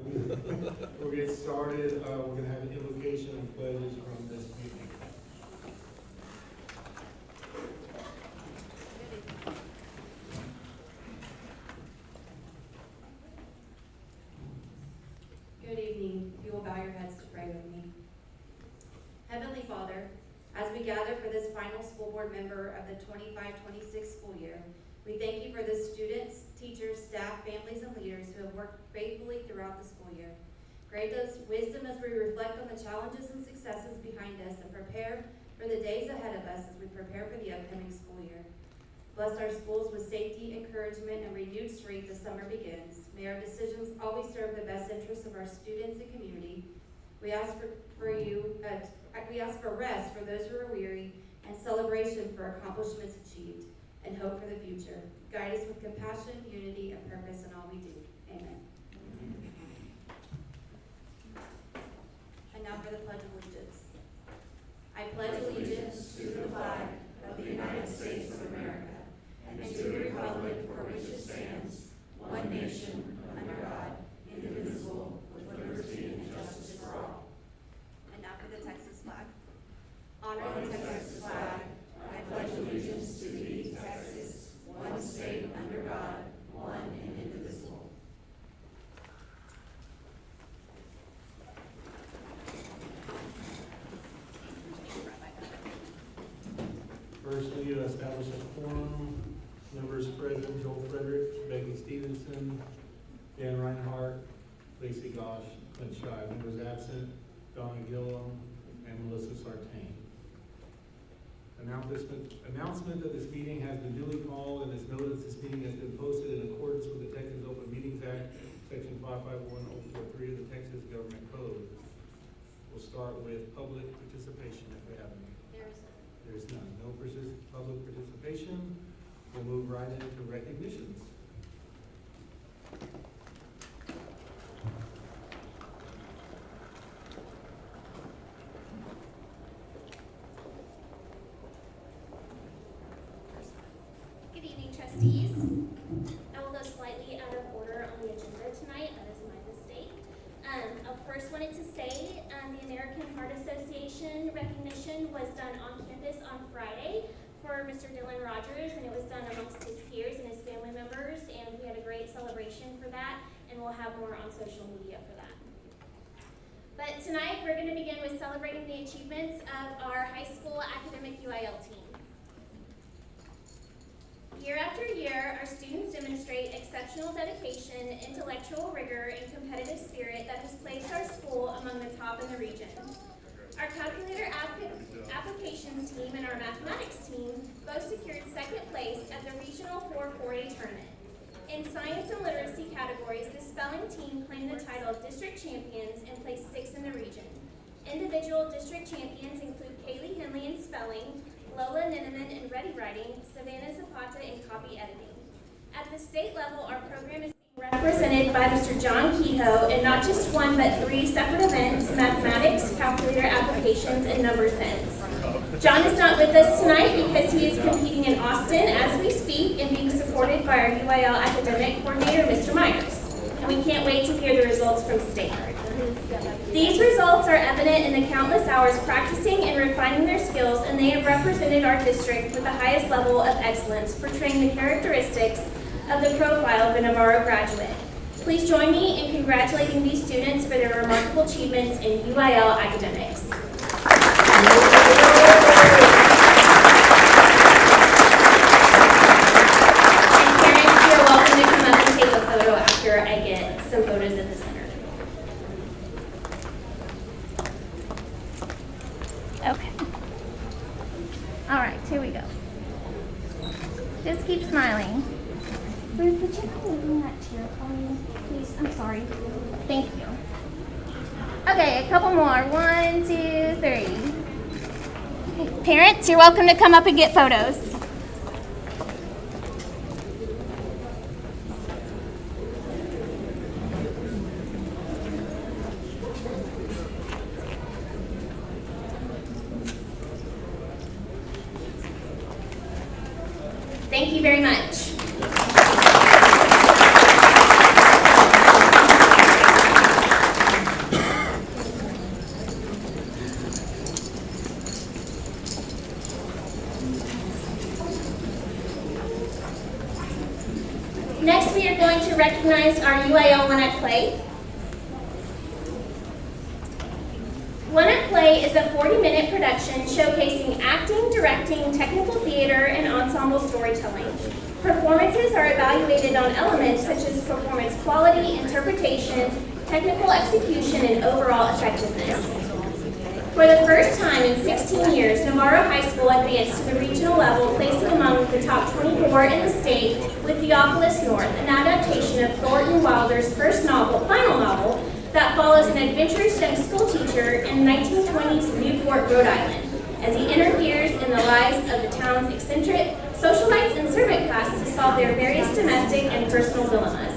We'll get started. We're going to have an invocation and pledges from this meeting. Good evening. If you will bow your heads to pray with me. Heavenly Father, as we gather for this final school board member of the 25-26 school year, we thank you for the students, teachers, staff, families, and leaders who have worked faithfully throughout the school year. Grant us wisdom as we reflect on the challenges and successes behind us and prepare for the days ahead of us as we prepare for the upcoming school year. Bless our schools with safety, encouragement, and renewed strength as summer begins. May our decisions always serve the best interests of our students and community. We ask we ask for rest for those who are weary and celebration for accomplishments achieved and hope for the future. Guide us with compassion, unity, and purpose in all we do. Amen. And now for the Pledge of Allegiance. I pledge allegiance to the flag of the United States of America and to the republic for which it stands, one nation, under God, indivisible, with liberty and justice for all. And now for the Texas flag. Honor the Texas flag. I pledge allegiance to thee, Texas, one state under God, one and indivisible. Firstly, to establish a quorum. Members present: Joel Frederick, Becky Stevenson, Dan Reinhardt, Lacey Gosh, Clint Shy. Members absent: Donna Gillum and Melissa Sartain. Announcement that this meeting has been duly called and is noted that this meeting has been posted in accordance with the Texas Open Meetings Act, Section 551043 of the Texas Government Code. We'll start with public participation if we have any. There's none. No public participation. We'll move right into recognitions. Good evening, trustees. I will go slightly out of order on the agenda tonight. That is my mistake. Of course, wanted to say the American Heart Association recognition was done on campus on Friday for Mr. Dylan Rogers, and it was done amongst his peers and his family members, and we had a great celebration for that, and we'll have more on social media for that. But tonight, we're going to begin with celebrating the achievements of our high school academic UIL team. Year after year, our students demonstrate exceptional dedication, intellectual rigor, and competitive spirit that has placed our school among the top in the region. Our calculator applications team and our mathematics team both secured second place at the Regional 4-4A tournament. In science and literacy categories, the spelling team claimed the title of district champions and placed 6th in the region. Individual district champions include Kaylee Henley in spelling, Lola Ninneman in ready writing, Savannah Zapata in copy editing. At the state level, our program is being represented by Mr. John Kehoe in not just one but 3 separate events: mathematics, calculator applications, and number sense. John is not with us tonight because he is competing in Austin as we speak and being supported by our UIL academic coordinator, Mr. Myers. And we can't wait to hear the results from state. These results are evident in the countless hours practicing and refining their skills, and they have represented our district with the highest level of excellence, portraying the characteristics of the profile of a Navarro graduate. Please join me in congratulating these students for their remarkable achievements in UIL academics. And parents, you're welcome to come up and take a photo after I get some photos at the center. Okay. All right, here we go. Just keep smiling. Ruth, would you mind moving that chair for me, please? I'm sorry. Thank you. Okay, a couple more. 1, 2, 3. Parents, you're welcome to come up and get photos. Thank you very much. recognize our UIL One at Play. One at Play is a 40-minute production showcasing acting, directing, technical theater, and ensemble storytelling. Performances are evaluated on elements such as performance quality, interpretation, technical execution, and overall effectiveness. For the first time in 16 years, Navarro High School advanced to the regional level, placing among the top 24 in the state with Theophilus North, an adaptation of Thornton Wilder's first novel, final novel, that follows an adventurous young schoolteacher in 1920s Newport, Rhode Island, as he interferes in the lives of the town's eccentric socialites and servant class to solve their various domestic and personal dilemmas.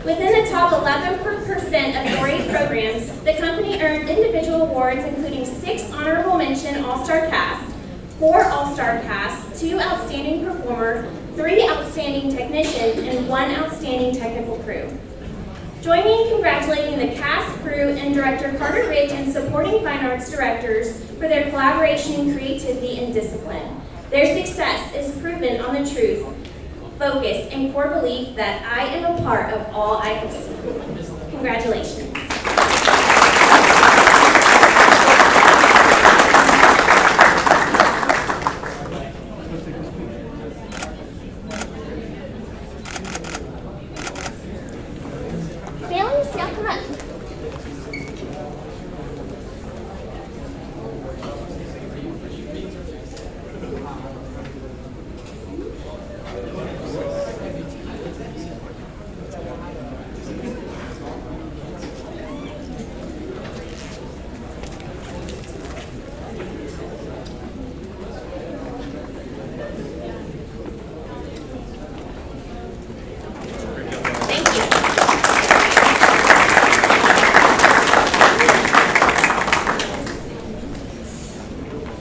Within the top 11% of Laureate programs, the company earned individual awards including 6 honorable mention All-Star Cast, 4 All-Star Cast, 2 Outstanding Performer, 3 Outstanding Technician, and 1 Outstanding Technical Crew. Join me in congratulating the cast, crew, and director Carter Ridge and supporting fine arts directors for their collaboration, creativity, and discipline. Their success is proven on the truth, focus, and core belief that I am a part of all I have seen. Congratulations. Families, y'all come up.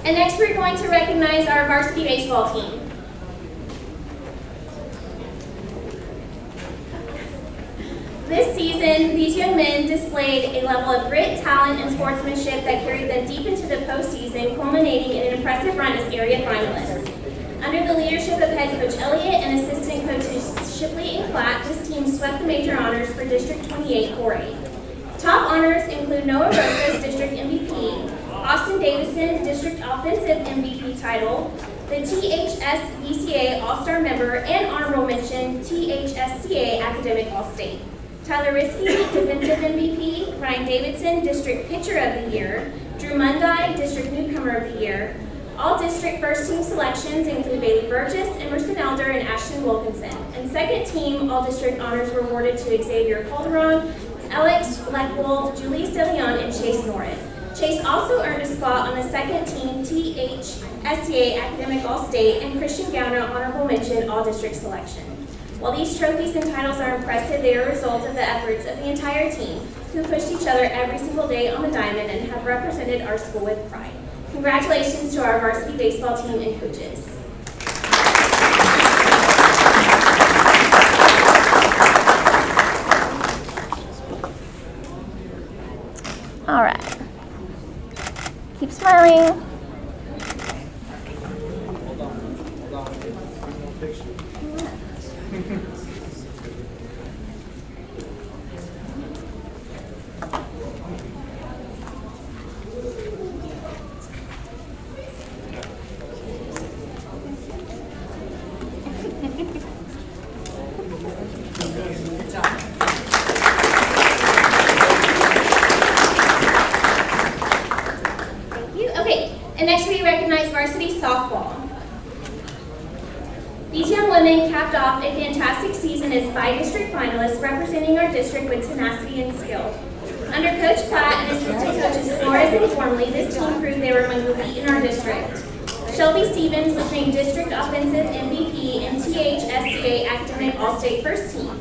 And next we're going to recognize our varsity baseball team. This season, these young men displayed a level of grit, talent, and sportsmanship that carried them deep into the postseason, culminating in an impressive run as area finalists. Under the leadership of head coach Elliott and assistant coaches Shipley and Platt, this team swept the major honors for District 28 4A. Top honors include Noah Rosas, District MVP, Austin Davison, District Offensive MVP title, the THSBCA All-Star member, and honorable mention THSCA Academic All-State. Tyler Risky, Defensive MVP, Ryan Davidson, District Pitcher of the Year, Drew Mungai, District Newcomer of the Year. All district first team selections include Bailey Burgess, Emerson Elder, and Ashton Wilkinson. And second team all district honors were awarded to Xavier Calderon, Alex Leckwell, Julie DeLeon, and Chase Norin. Chase also earned a spot on the second team THSCA Academic All-State, and Christian Gowner honorable mention all-district selection. While these trophies and titles are impressive, they are a result of the efforts of the entire team, who pushed each other every single day on the diamond and have represented our school with pride. Congratulations to our varsity baseball team and coaches. All right. Keep smiling. And next we recognize varsity softball. These young women capped off a fantastic season as bi-district finalists, representing our district with tenacity and skill. Under Coach Platt and assistant coaches Flores and Gormley, this team proved they were among the elite in our district. Shelby Stevens was named District Offensive MVP and THSCA Academic All-State First Team.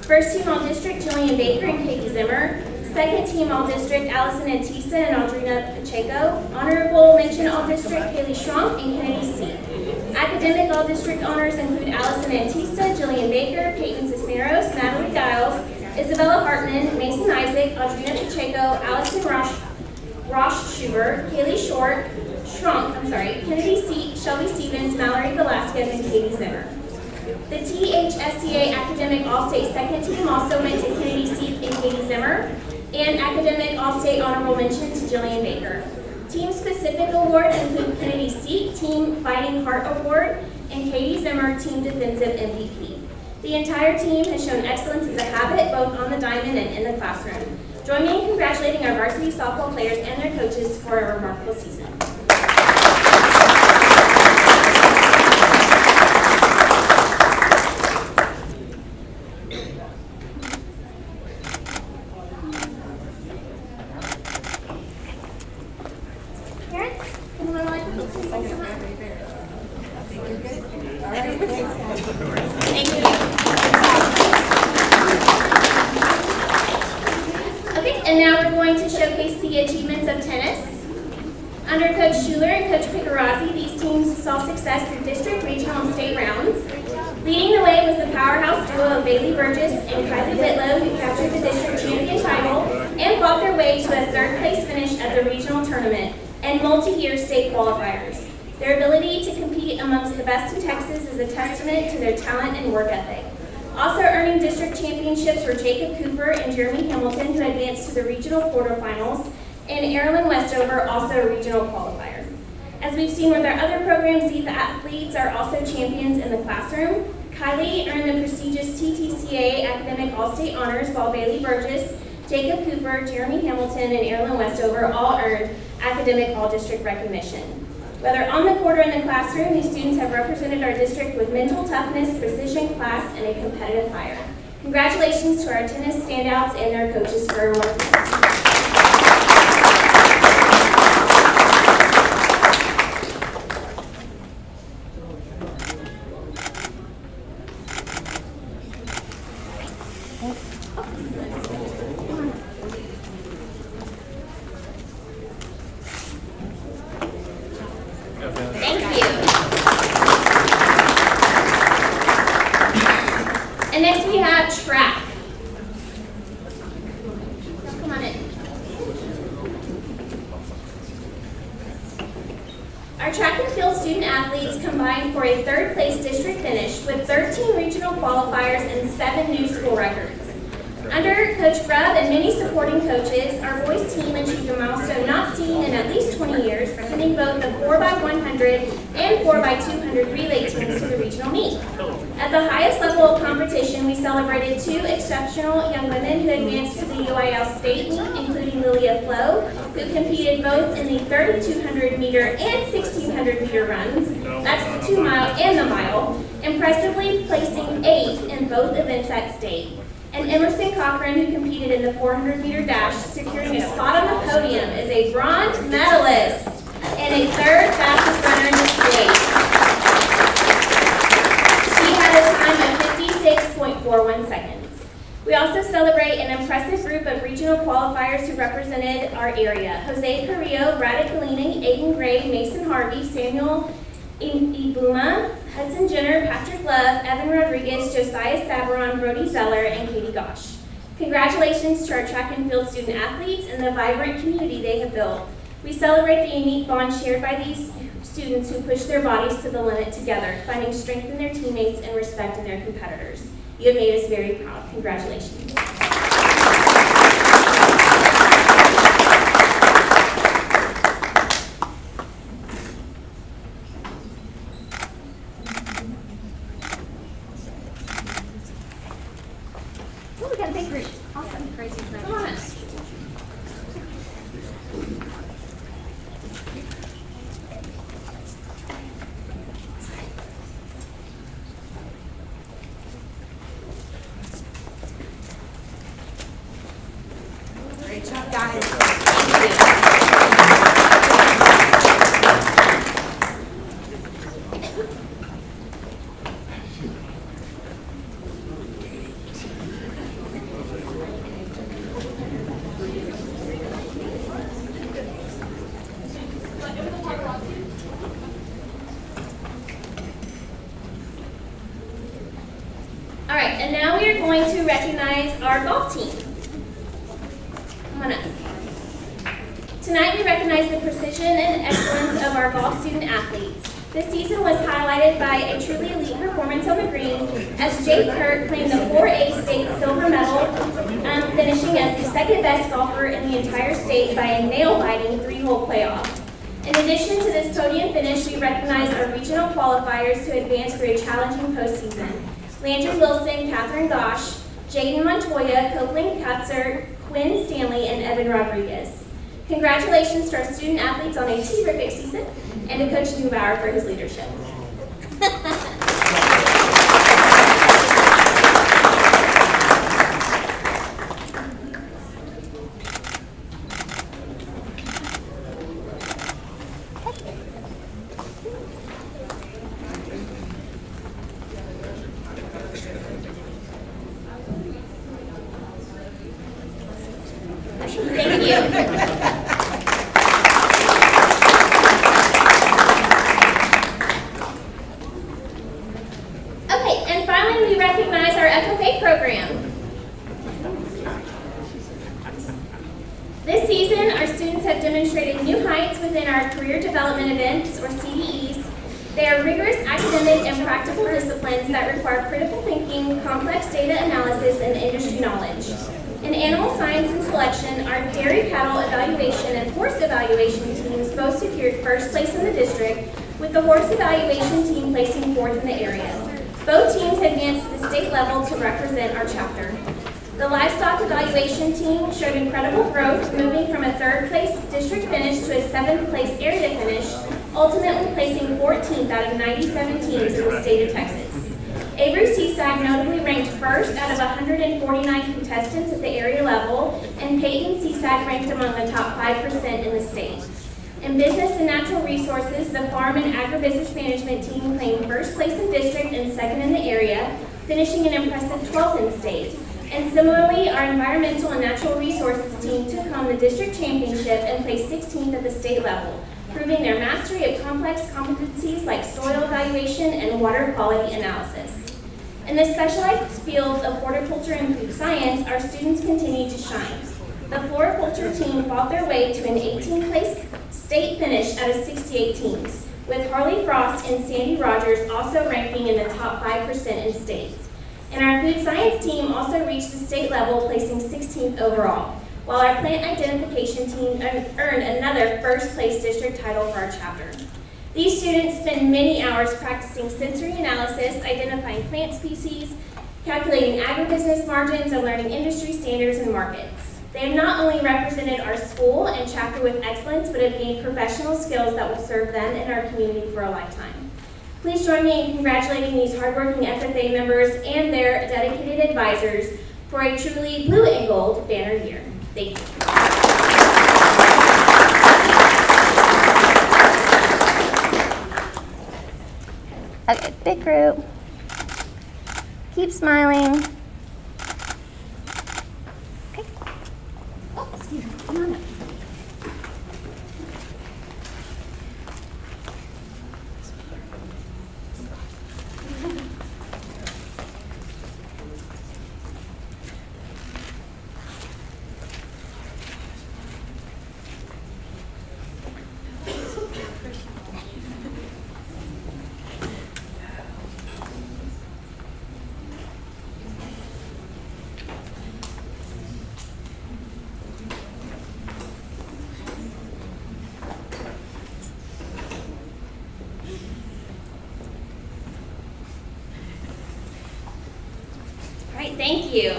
First Team All-District Jillian Baker and Katie Zimmer. Second Team All-District Allison Antista and Audrina Pacheco. Honorable Mention All-District Haley Schronk and Kennedy C. Academic All-District honors include Allison Antista, Jillian Baker, Peyton Cisneros, Natalie Giles, Isabella Hartman, Mason Isaac, Audrina Pacheco, Allison Rosh Schubert, Haley Schronk, Kennedy C, Shelby Stevens, Mallory Velasquez, and Katie Zimmer. The THSCA Academic All-State Second Team also went to Kennedy Seek and Katie Zimmer, and Academic All-State Honorable Mention to Jillian Baker. Team-specific awards include Kennedy Seek Team Fighting Heart Award and Katie Zimmer Team Defensive MVP. The entire team has shown excellence as a habit both on the diamond and in the classroom. Join me in congratulating our varsity softball players and their coaches for a remarkable season. Parents, anyone like to please come up? Thank you. Okay, and now we're going to showcase the achievements of tennis. Under Coach Schuler and Coach Picarazzi, these teams saw success through district, regional, and state rounds. Leading the way was the powerhouse duo of Bailey Burgess and Kylie Whitlow, who captured the district champion title and fought their way to a third-place finish at the regional tournament and multi-year state qualifiers. Their ability to compete amongst the best in Texas is a testament to their talent and work ethic. Also earning district championships were Jacob Cooper and Jeremy Hamilton, who advanced to the regional quarterfinals, and Erilyn Westover, also a regional qualifier. As we've seen with our other programs, these athletes are also champions in the classroom. Kylie earned the prestigious TTCA Academic All-State Honors, while Bailey Burgess, Jacob Cooper, Jeremy Hamilton, and Erilyn Westover all earned Academic All-District recognition. Whether on the court or in the classroom, these students have represented our district with mental toughness, precision, class, and a competitive fire. Congratulations to our tennis standouts and their coaches for a wonderful season. Thank you. And next we have track. Come on in. Our track and field student athletes combined for a third-place district finish with 13 regional qualifiers and 7 new school records. Under Coach Grubb and many supporting coaches, our boys team achieved a milestone not seen in at least 20 years, sending both the 4x100 and 4x200 relay teams to the regional meet. At the highest level of competition, we celebrated 2 exceptional young women who advanced to the UIL state meet, including Lilia Flo, who competed both in the 3,200 meter and 1,600 meter runs, that's the 2 mile and the mile, impressively placing 8th in both events at state. And Emerson Cochran, who competed in the 400 meter dash, securing a spot on the podium as a bronze medalist and a 3rd fastest runner in the state. She had a time of 56.41 seconds. We also celebrate an impressive group of regional qualifiers who represented our area. Jose Carrillo, Radek Galini, Aiden Gray, Mason Harvey, Samuel Ibuma, Hudson Jenner, Patrick Love, Evan Rodriguez, Josiah Sabaron, Brody Zeller, and Katie Gosh. Congratulations to our track and field student athletes and the vibrant community they have built. We celebrate the unique bond shared by these students who push their bodies to the limit together, finding strength in their teammates and respect in their competitors. You have made us very proud. Congratulations. Oh, we got a big group. Awesome. Crazy. Come on. Great job, guys. All right, and now we are going to recognize our golf team. Come on up. Tonight we recognize the precision and excellence of our golf student athletes. This season was highlighted by a truly elite performance on the green as Jake Kirk claimed the 4A state silver medal, finishing as the second best golfer in the entire state by a nail-biting 3-hole playoff. In addition to this podium finish, we recognize our regional qualifiers who advanced through a challenging postseason. Landry Wilson, Catherine Gosh, Jaden Montoya, Copeland Katzer, Quinn Stanley, and Evan Rodriguez. Congratulations to our student athletes on a terrific season, and to Coach Navarro for his leadership. Thank you. Okay, and finally we recognize our FFA program. This season, our students have demonstrated new heights within our career development events, or CDEs. They are rigorous academic and practical disciplines that require critical thinking, complex data analysis, and industry knowledge. In animal science and selection, our dairy cattle evaluation and horse evaluation teams both secured first place in the district, with the horse evaluation team placing fourth in the area. Both teams advanced to the state level to represent our chapter. The livestock evaluation team showed incredible growth, moving from a third place district finish to a 7th place area finish, ultimately placing 14th out of 97 teams in the state of Texas. Avery Seaside notably ranked first out of 149 contestants at the area level, and Peyton Seaside ranked among the top 5% in the state. In business and natural resources, the farm and agribusiness management team claimed first place in district and second in the area, finishing an impressive 12th in state. And similarly, our environmental and natural resources team took home the district championship and placed 16th at the state level, proving their mastery of complex competencies like soil evaluation and water quality analysis. In the specialized fields of horticulture and food science, our students continue to shine. The floriculture team fought their way to an 18th place state finish out of 68 teams, with Harley Frost and Sandy Rogers also ranking in the top 5% in state. And our food science team also reached the state level, placing 16th overall, while our plant identification team earned another first place district title for our chapter. These students spend many hours practicing sensory analysis, identifying plant species, calculating agribusiness margins, and learning industry standards and markets. They have not only represented our school and chapter with excellence, but have gained professional skills that will serve them and our community for a lifetime. Please join me in congratulating these hardworking FFA members and their dedicated advisors for a truly blue and gold banner year. Thank you. Okay, big group. Keep smiling. Okay. Oh, excuse me. Come on up. All right, thank you.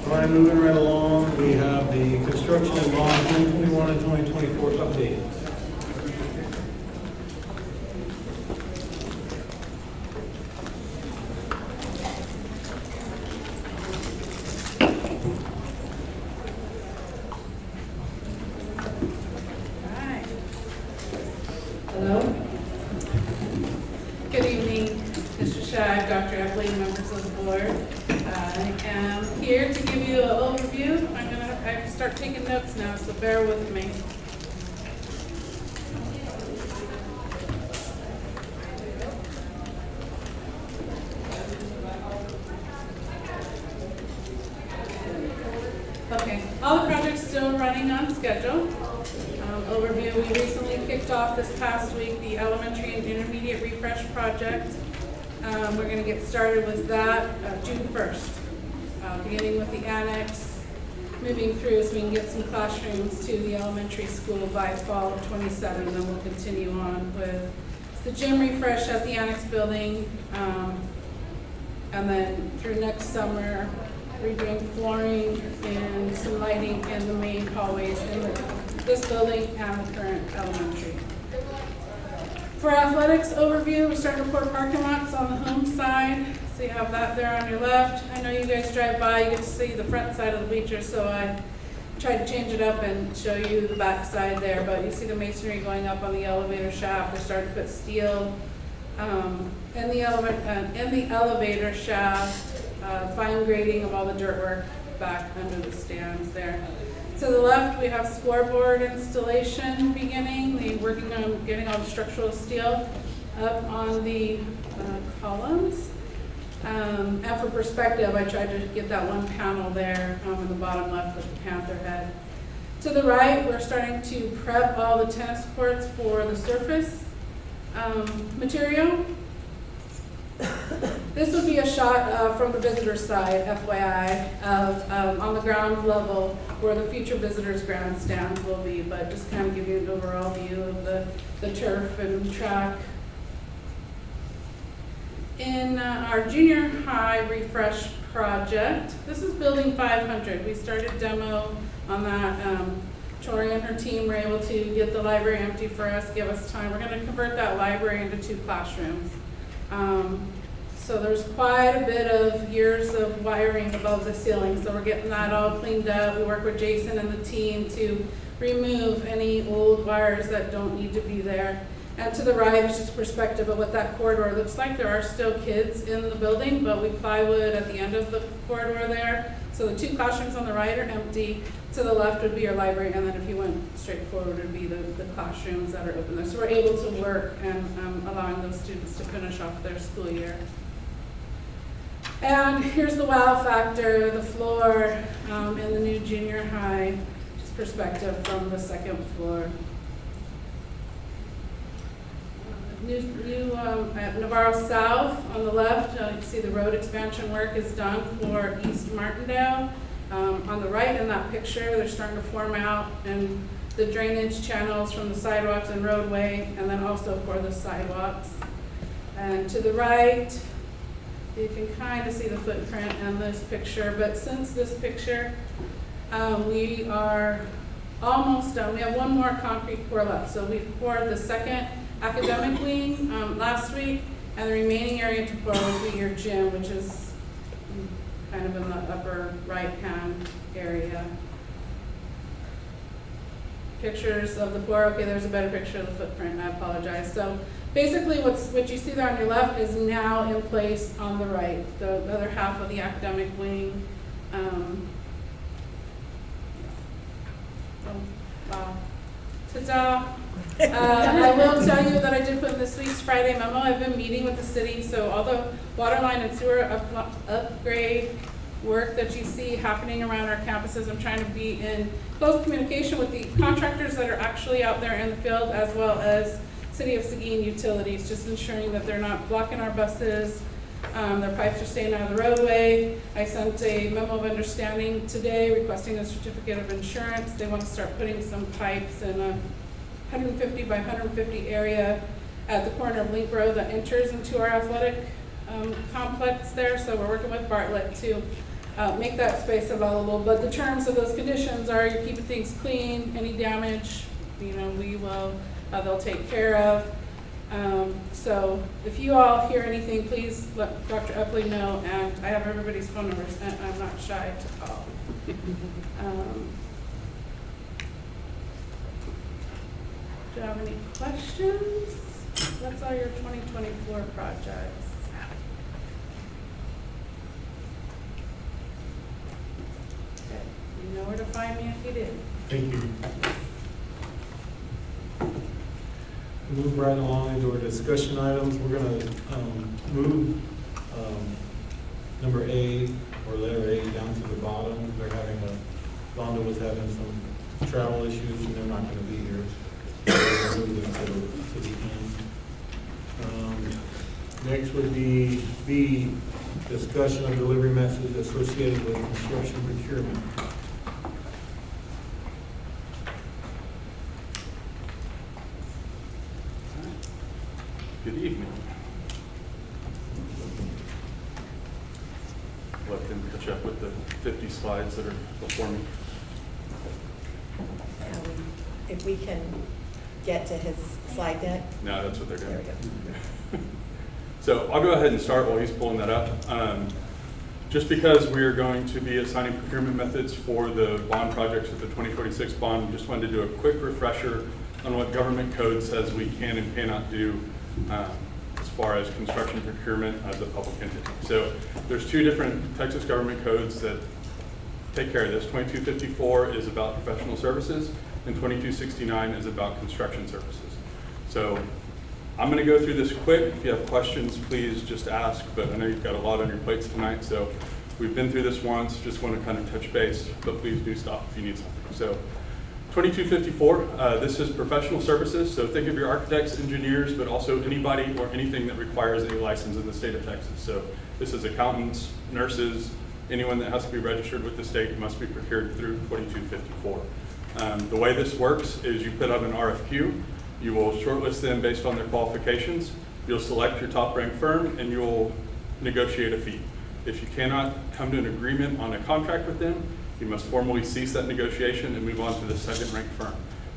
All right, moving right along, we have the construction and bond 2021 and 2024 update. Good evening, Mr. Shai, Dr. Epley, members of the board. I am here to give you an overview. I have to start taking notes now, so bear with me. Okay, all the projects still running on schedule. Overview, we recently kicked off this past week the elementary and intermediate refresh project. We're going to get started with that June 1st, beginning with the annex, moving through so we can get some classrooms to the elementary school by fall of 27, then we'll continue on with the gym refresh at the annex building, and then through next summer, redoing flooring and some lighting in the main hallways in this building and the current elementary. For athletics overview, we're starting to pour parking lots on the home side. So you have that there on your left. I know you guys drive by, you get to see the front side of the bleachers, so I tried to change it up and show you the back side there. But you see the masonry going up on the elevator shaft. We're starting to put steel in the elevator shaft, fine grading of all the dirt work back under the stands there. To the left, we have scoreboard installation beginning. We're working on getting all the structural steel up on the columns. And for perspective, I tried to get that one panel there in the bottom left with the panther head. To the right, we're starting to prep all the tennis courts for the surface material. This would be a shot from the visitor side, FYI, of on the ground level where the future visitors' grandstands will be, but just kind of give you an overall view of the turf and track. In our junior high refresh project, this is building 500. We started demo on that. Tori and her team were able to get the library empty for us, give us time. We're going to convert that library into 2 classrooms. So there's quite a bit of years of wiring above the ceiling, so we're getting that all cleaned up. We work with Jason and the team to remove any old wires that don't need to be there. And to the right is just perspective of what that corridor looks like. There are still kids in the building, but we plywood at the end of the corridor there. So the 2 classrooms on the right are empty. To the left would be your library, and then if you went straight forward would be the classrooms that are open there. So we're able to work and allowing those students to finish off their school year. And here's the wow factor, the floor in the new junior high, just perspective from the 2nd floor. New at Navarro South on the left, you can see the road expansion work is done for East Martindale. On the right in that picture, they're starting to form out and the drainage channels from the sidewalks and roadway, and then also for the sidewalks. And to the right, you can kind of see the footprint in this picture, but since this picture, we are almost done. We have one more concrete pour left. So we poured the 2nd academic wing last week, and the remaining area to pour will be your gym, which is kind of in the upper right-hand area. Pictures of the pour. Okay, there's a better picture of the footprint. I apologize. So basically, what you see there on your left is now in place on the right, the other half of the academic wing. Wow. Ta-da! I will tell you that I did put in this week's Friday memo. I've been meeting with the city, so all the water line and sewer upgrade work that you see happening around our campuses, I'm trying to be in close communication with the contractors that are actually out there in the field, as well as City of Seguin utilities, just ensuring that they're not blocking our buses, their pipes are staying out of the roadway. I sent a memo of understanding today requesting a certificate of insurance. They want to start putting some pipes in a 150 by 150 area at the corner of Link Road that enters into our athletic complex there. So we're working with Bartlett to make that space available. But the terms of those conditions are you're keeping things clean, any damage, we will, they'll take care of. So if you all hear anything, please let Dr. Epley know, and I have everybody's phone numbers, and I'm not shy to call. Do you have any questions? That's all your 2024 projects. Okay, you know where to find me if you did. Thank you. Move right along into our discussion items. We're gonna, move, number A, or letter A, down to the bottom. They're having Londa was having some travel issues, and they're not gonna be here. So we'll move them to the end. Next would be B, discussion of delivery methods associated with construction procurement. Good evening. Let them catch up with the 50 slides that are before me. If we can get to his slide deck. No, that's what they're There doing. we go. So I'll go ahead and start while he's pulling that up. Just because we are going to be assigning procurement methods for the bond projects with the 2046 bond, just wanted to do a quick refresher on what government code says we can and cannot do as far as construction procurement as a public entity. So there's two different Texas government codes that take care of this. 2254 is about professional services, and 2269 is about construction services. So I'm going to go through this quick. If you have questions, please just ask, but I know you've got a lot on your plates tonight, so we've been through this once, just want to kind of touch base, but please do stop if you need something. So 2254, this is professional services, so think of your architects, engineers, but also anybody or anything that requires a license in the state of Texas. So this is accountants, nurses, anyone that has to be registered with the state must be procured through 2254. The way this works is you put out an RFQ, you will shortlist them based on their qualifications, you'll select your top ranked firm, and you'll negotiate a fee. If you cannot come to an agreement on a contract with them, you must formally cease that negotiation and move on to the second ranked firm.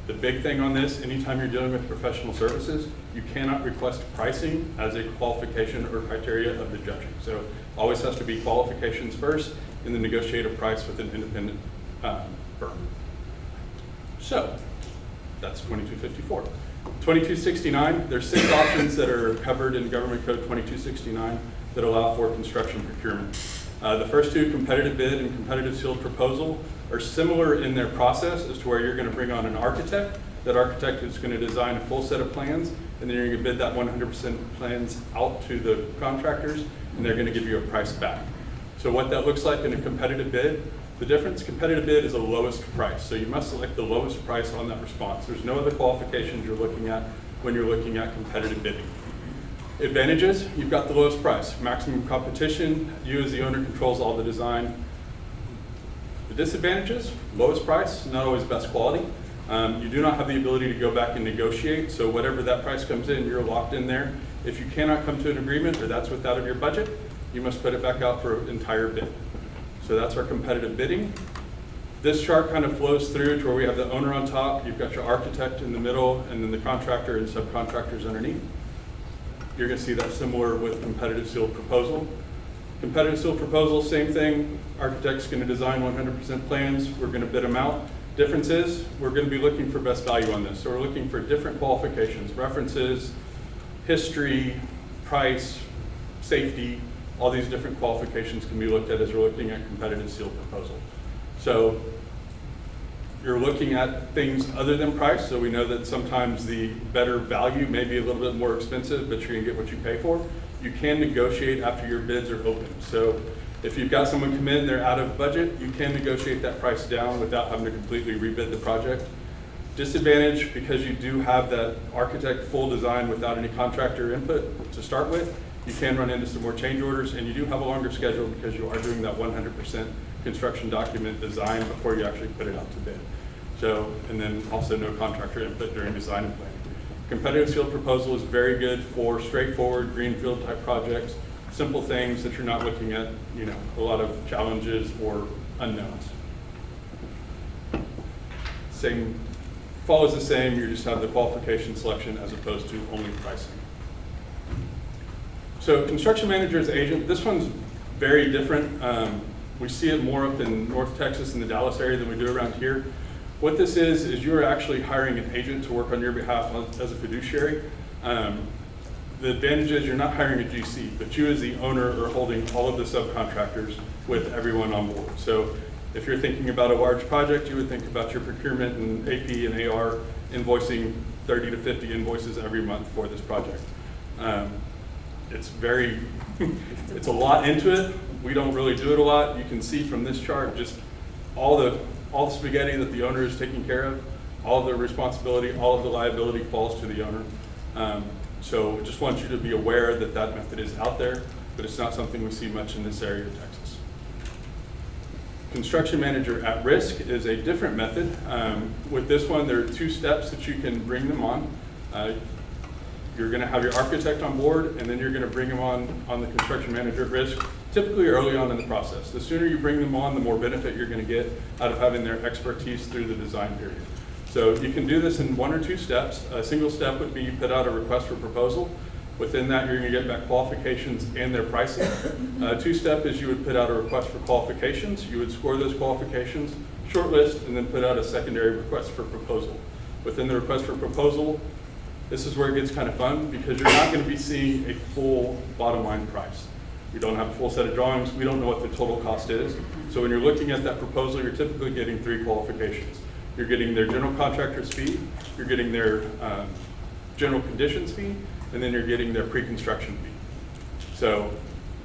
The big thing on this, anytime you're dealing with professional services, you cannot request pricing as a qualification or criteria of the judging. So always has to be qualifications first and then negotiate a price with an independent firm. So that's 2254. 2269, there's 6 options that are covered in Government Code 2269 that allow for construction procurement. The first two, competitive bid and competitive sealed proposal, are similar in their process as to where you're going to bring on an architect. That architect is going to design a full set of plans, and then you're going to bid that 100% plans out to the contractors, and they're going to give you a price back. So what that looks like in a competitive bid, the difference, competitive bid is the lowest price. So you must select the lowest price on that response. There's no other qualifications you're looking at when you're looking at competitive bidding. Advantages, you've got the lowest price. Maximum competition, you as the owner controls all the design. The disadvantages, lowest price, not always best quality. You do not have the ability to go back and negotiate, so whatever that price comes in, you're locked in there. If you cannot come to an agreement or that's out of your budget, you must put it back out for an entire bid. So that's our competitive bidding. This chart kind of flows through to where we have the owner on top, you've got your architect in the middle, and then the contractor and subcontractors underneath. You're going to see that similar with competitive sealed proposal. Competitive sealed proposal, same thing. Architect's going to design 100% plans. We're going to bid them out. Difference is we're going to be looking for best value on this. So we're looking for different qualifications, references, history, price, safety. All these different qualifications can be looked at as we're looking at competitive sealed proposal. So you're looking at things other than price, so we know that sometimes the better value may be a little bit more expensive, but you're gonna get what you pay for. You can negotiate after your bids are open. So if you've got someone come in, they're out of budget, you can negotiate that price down without having to completely rebid the project. Disadvantage, because you do have that architect full design without any contractor input to start with, you can run into some more change orders, and you do have a longer schedule because you are doing that 100% construction document design before you actually put it out to bid. So, and then also no contractor input during design and planning. Competitive sealed proposal is very good for straightforward greenfield type projects, simple things that you're not looking at, you know, a lot of challenges or unknowns. Same, follows the same, you just have the qualification selection as opposed to only pricing. So construction manager's agent, this one's very different. We see it more up in North Texas and the Dallas area than we do around here. What this is you're actually hiring an agent to work on your behalf as a fiduciary. the advantage is you're not hiring a GC, but you as the owner are holding all of the subcontractors with everyone on board. So if you're thinking about a large project, you would think about your procurement and AP and AR invoicing 30 to 50 invoices every month for this project. It's very, it's a lot into it. We don't really do it a lot. You can see from this chart just all the spaghetti that the owner is taking care of, all of the responsibility, all of the liability falls to the owner. So just want you to be aware that that method is out there, but it's not something we see much in this area of Texas. Construction manager at risk is a different method. With this one, there are 2 steps that you can bring them on. You're going to have your architect on board, and then you're going to bring them on the construction manager at risk, typically early on in the process. The sooner you bring them on, the more benefit you're going to get out of having their expertise through the design period. So you can do this in 1 or 2 steps. A single step would be you put out a request for proposal. Within that, you're going to get back qualifications and their pricing. 2-step is you would put out a request for qualifications. You would score those qualifications, shortlist, and then put out a secondary request for proposal. Within the request for proposal, this is where it gets kind of fun because you're not going to be seeing a full bottom line price. We don't have a full set of drawings. We don't know what the total cost is. So when you're looking at that proposal, you're typically getting 3 qualifications. You're getting their general contractor's fee, you're getting their general conditions fee, and then you're getting their pre-construction fee. So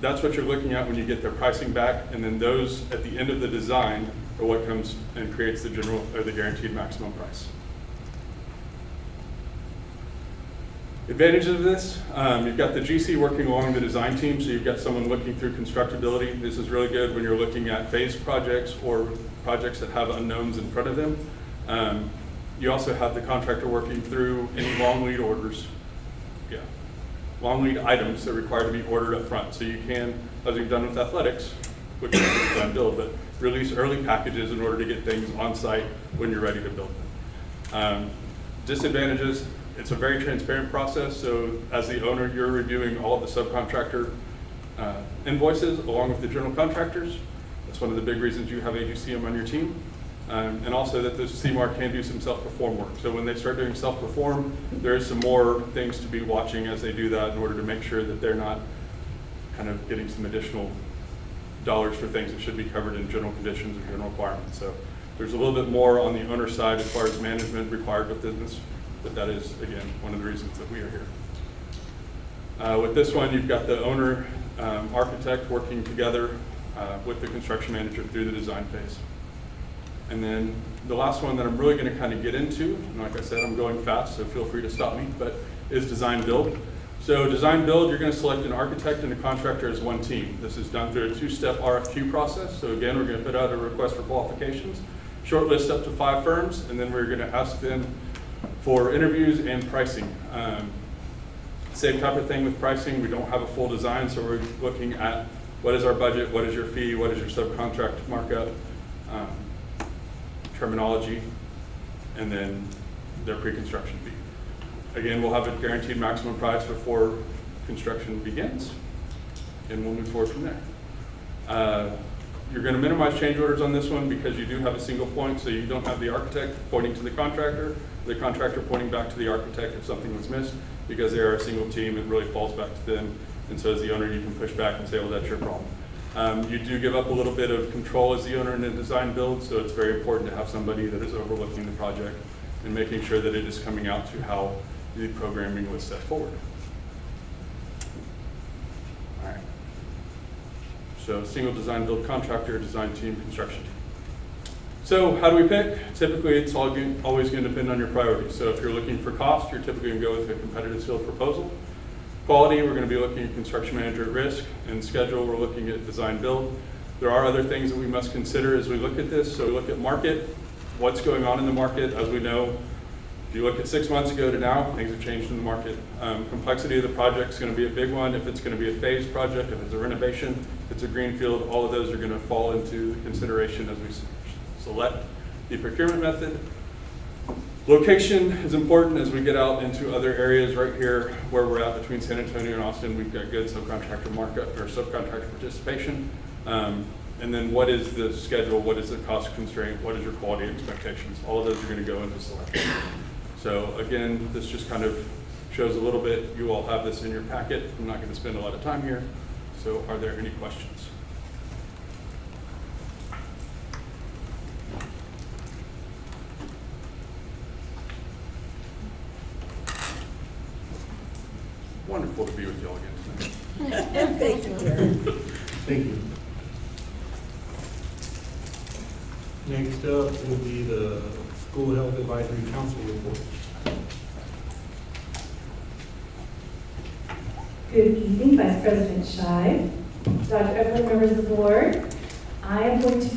that's what you're looking at when you get their pricing back, and then those at the end of the design are what comes and creates the general or the guaranteed maximum price. Advantages of this, you've got the GC working along the design team, so you've got someone looking through constructability. This is really good when you're looking at phased projects or projects that have unknowns in front of them. You also have the contractor working through any long lead orders. Yeah, long lead items that are required to be ordered up front. So you can, as you've done with athletics, which is design build, but release early packages in order to get things on site when you're ready to build them. Disadvantages, it's a very transparent process. So as the owner, you're reviewing all of the subcontractor invoices along with the general contractors. That's one of the big reasons you have AGCM on your team. And also that the CMAR can do some self-perform work. So when they start doing self-perform, there's some more things to be watching as they do that in order to make sure that they're not kind of getting some additional dollars for things that should be covered in general conditions or general requirements. So there's a little bit more on the owner side as far as management required with business, but that is, again, one of the reasons that we are here. With this one, you've got the owner, architect working together with the construction manager through the design phase. And then the last one that I'm really going to kind of get into, and like I said, I'm going fast, so feel free to stop me, but is design build. So design build, you're going to select an architect and a contractor as one team. This is done through a 2-step RFQ process. So again, we're going to put out a request for qualifications, shortlist up to 5 firms, and then we're going to ask them for interviews and pricing. Same type of thing with pricing. We don't have a full design, so we're looking at what is our budget, what is your fee, what is your subcontract markup, terminology, and then their pre-construction fee. Again, we'll have a guaranteed maximum price before construction begins, and we'll move forward from there. You're going to minimize change orders on this one because you do have a single point, so you don't have the architect pointing to the contractor pointing back to the architect if something was missed. Because they are a single team, it really falls back to them, and so as the owner, you can push back and say, well, that's your problem. You do give up a little bit of control as the owner in the design build, so it's very important to have somebody that is overlooking the project and making sure that it is coming out to how the programming was set forward. All right. So single design build contractor, design team, construction team. So how do we pick? Typically, it's always going to depend on your priorities. So if you're looking for cost, you're typically going to go with a competitive sealed proposal. Quality, we're going to be looking at construction manager at risk, and schedule, we're looking at design build. There are other things that we must consider as we look at this. So we look at market, what's going on in the market. As we know, if you look at 6 months ago to now, things have changed in the market. Complexity of the project is going to be a big one. If it's going to be a phased project, if it's a renovation, if it's a greenfield, all of those are going to fall into consideration as we select the procurement method. Location is important as we get out into other areas. Right here where we're at between San Antonio and Austin, we've got good subcontractor markup or subcontractor participation. And then what is the schedule? What is the cost constraint? What is your quality expectations? All of those are going to go into selection. So again, this just kind of shows a little bit. You all have this in your packet. I'm not going to spend a lot of time here. So are there any questions? Wonderful to be with y'all again tonight. Thank you, Jared. Thank you. Next up will be the School Health Advisory Council report. Good evening, Vice President Shive, Dr. Evelyn, members of the board. I am going to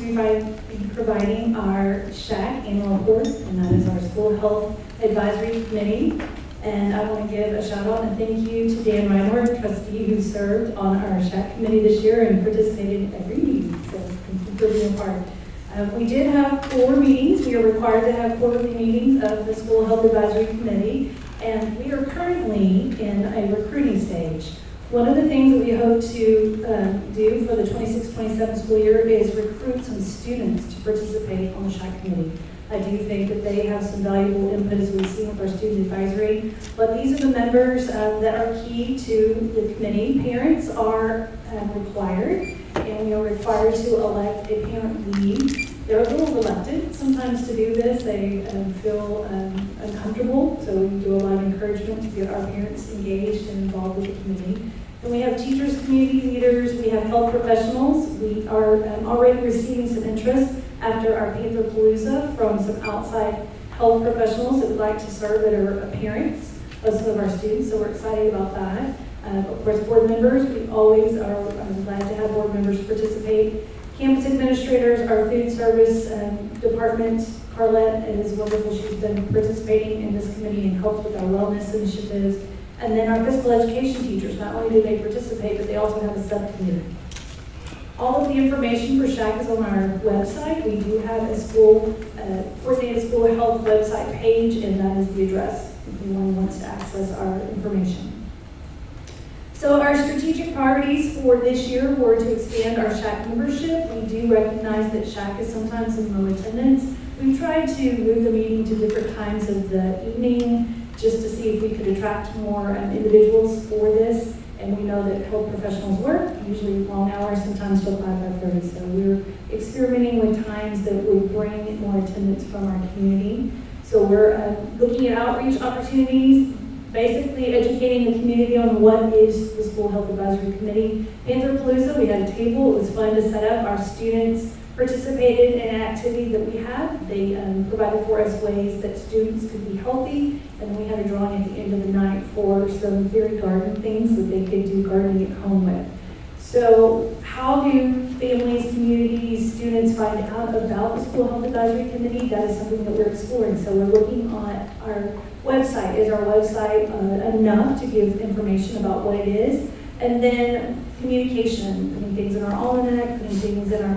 be providing our SHAC annual report, and that is our School Health Advisory Committee. And I want to give a shout out and thank you to Dan Reinhardt, trustee who served on our SHAC committee this year and participated in every meeting, so thank you for being a part. We did have 4 meetings. We are required to have quarterly meetings of the School Health Advisory Committee, and we are currently in a recruiting stage. One of the things that we hope to do for the 26-27 school year is recruit some students to participate on the SHAC committee. I do think that they have some valuable input as we've seen with our student advisory, but these are the members that are key to the committee. Parents are required, and we are required to elect a parent lead. They're a little reluctant sometimes to do this. They feel uncomfortable, so we do a lot of encouragement to get our parents engaged and involved with the committee. And we have teachers, community leaders, we have health professionals. We are already receiving some interest after our Panther Palooza from some outside health professionals that would like to serve that are parents of some of our students, so we're excited about that. Of course, board members, we always are glad to have board members participate. Campus administrators, our food service department, Carlette is wonderful. She's been participating in this committee and helped with our wellness initiatives. And then our physical education teachers, not only do they participate, but they also have a subcommittee. All of the information for SHAC is on our website. We do have a coordinated school health website page, and that is the address if anyone wants to access our information. So our strategic priorities for this year were to expand our SHAC membership. We do recognize that SHAC is sometimes in low attendance. We've tried to move the meeting to different times of the evening just to see if we could attract more individuals for this. And we know that health professionals work, usually long hours, sometimes till 5:30. So we're experimenting with times that would bring more attendance from our community. So we're looking at outreach opportunities, basically educating the community on what is the School Health Advisory Committee. Panther Palooza, we had a table. It was fun to set up. Our students participated in an activity that we had. They provided for us ways that students could be healthy, and we had a drawing at the end of the night for some very garden things that they could do gardening at home with. So how do families, communities, students find out about the School Health Advisory Committee? That is something that we're exploring. So we're looking at our website. Is our website enough to give information about what it is? And then communication, putting things in our almanac, putting things in our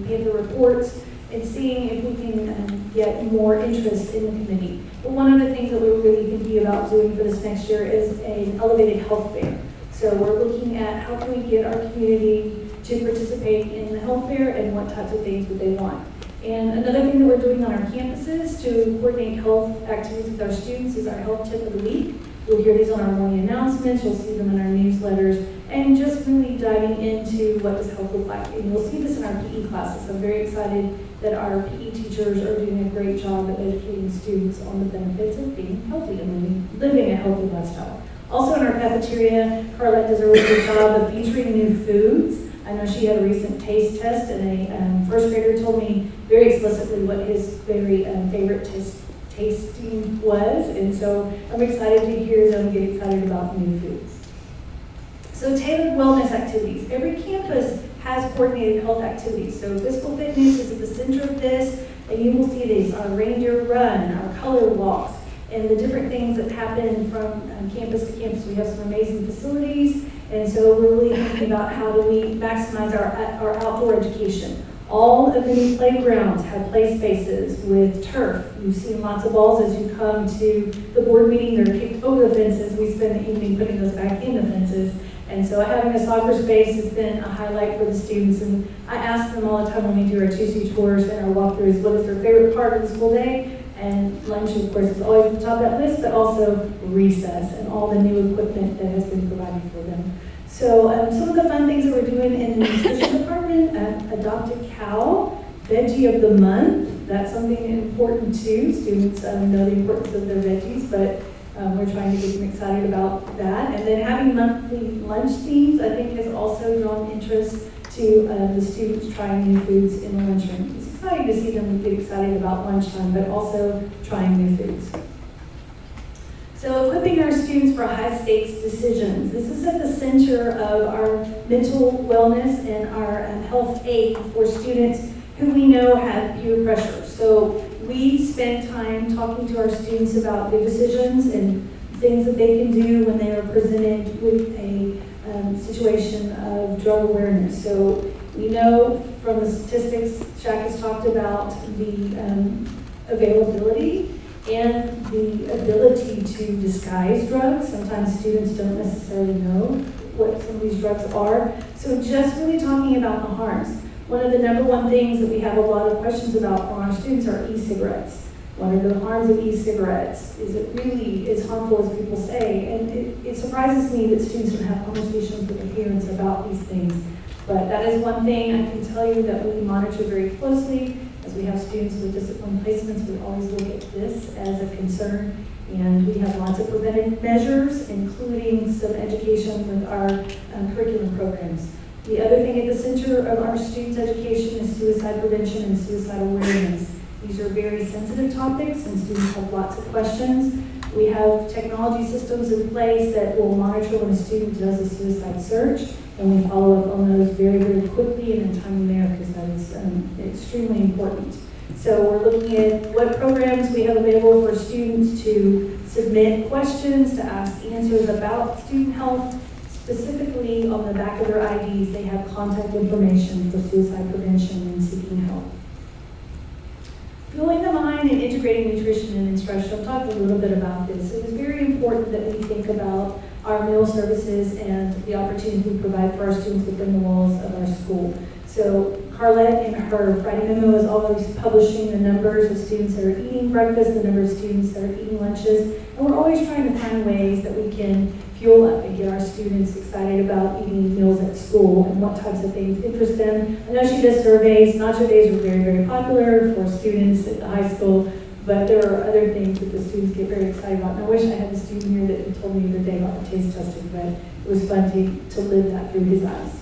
Panther reports, and seeing if we can get more interest in the committee. But one of the things that we're really thinking about doing for this next year is an elevated health fair. So we're looking at how can we get our community to participate in the health fair and what types of things would they want. And another thing that we're doing on our campuses to coordinate health activities with our students is our health tip of the week. You'll hear these on our morning announcements, you'll see them in our newsletters, and just really diving into what does health look like. And you'll see this in our PE classes. I'm very excited that our PE teachers are doing a great job at educating students on the benefits of being healthy and living a healthy lifestyle. Also in our cafeteria, Carlette does a really good job of featuring new foods. I know she had a recent taste test, and a first grader told me very explicitly what his very favorite tasting was, and so I'm excited to hear them get excited about new foods. So tailored wellness activities. Every campus has coordinated health activities. So physical fitness is at the center of this, and you will see these, our reindeer run, our color walks, and the different things that happen from campus to campus. We have some amazing facilities, and so we're really thinking about how do we maximize our outdoor education. All of the new playgrounds have play spaces with turf. You've seen lots of balls as you come to the board meeting. They're kicked over the fences. We spend the evening putting those back in the fences. And so having a soccer space has been a highlight for the students. And I ask them all the time when we do our Tuesday tours and our walkthroughs, what is their favorite part of the school day? And lunch, of course, is always at the top of that list, but also recess and all the new equipment that has been provided for them. So some of the fun things that we're doing in the nutrition department, adopt a cow, veggie of the month. That's something important too. Students know the importance of their veggies, but we're trying to get them excited about that. And then having monthly lunch themes, I think, has also drawn interest to the students trying new foods in the lunchroom. It's exciting to see them get excited about lunchtime, but also trying new foods. So equipping our students for high-stakes decisions. This is at the center of our mental wellness and our health aid for students who we know have peer pressure. So we spend time talking to our students about big decisions and things that they can do when they are presented with a situation of drug awareness. So we know from the statistics, Shaq has talked about the availability and the ability to disguise drugs. Sometimes students don't necessarily know what some of these drugs are. So just really talking about the harms. One of the number one things that we have a lot of questions about from our students are e-cigarettes. What are the harms of e-cigarettes? Is it really as harmful as people say? And it surprises me that students don't have conversations with their parents about these things. But that is one thing I can tell you that we monitor very closely. As we have students with discipline placements, we always look at this as a concern. And we have lots of preventive measures, including some education with our curriculum programs. The other thing at the center of our students' education is suicide prevention and suicide awareness. These are very sensitive topics and students have lots of questions. We have technology systems in place that will monitor when a student does a suicide search, and we follow up on those very, very quickly and in a timely manner because that is extremely important. So we're looking at what programs we have available for students to submit questions, to ask answers about student health. Specifically on the back of their IDs, they have contact information for suicide prevention and seeking help. Fueling the mind and integrating nutrition and instruction. I'll talk a little bit about this. It is very important that we think about our meal services and the opportunities we provide for our students within the walls of our school. So Carlette in her Friday memo is always publishing the numbers of students that are eating breakfast, the number of students that are eating lunches, and we're always trying to find ways that we can fuel up and get our students excited about eating meals at school and what types of things interest them. I know she does surveys. Nacho days are very, very popular for students at the high school, but there are other things that the students get very excited about. And I wish I had a student here that told me the other day about the taste testing, but it was fun to live that through his eyes.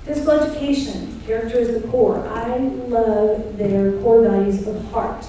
Physical education, character is the core. I love their core values of heart.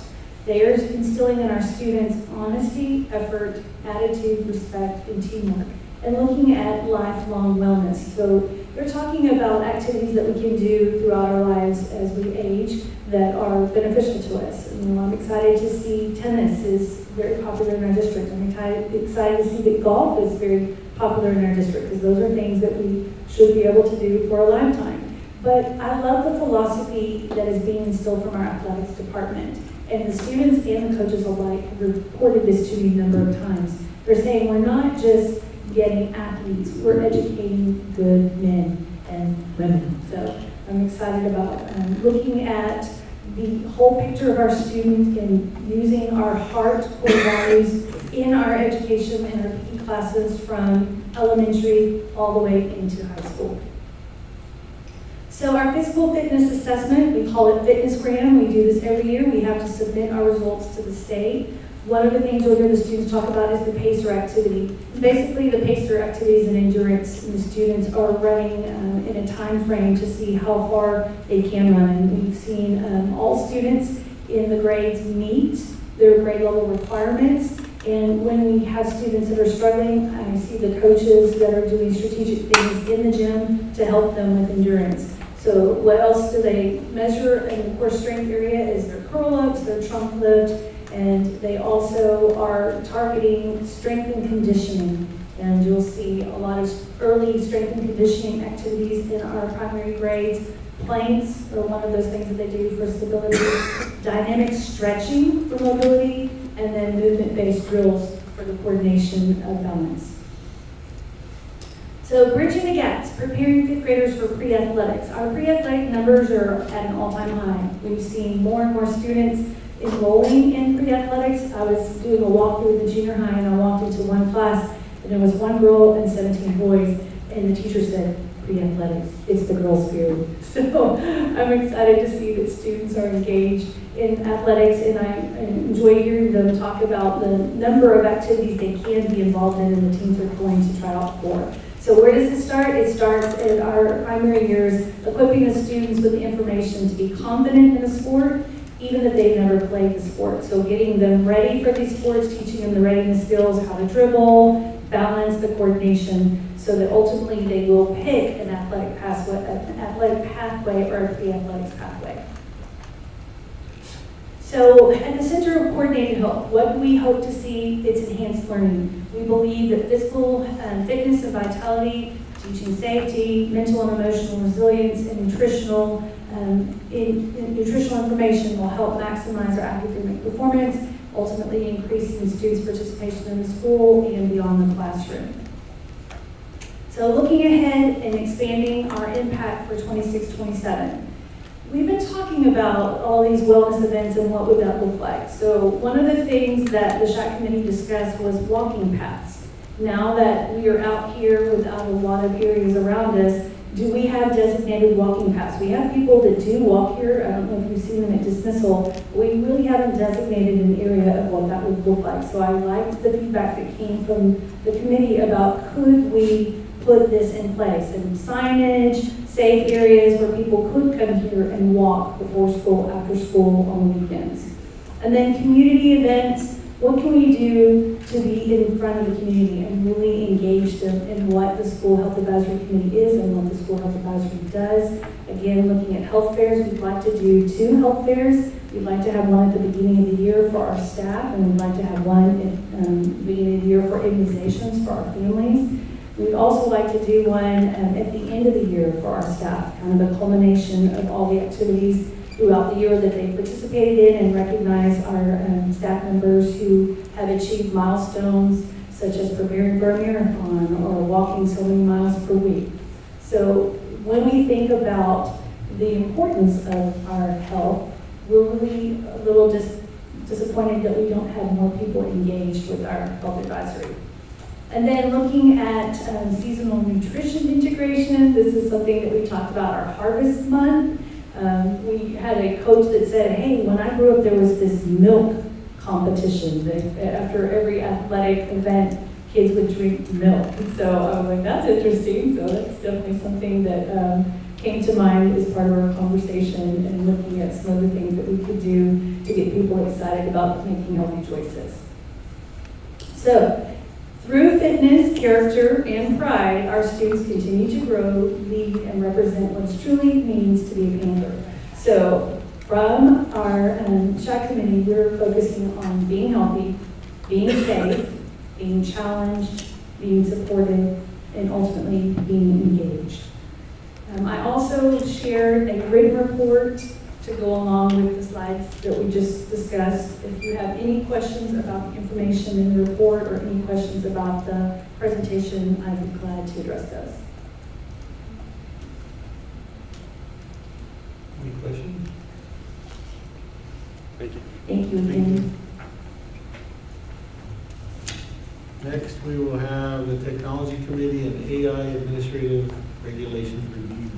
They are instilling in our students honesty, effort, attitude, respect, and teamwork, and looking at lifelong wellness. So they're talking about activities that we can do throughout our lives as we age that are beneficial to us. And, I'm excited to see tennis is very popular in our district. I'm excited to see that golf is very popular in our district, because those are things that we should be able to do for a lifetime. But I love the philosophy that is being instilled from our athletics department. And the students and the coaches alike have reported this to me a number of times. They're saying we're not just getting athletes, we're educating good men and women. So I'm excited about looking at the whole picture of our students and using our heart core values in our education and our PE classes from elementary all the way into high school. So our physical fitness assessment, we call it FitnessGram. We do this every year. We have to submit our results to the state. One of the things you'll hear the students talk about is the PACER activity. Basically, the PACER activity is an endurance, and the students are running in a time frame to see how far they can run. And we've seen all students in the grades meet their grade level requirements. And when we have students that are struggling, I see the coaches that are doing strategic things in the gym to help them with endurance. So what else do they measure in the core strength area is their curl-ups, their trunk lift, and they also are targeting strength and conditioning. And you'll see a lot of early strength and conditioning activities in our primary grades. Planks are one of those things that they do for stability, dynamic stretching for mobility, and then movement-based drills for the coordination of balance. So bridging the gaps, preparing fifth graders for pre-athletics. Our pre-athletic numbers are at an all-time high. We've seen more and more students enrolling in pre-athletics. I was doing a walkthrough at the junior high, and I walked into one class, and there was one girl and 17 boys, and the teacher said, pre-athletics, it's the girls' period. So I'm excited to see that students are engaged in athletics, and I enjoy hearing them talk about the number of activities they can be involved in and the teams are going to try out for. So where does it start? It starts in our primary years, equipping the students with the information to be confident in a sport, even if they've never played the sport. So getting them ready for these sports, teaching them the readiness skills, how to dribble, balance, the coordination, so that ultimately they will pick an athletic pathway or a pre-athletics pathway. So at the Center of Coordinated Health, what do we hope to see? It's enhanced learning. We believe that physical fitness and vitality, teaching safety, mental and emotional resilience, and nutritional information will help maximize our academic performance, ultimately increasing students' participation in the school and beyond the classroom. So looking ahead and expanding our impact for 26-27. We've been talking about all these wellness events and what would that look like. So one of the things that the SHAC committee discussed was walking paths. Now that we are out here without a lot of areas around us, do we have designated walking paths? We have people that do walk here. I don't know if you've seen them at dismissal. We really haven't designated an area of what that would look like. So I liked the feedback that came from the committee about could we put this in place, and signage, safe areas where people could come here and walk before school, after school, on the weekends. And then community events, what can we do to be in front of the community and really engage them in what the School Health Advisory Committee is and what the School Health Advisory does. Again, looking at health fairs, we'd like to do 2 health fairs. We'd like to have one at the beginning of the year for our staff, and we'd like to have one at the beginning of the year for immunizations for our families. We'd also like to do one at the end of the year for our staff, kind of a culmination of all the activities throughout the year that they participated in, and recognize our staff members who have achieved milestones such as preparing for a marathon or walking so many miles per week. So when we think about the importance of our health, we're really a little disappointed that we don't have more people engaged with our health advisory. And then looking at seasonal nutrition integration, this is something that we talked about our Harvest Month. We had a coach that said, hey, when I grew up, there was this milk competition. That after every athletic event, kids would drink milk. So I was like, that's interesting. So that's definitely something that came to mind as part of our conversation, and looking at some of the things that we could do to get people excited about making healthy choices. So, through fitness, character, and pride, our students continue to grow, lead, and represent what it truly means to be a Panther. So, from our SHAC committee, we're focusing on being healthy, being safe, being challenged, being supported, and ultimately being engaged. I also shared a written report to go along with the slides that we just discussed. If you have any questions about the information in the report or any questions about the presentation, I'd be glad to address those. Any questions? Thank you. Thank you again. Next, we will have the Technology Committee and AI Administrative Regulations Review.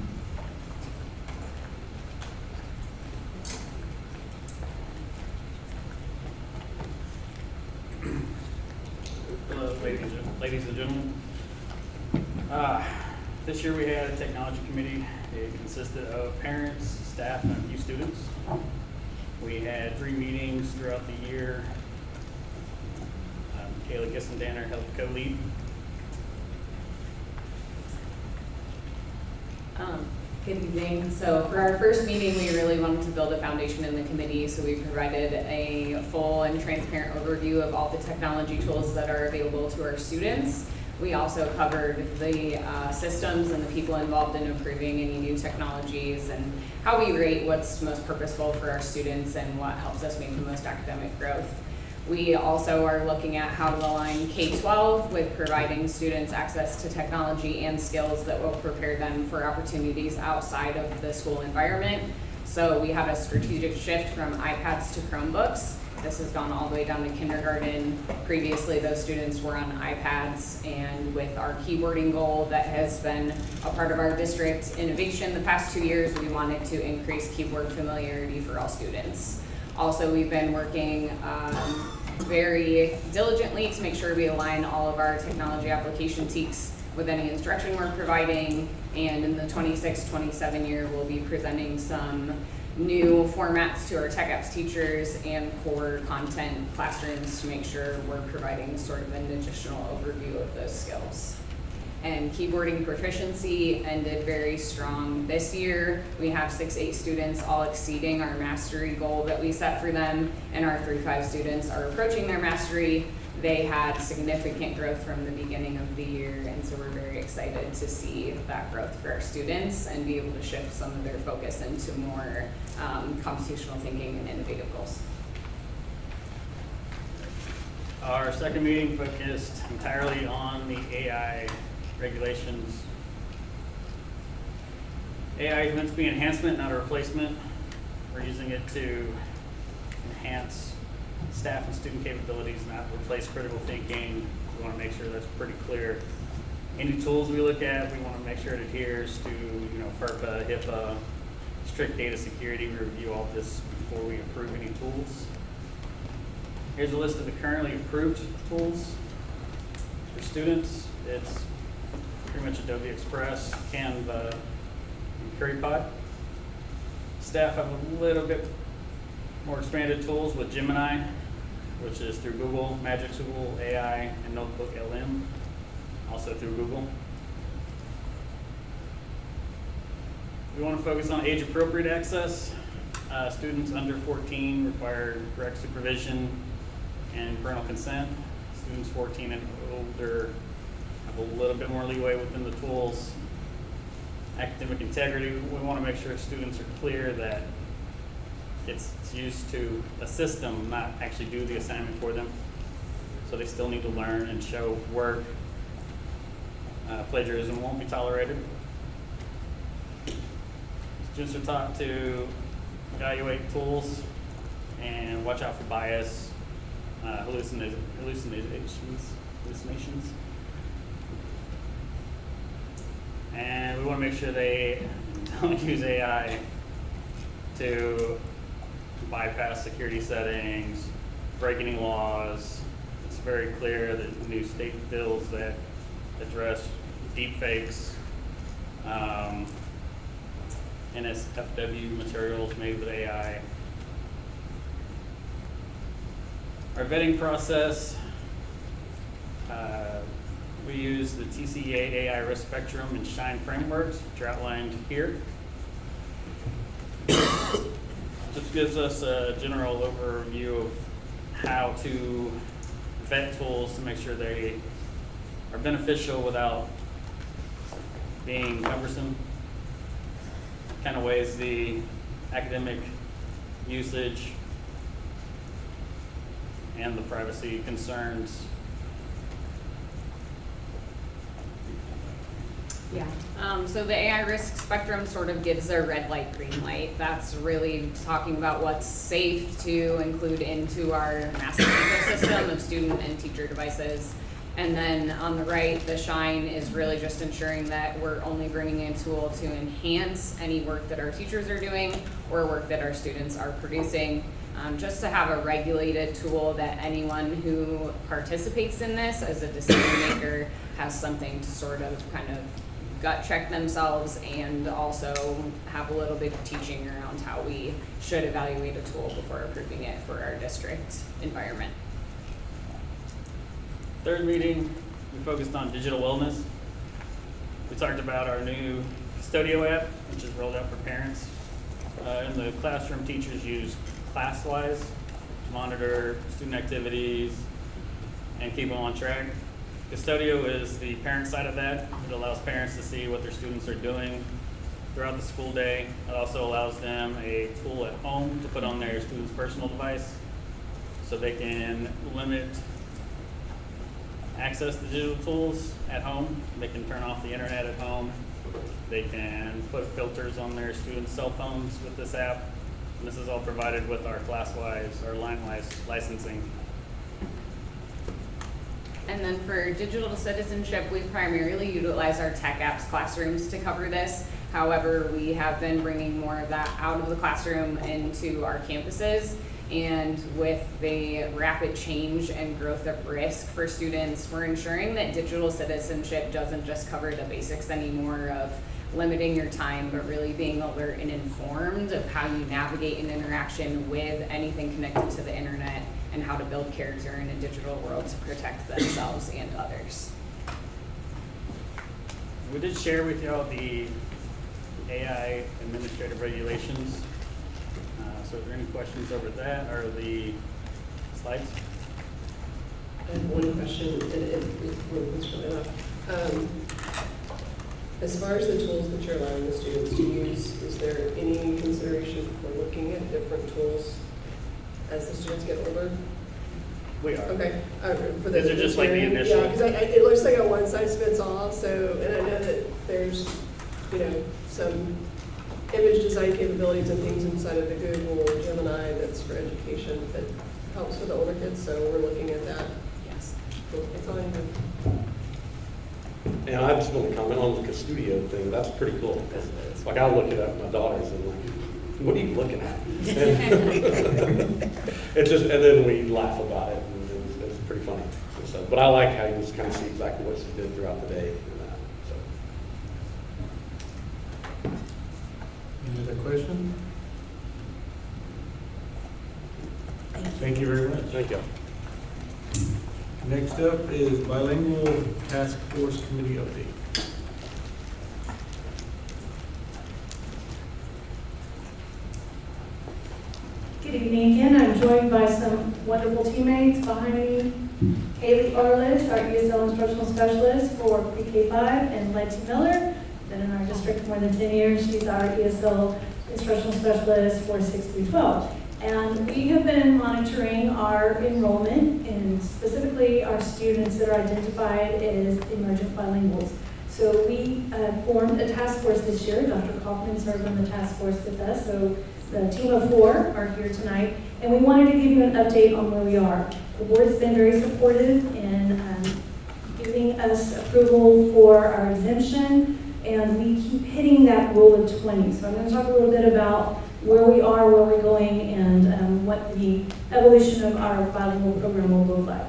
Hello, ladies and gentlemen. This year we had a technology committee. It consisted of parents, staff, and a few students. We had 3 meetings throughout the year. Kayla Gissendanner helped co-lead. Good evening. So for our first meeting, we really wanted to build a foundation in the committee, so we provided a full and transparent overview of all the technology tools that are available to our students. We also covered the systems and the people involved in approving any new technologies, and how we rate what's most purposeful for our students and what helps us make the most academic growth. We also are looking at how to align K-12 with providing students access to technology and skills that will prepare them for opportunities outside of the school environment. So we have a strategic shift from iPads to Chromebooks. This has gone all the way down to kindergarten. Previously, those students were on iPads, and with our keyboarding goal that has been a part of our district innovation the past 2 years, we wanted to increase keyboard familiarity for all students. Also, we've been working very diligently to make sure we align all of our technology application teaks with any instruction we're providing, and in the 26-27 year, we'll be presenting some new formats to our tech apps teachers and core content classrooms to make sure we're providing sort of an additional overview of those skills. And keyboarding proficiency ended very strong this year. We have 6-8 students all exceeding our mastery goal that we set for them, and our 3-5 students are approaching their mastery. They had significant growth from the beginning of the year, and so we're very excited to see that growth for our students and be able to shift some of their focus into more computational thinking and innovative goals. Our second meeting focused entirely on the AI regulations. AI is meant to be an enhancement, not a replacement. We're using it to enhance staff and student capabilities, not replace critical thinking. We want to make sure that's pretty clear. Any tools we look at, we want to make sure it adheres to, FERPA, HIPAA, strict data security. We review all this before we approve any tools. Here's a list of the currently approved tools for students. It's pretty much Adobe Express, Canva, and CurryPod. Staff have a little bit more expanded tools with Gemini, which is through Google, Magic Tool AI, and Notebook LM, also through Google. We want to focus on age-appropriate access. Students under 14 require direct supervision and parental consent. Students 14 and older have a little bit more leeway within the tools. Academic integrity, we want to make sure students are clear that it's used to assist them, not actually do the assignment for them. So they still need to learn and show work. Plagiarism won't be tolerated. Students are taught to evaluate tools and watch out for bias, hallucinations. And we want to make sure they don't use AI to bypass security settings, break any laws. It's very clear that new state bills that address deepfakes, NSFW materials made with AI. Our vetting process, we use the TCEA AI risk spectrum and SHINE frameworks, which are outlined here. This gives us a general overview of how to vet tools to make sure they are beneficial without being cumbersome. Kind of weighs the academic usage and the privacy concerns. Yeah, so the AI risk spectrum sort of gives a red light, green light. That's really talking about what's safe to include into our massive ecosystem of student and teacher devices. And then on the right, the SHINE is really just ensuring that we're only bringing in a tool to enhance any work that our teachers are doing or work that our students are producing. Just to have a regulated tool that anyone who participates in this as a decision maker has something to sort of kind of gut check themselves and also have a little bit of teaching around how we should evaluate a tool before approving it for our district environment. Third meeting, we focused on digital wellness. We talked about our new Custodio app, which is rolled out for parents. In the classroom, teachers use ClassWise to monitor student activities and keep them on track. Custodio is the parent side of that. It allows parents to see what their students are doing throughout the school day. It also allows them a tool at home to put on their student's personal device so they can limit access to digital tools at home. They can turn off the internet at home. They can put filters on their students' cell phones with this app. And this is all provided with our class-wise, our line-wise licensing. And then for digital citizenship, we primarily utilize our tech apps classrooms to cover this. However, we have been bringing more of that out of the classroom into our campuses. And with the rapid change and growth of risk for students, we're ensuring that digital citizenship doesn't just cover the basics anymore of limiting your time, but really being alert and informed of how you navigate an interaction with anything connected to the internet and how to build character in a digital world to protect themselves and others. We did share with y'all the AI administrative regulations. So are there any questions over that or the slides? I have one question, and it's really enough. As far as the tools that you're allowing the students to use, is there any consideration for looking at different tools as the students get older? We are. Okay, for These are just like the initial. Yeah, because it looks like a one size fits all. So, and I know that there's, some image design capabilities and things inside of the Google Gemini that's for education that helps with the older kids. So we're looking at that. Yes. Cool. That's all I have. And I just want to comment on the Custodio thing. That's pretty cool. Like I look it up with my daughters and like, what are you looking at? It's just, and then we laugh about it, and it's pretty funny. So, but I like how you just kind of see exactly what she did throughout the day. Any other question? Thank you very much. Thank you. Next up is bilingual task force committee update. Good evening again. I'm joined by some wonderful teammates behind me. Haley Arliss, our ESL instructional specialist for pre-K5, and Letty Miller, been in our district for more than 10 years. She's our ESL instructional specialist for 6 through 12. And we have been monitoring our enrollment and specifically our students that are identified as emergent bilinguals. So we formed a task force this year. Dr. Kaufman served on the task force with us. So the team of 4 are here tonight. And we wanted to give you an update on where we are. The board's been very supportive in giving us approval for our exemption. And we keep hitting that rule of 20. So I'm going to talk a little bit about where we are, where we're going, and what the evolution of our bilingual program will look like.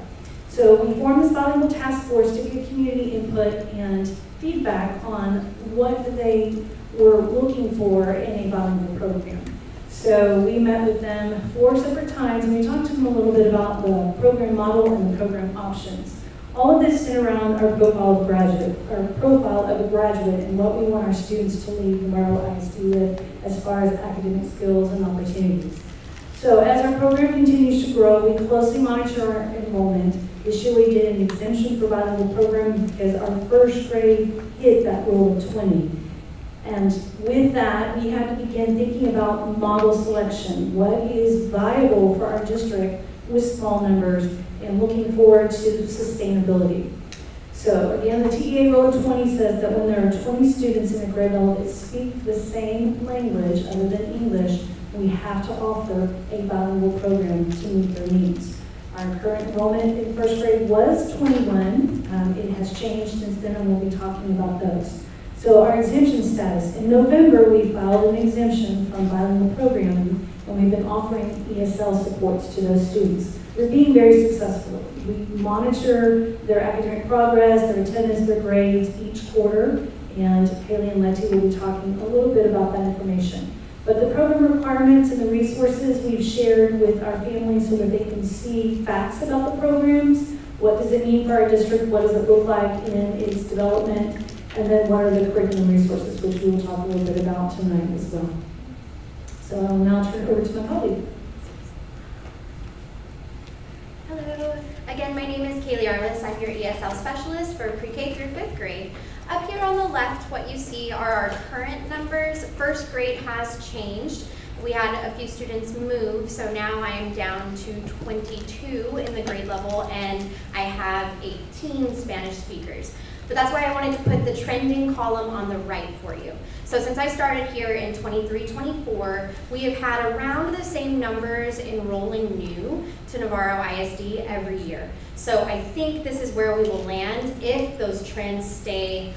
So we formed this bilingual task force to give community input and feedback on what they were looking for in a bilingual program. So we met with them 4 separate times, and we talked to them a little bit about the program model and the program options. All of this centered around our profile of a graduate, and what we want our students to leave Navarro ISD with as far as academic skills and opportunities. So as our program continues to grow, we closely monitor our enrollment. This year we did an exemption for bilingual program because our first grade hit that rule of 20. And with that, we had to begin thinking about model selection. What is viable for our district with small numbers and looking forward to sustainability. So again, the TEA rule of 20 says that when there are 20 students in a grade level that speak the same language other than English, we have to offer a bilingual program to meet their needs. Our current enrollment in first grade was 21. It has changed since then, and we'll be talking about those. So our exemption status. In November, we filed an exemption from bilingual programming, and we've been offering ESL supports to those students. We're being very successful. We monitor their academic progress, their attendance, their grades each quarter, and Haley and Letty will be talking a little bit about that information. But the program requirements and the resources we've shared with our families so that they can see facts about the programs. What does it mean for our district? What does it look like in its development? And then what are the curriculum resources, which we will talk a little bit about tonight as well. So I'll now turn it over to my colleague. Hello. Again, my name is Kaylee Arliss. I'm your ESL specialist for pre-K through 5th grade. Up here on the left, what you see are our current numbers. First grade has changed. We had a few students move, so now I am down to 22 in the grade level, and I have 18 Spanish speakers. But that's why I wanted to put the trending column on the right for you. So since I started here in 23-24, we have had around the same numbers enrolling new to Navarro ISD every year. So I think this is where we will land if those trends stay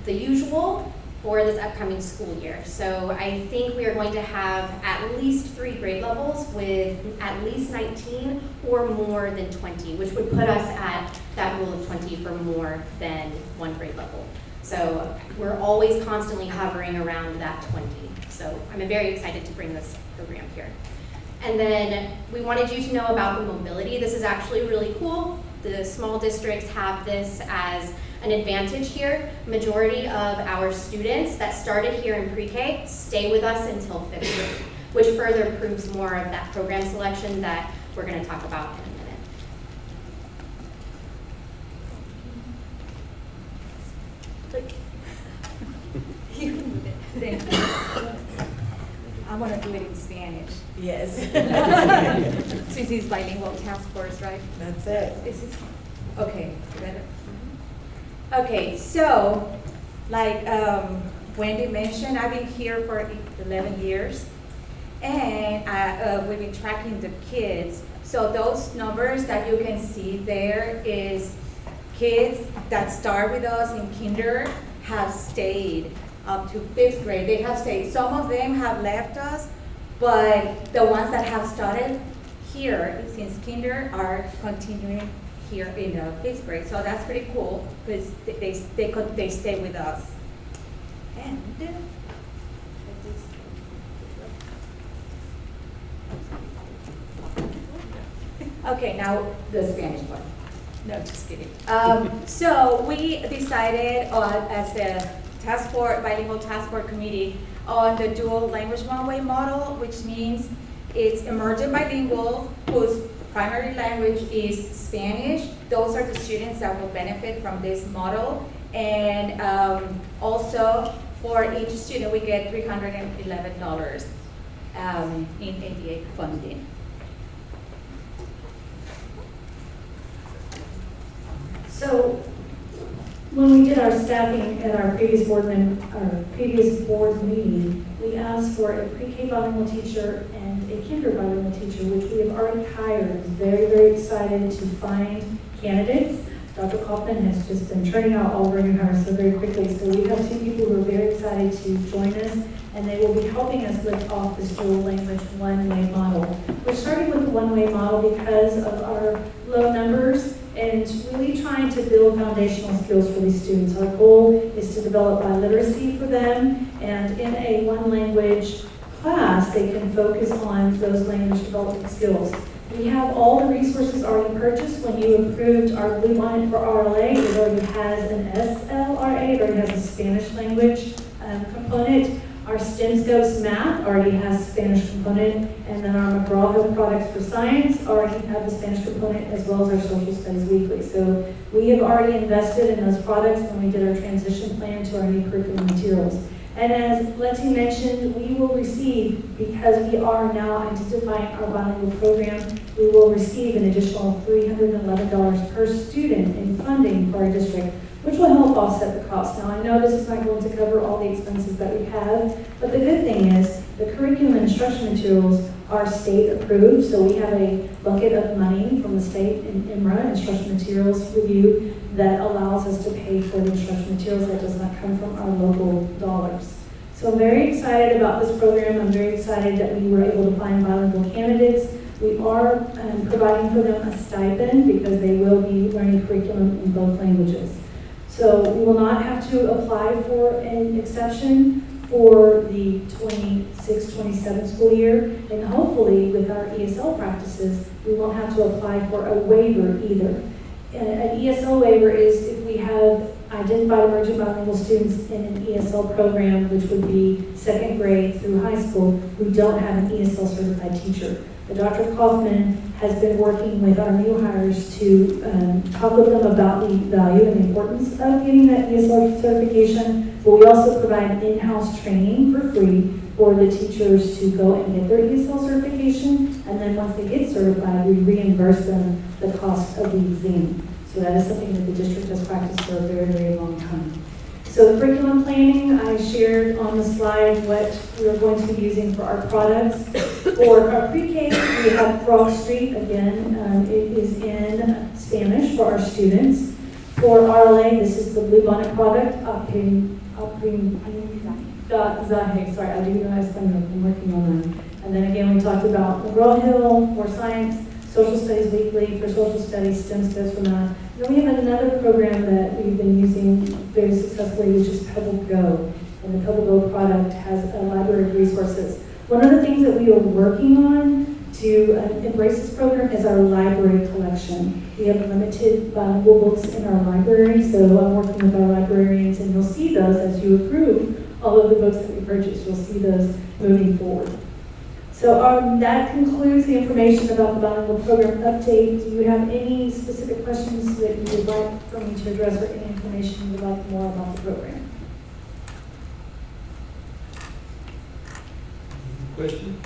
the usual for this upcoming school year. So I think we are going to have at least 3 grade levels with at least 19 or more than 20, which would put us at that rule of 20 for more than 1 grade level. So we're always constantly hovering around that 20. So I'm very excited to bring this program here. And then we wanted you to know about the mobility. This is actually really cool. The small districts have this as an advantage here. Majority of our students that started here in pre-K stay with us until 5th grade, which further proves more of that program selection that we're going to talk about in a minute. You can move it. Thank you. I want to do it in Spanish. Yes. Since it's bilingual task force, right? That's it. Okay, better. Okay, so like Wendy mentioned, I've been here for 11 years, and we've been tracking the kids. So those numbers that you can see there is kids that start with us in kinder have stayed up to 5th grade. They have stayed. Some of them have left us, but the ones that have started here since kinder are continuing here in the 5th grade. So that's pretty cool because they stay with us. And okay, now the Spanish one. No, just kidding. So we decided as the task force, bilingual task force committee, on the dual language one-way model, which means it's emergent bilingual whose primary language is Spanish. Those are the students that will benefit from this model. And also for each student, we get $311 in ADA funding. So when we did our staffing at our previous board meeting, we asked for a pre-K bilingual teacher and a kinder bilingual teacher, which we have already hired. Very, very excited to find candidates. Dr. Kaufman has just been turning out all of our new hires so very quickly. So we have 2 people who are very excited to join us, and they will be helping us lift off this dual language one-way model. We're starting with the one-way model because of our low numbers and really trying to build foundational skills for these students. Our goal is to develop biliteracy for them, and in a one-language class, they can focus on those language development skills. We have all the resources already purchased. When you approved our Blue Bonnet for RLA, it already has an SLRA, it already has a Spanish language component. Our STEM Scopes Math already has Spanish component, and then our McGraw-Hill Products for Science already have the Spanish component, as well as our Social Studies Weekly. So we have already invested in those products when we did our transition plan to our new curriculum materials. And as Letty mentioned, we will receive, because we are now identifying our bilingual program, we will receive an additional $311 per student in funding for our district, which will help offset the cost. Now, I know this is not going to cover all the expenses that we have, but the good thing is the curriculum and instruction materials are state approved, so we have a bucket of money from the state in IMRA, Instruction Materials Review, that allows us to pay for the instruction materials that does not come from our local dollars. So I'm very excited about this program. I'm very excited that we were able to find bilingual candidates. We are providing for them a stipend because they will be learning curriculum in both languages. So we will not have to apply for an exception for the 26-27 school year, and hopefully with our ESL practices, we won't have to apply for a waiver either. An ESL waiver is if we have identified emergent bilingual students in an ESL program, which would be 2nd grade through high school, we don't have an ESL certified teacher. But Dr. Kaufman has been working with our new hires to talk with them about the value and the importance of getting that ESL certification. But we also provide in-house training for free for the teachers to go and get their ESL certification. And then once they get certified, we reimburse them the cost of the exam. So that is something that the district has practiced for a very, very long time. So the curriculum planning, I shared on the slide what we're going to be using for our products. For our pre-K, we have Broad Street, again, it is in Spanish for our students. For RLA, this is the Bluebonnet product, sorry, I do know I'm working on that. And then again, we talked about McGraw-Hill for science, Social Studies Weekly for social studies, STEM studies for math. Then we have another program that we've been using very successfully, which is Pebble Go. And the Pebble Go product has a library of resources. One of the things that we are working on to embrace this program is our library collection. We have limited bilingual books in our library, so I'm working with our librarians, and you'll see those as you approve all of the books that we purchase. You'll see those moving forward. So that concludes the information about the bilingual program update. Do you have any specific questions that you would like for me to address, or any information you would like more about the program? Question?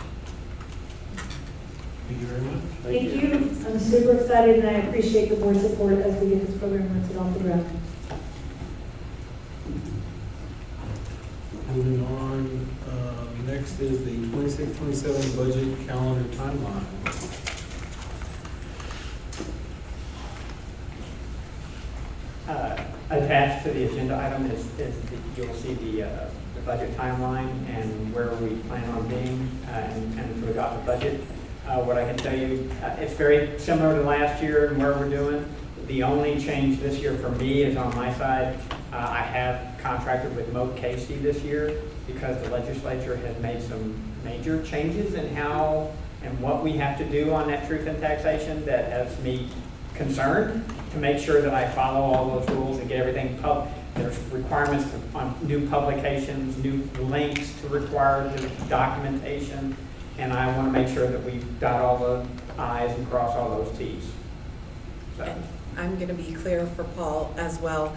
Thank you very much. Thank you. I'm super excited, and I appreciate the board's support as we get this program lifted off the ground. Moving on, next is the 26-27 budget calendar timeline. Attached to the agenda item you'll see the budget timeline and where we plan on being and for the budget. What I can tell you, it's very similar to last year and where we're doing. The only change this year for me is on my side. I have contracted with Moat Casey this year because the legislature has made some major changes in how and what we have to do on net truth and taxation that has me concerned to make sure that I follow all those rules and get everything there's requirements on new publications, new links to require the documentation, and I want to make sure that we dot all the I's and cross all those T's. So. And I'm going to be clear for Paul as well.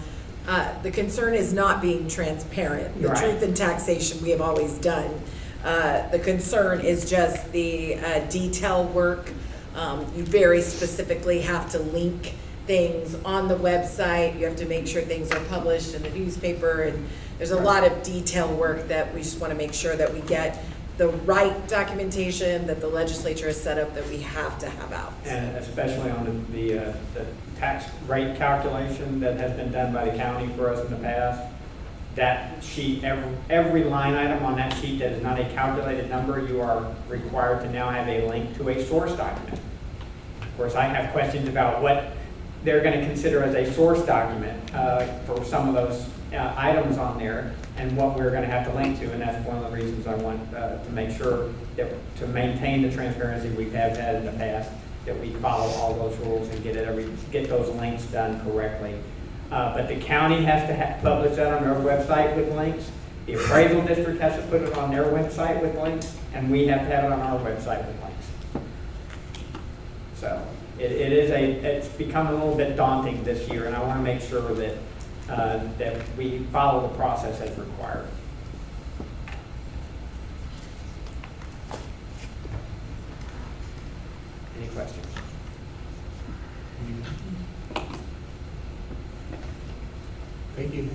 The concern is not being transparent. The right. Truth in taxation we have always done. The concern is just the detail work. You very specifically have to link things on the website. You have to make sure things are published in the newspaper, and there's a lot of detail work that we just want to make sure that we get the right documentation that the legislature has set up that we have to have out. And especially on the tax rate calculation that has been done by the county for us in the past. That sheet, every line item on that sheet that is not a calculated number, you are required to now have a link to a source document. Of course, I have questions about what they're going to consider as a source document for some of those items on there, and what we're going to have to link to, and that's one of the reasons I want to make sure that to maintain the transparency we have had in the past, that we follow all those rules and get those links done correctly. But the county has to publish that on their website with links. The appraisal district has to put it on their website with links, and we have to have it on our website with links. So it's become a little bit daunting this year, and I want to make sure that that we follow the process as required. Any questions? Thank you.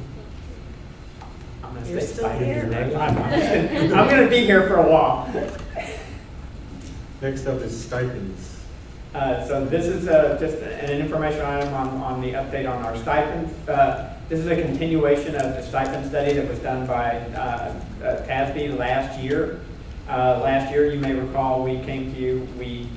I'm going You're to stay still here. I'm going to be here for a while. Next up is stipends. So this is just an information item on the update on our stipends. This is a continuation of the stipend study that was done by TASB last year. Last year, you may recall, we came to you, we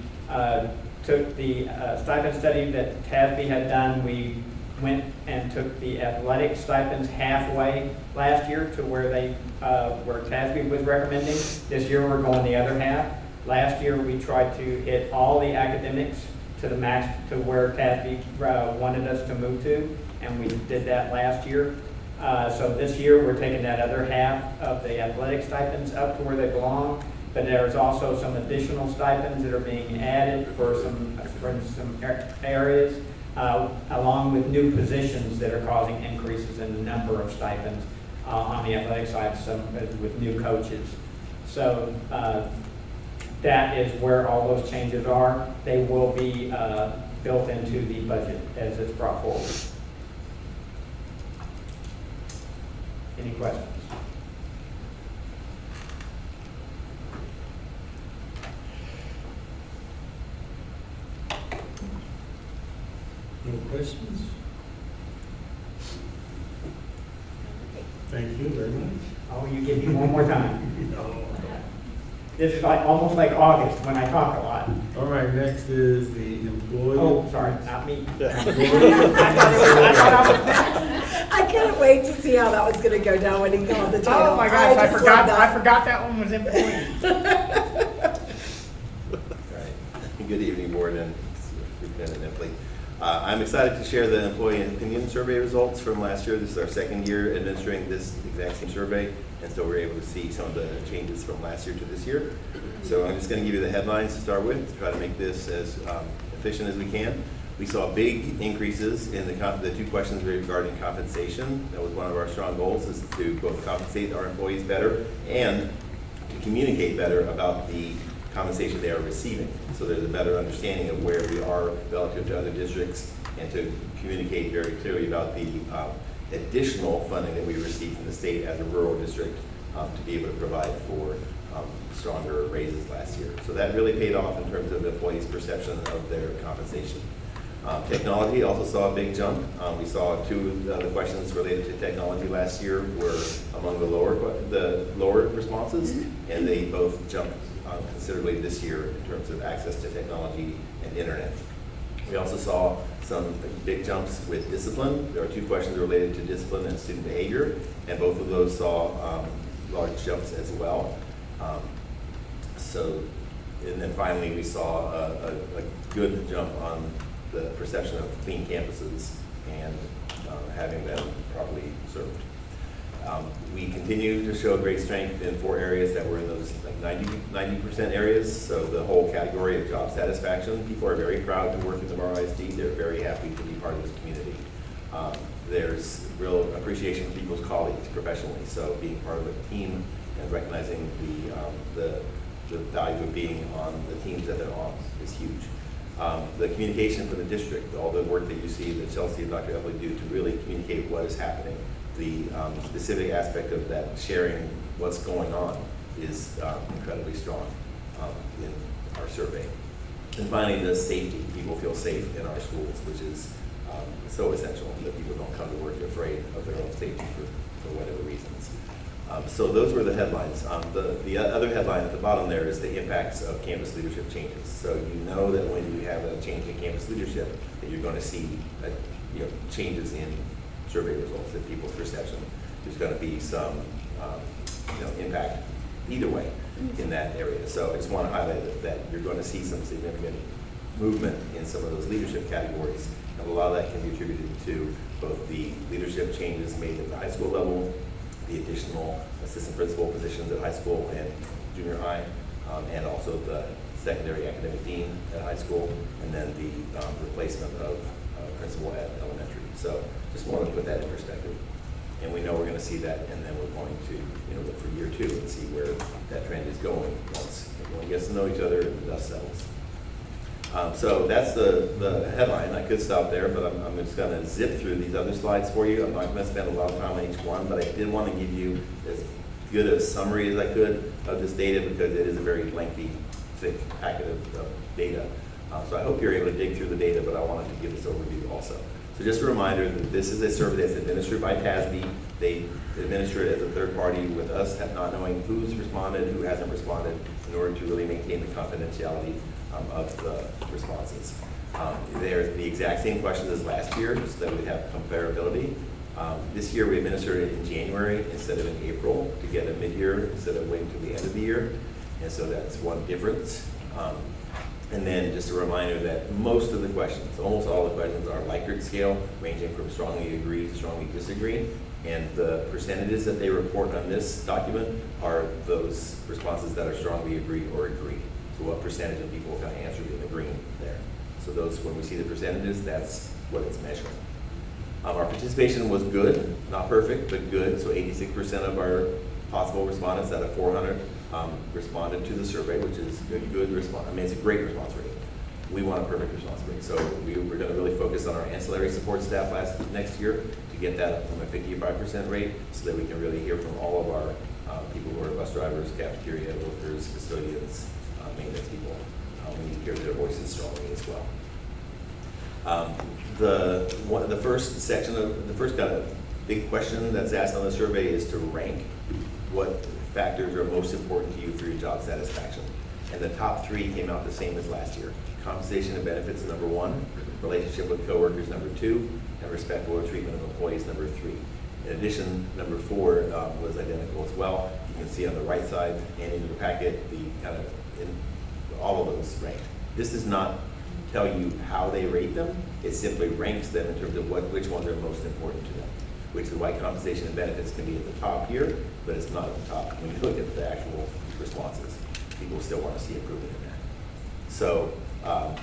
took the stipend study that TASB had done. We went and took the athletic stipends halfway last year to where where TASB was recommending. This year, we're going the other half. Last year, we tried to hit all the academics to the max to where TASB wanted us to move to, and we did that last year. So this year, we're taking that other half of the athletic stipends up to where they belong, but there's also some additional stipends that are being added for some areas, along with new positions that are causing increases in the number of stipends on the athletic side, some with new coaches. So that is where all those changes are. They will be built into the budget as it's brought forward. Any questions? No questions? Thank you very much. Oh, you give me one more time. This is like, almost like August when I talk a lot. All right, next is the employee. Oh, sorry, not me. I couldn't wait to see how that was gonna go down when he called the title. Oh my gosh, I just love forgot that. that one was employee. Good evening, Board and Superintendent Empley. I'm excited to share the employee opinion survey results from last year. This is our second year administering this exact same survey, and so we're able to see some of the changes from last year to this year. So I'm just going to give you the headlines to start with, to try to make this as efficient as we can. We saw big increases in the two questions regarding compensation. That was one of our strong goals, is to both compensate our employees better and to communicate better about the compensation they are receiving. So there's a better understanding of where we are relative to other districts, and to communicate very clearly about the additional funding that we receive from the state as a rural district to be able to provide for stronger raises last year. So that really paid off in terms of employees' perception of their compensation. Technology also saw a big jump. We saw two of the questions related to technology last year were among the lower responses, and they both jumped considerably this year in terms of access to technology and internet. We also saw some big jumps with discipline. There are two questions related to discipline and student behavior, and both of those saw large jumps as well. And then finally we saw a good jump on the perception of clean campuses and having them properly served. We continue to show great strength in 4 areas that were in those like 90% areas. So the whole category of job satisfaction, people are very proud to work in Navarro ISD. They're very happy to be part of this community. There's real appreciation for people's colleagues professionally. So being part of a team and recognizing the value of being on the teams that they're on is huge. The communication for the district, all the work that you see that Chelsea and Dr. Epley do to really communicate what is happening. The specific aspect of that, sharing what's going on, is incredibly strong in our survey. And finally, the safety. People feel safe in our schools, which is so essential, that people don't come to work afraid of their own safety for whatever reasons. So those were the headlines. The other headline at the bottom there is the impacts of campus leadership changes. So you know that when you have a change in campus leadership, that you're going to see changes in survey results, in people's perception. There's going to be some impact either way in that area. So I just want to highlight that you're going to see some significant movement in some of those leadership categories, and a lot of that can be attributed to both the leadership changes made at the high school level, the additional assistant principal positions at high school and junior high, and also the secondary academic dean at high school, and then the replacement of principal at elementary. So just wanted to put that in perspective. And we know we're going to see that, and then we're going to look for year 2 and see where that trend is going once everyone gets to know each other and the dust settles. So that's the headline. I could stop there, but I'm just going to zip through these other slides for you. I'm not going to spend a lot of time on each one, but I did want to give you as good a summary as I could of this data, because it is a very lengthy, thick packet of data. So I hope you're able to dig through the data, but I wanted to give this overview also. So just a reminder that this is a survey that's administered by TASB. They administer it as a third party with us not knowing who's responded, who hasn't responded, in order to really maintain the confidentiality of the responses. They're the exact same questions as last year, so that we have comparability. This year we administered it in January instead of in April to get a mid-year instead of waiting till the end of the year. And so that's one difference. And then just a reminder that most of the questions, almost all the questions, are Likert scale, ranging from strongly agree to strongly disagree. And the percentages that they report on this document are those responses that are strongly agree or agree. So what percentage of people kind of answered in the green there. So those, when we see the percentages, that's what it's measuring. Our participation was good, not perfect, but good. So 86% of our possible respondents out of 400 responded to the survey, which is a good response. I mean, it's a great response rate. we want a perfect response rate. So we're gonna really focus on our ancillary support staff next year to get that up from a 55% rate, so that we can really hear from all of our people who are bus drivers, cafeteria workers, custodians, maintenance people. We need to hear their voices strongly as well. The first section of, the first kind of big question that's asked on the survey is to rank what factors are most important to you for your job satisfaction. And the top 3 came out the same as last year. Compensation and benefits, number 1, relationship with coworkers, number 2, and respectful treatment of employees, number 3. In addition, number 4 was identical as well. You can see on the right side and in your packet, the kind of all of those ranked. This does not tell you how they rate them. It simply ranks them in terms of which ones are most important to them, which is why compensation and benefits can be at the top here, but it's not at the top when you look at the actual responses. People still want to see improvement in that. So,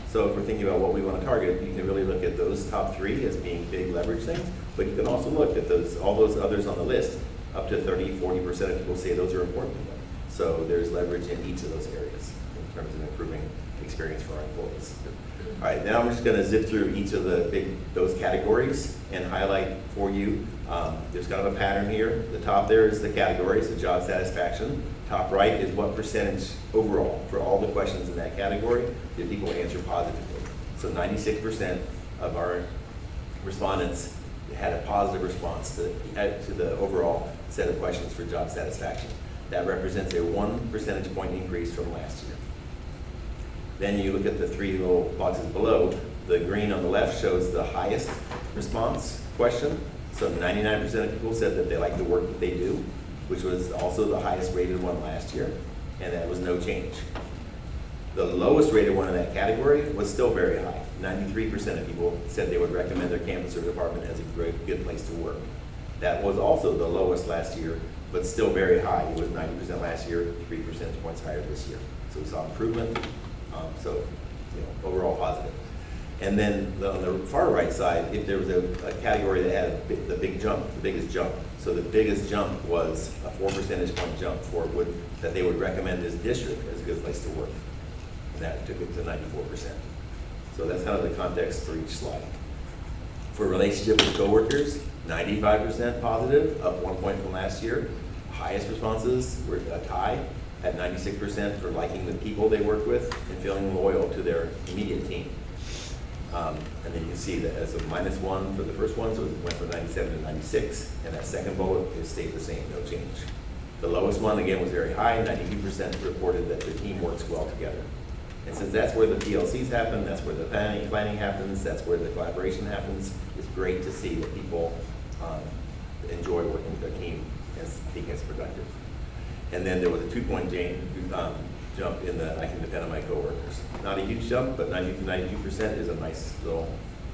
so if we're thinking about what we want to target, you can really look at those top 3 as being big leverage things, but you can also look at all those others on the list. Up to 30–40% of people say those are important to them. So there's leverage in each of those areas in terms of improving experience for our employees. All right, now I'm just going to zip through each of those categories and highlight for you. There's kind of a pattern here. The top there is the categories, the job satisfaction. Top right is what percentage overall for all the questions in that category did people answer positively. So 96% of our respondents had a positive response to the overall set of questions for job satisfaction. That represents a 1 percentage point increase from last year. Then you look at the 3 little boxes below. The green on the left shows the highest response question. So 99% of people said that they like the work that they do, which was also the highest rated one last year, and that was no change. The lowest rated one in that category was still very high. 93% of people said they would recommend their campus or department as a good place to work. That was also the lowest last year, but still very high. It was 90% last year, 3 percentage points higher this year. So we saw improvement, so overall positive. And then on the far right side, if there was a category that had the biggest jump. So the biggest jump was a 4 percentage point jump that they would recommend this district as a good place to work. And that took it to 94%. So that's kind of the context for each slide. For relationship with coworkers, 95% positive, up 1 point from last year. Highest responses were a tie at 96% for liking the people they work with and feeling loyal to their immediate team. And then you can see that as a -1 for the first one, so it went from 97 to 96, and that second bullet is stayed the same, no change. The lowest one, again, was very high, 92% reported that the team works well together. And since that's where the PLCs happen, that's where the planning happens, that's where the collaboration happens, it's great to see that people enjoy working with their team and being as productive. And then there was a 2-point jump in the I can depend on my coworkers. Not a huge jump, but 90 to 92% is a nice little,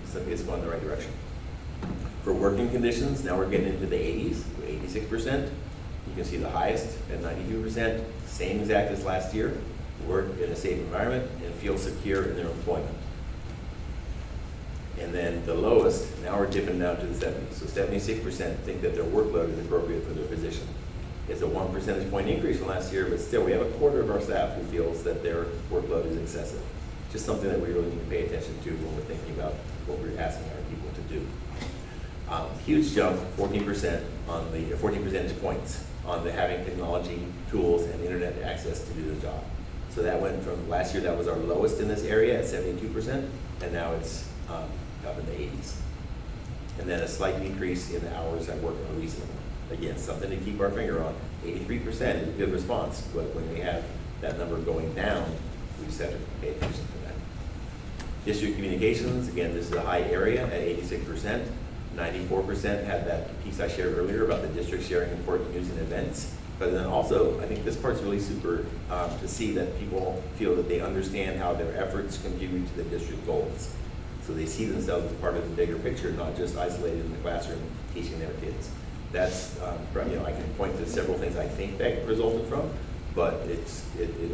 it's going in the right direction. For working conditions, now we're getting into the 80s, 86%. You can see the highest at 92%, same exact as last year. Work in a safe environment and feel secure in their employment. And then the lowest, now we're dipping down to the 70s. So 76% think that their workload is appropriate for their position. It's a 1 percentage point increase from last year, but still we have a quarter of our staff who feels that their workload is excessive. Just something that we really need to pay attention to when we're thinking about what we're asking our people to do. Huge jump, 14% on the 14 percentage points on the having technology tools and internet access to do the job. So that went from last year, that was our lowest in this area at 72%, and now it's up in the 80s. And then a slight decrease in the hours I work unreasonable. Again, something to keep our finger on. 83% is a good response, but when we have that number going down, we just have to pay attention to that. District communications, again, this is a high area at 86%. 94% had that piece I shared earlier about the district sharing important news and events. But then also, I think this part's really super to see that people feel that they understand how their efforts contribute to the district goals. So they see themselves as part of the bigger picture, not just isolated in the classroom teaching their kids. That's, I can point to several things I think that resulted from, but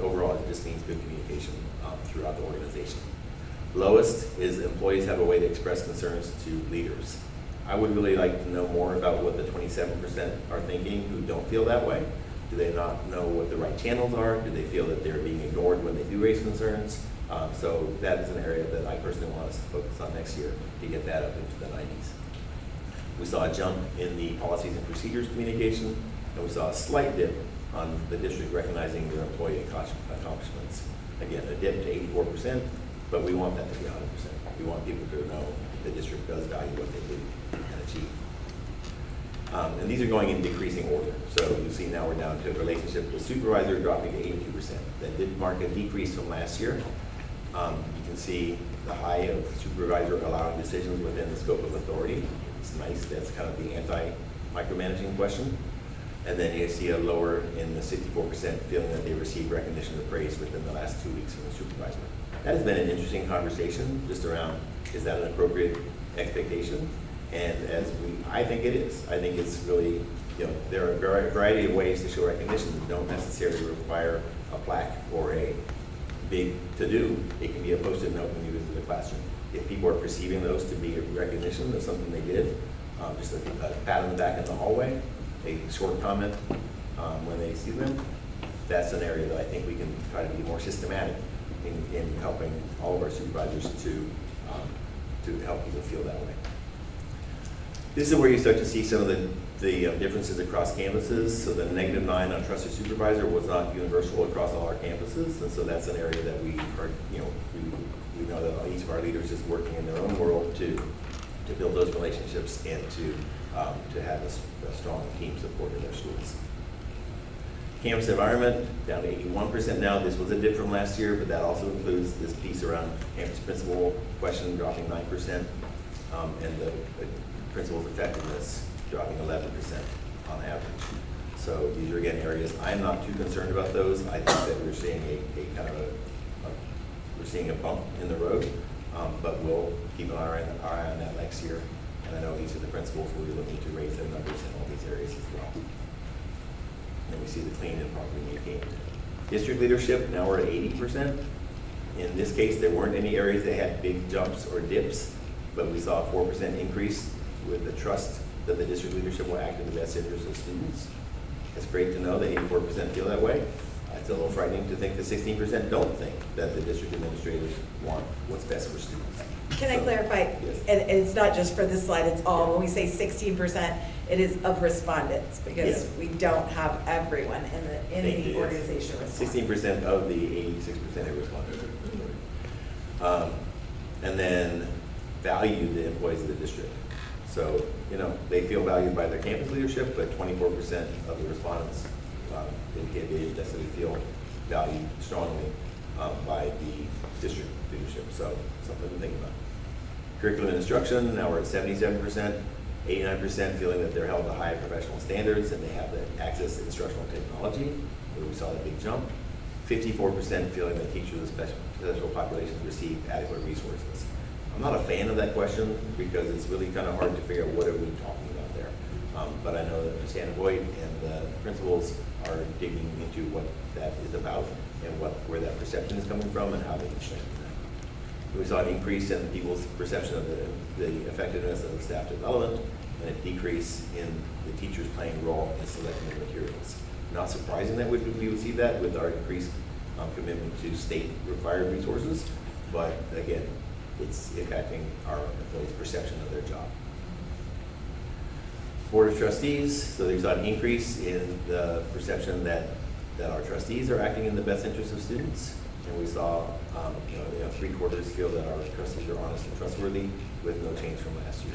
overall it just means good communication throughout the organization. Lowest is employees have a way to express concerns to leaders. I would really like to know more about what the 27% are thinking who don't feel that way. Do they not know what the right channels are? Do they feel that they're being ignored when they do raise concerns? So that is an area that I personally want us to focus on next year to get that up into the 90s. We saw a jump in the policies and procedures communication, and we saw a slight dip on the district recognizing their employee accomplishments. Again, a dip to 84%, but we want that to be 100%. We want people to know the district does value what they do and achieve. And these are going in decreasing order. So you see now we're down to relationship with supervisor dropping to 82%. That did mark a decrease from last year. You can see the high of supervisor allowing decisions within the scope of authority. It's nice. That's kind of the anti-micromanaging question. And then you see a lower in the 64% feeling that they received recognition or praise within the last 2 weeks from the supervisor. That has been an interesting conversation just around, is that an appropriate expectation? And I think it is. I think it's really, there are a variety of ways to show recognition that don't necessarily require a plaque or a big to-do. It can be a post-it note when you visit the classroom. If people are perceiving those to be a recognition of something they did, just a pat on the back in the hallway, a short comment when they see them, that's an area that I think we can try to be more systematic in helping all of our supervisors to help people feel that way. This is where you start to see some of the differences across campuses. So the -9 on trusted supervisor was not universal across all our campuses, and so that's an area that we are, we know that each of our leaders is working in their own world to build those relationships and to have a strong team support in their schools. Campus environment, down to 81% now. This was a dip from last year, but that also includes this piece around campus principal question dropping 9%, and the principal's effectiveness dropping 11% on average. So these are again areas, I'm not too concerned about those. I think that we're seeing we're seeing a bump in the road, but we'll keep an eye on that next year. And I know each of the principals will be looking to raise their numbers in all these areas as well. And we see the clean and properly maintained. District leadership, now we're at 80%. In this case, there weren't any areas that had big jumps or dips, but we saw a 4% increase with the trust that the district leadership will act in the best interest of students. It's great to know that 84% feel that way. It's a little frightening to think that 16% don't think that the district administrators want what's best for students. Can I clarify? Yes. And it's not just for this slide, it's all, when we say 16%, it is of respondents, because Yes. we don't have everyone in the organization respond. 16% of the 86% have responded. And then value the employees of the district. So, they feel valued by their campus leadership, but 24% of the respondents indicated that they feel valued strongly by the district leadership. So, something to think about. Curriculum and instruction, now we're at 77%, 89% feeling that they're held to high professional standards and they have the access to instructional technology, where we saw that big jump. 54% feeling that teachers with special populations receive adequate resources. I'm not a fan of that question because it's really kind of hard to figure out what are we talking about there. But I know that Ms. Hannah Boyd and the principals are digging into what that is about and where that perception is coming from and how they can strengthen that. We saw an increase in people's perception of the effectiveness of staff development and a decrease in the teachers playing a role in selecting the materials. Not surprising that we would see that with our increased commitment to state required resources, but again, it's impacting our employees' perception of their job. Board of Trustees, so there's an increase in the perception that our trustees are acting in the best interest of students. And we saw, 3/4 feel that our trustees are honest and trustworthy with no change from last year.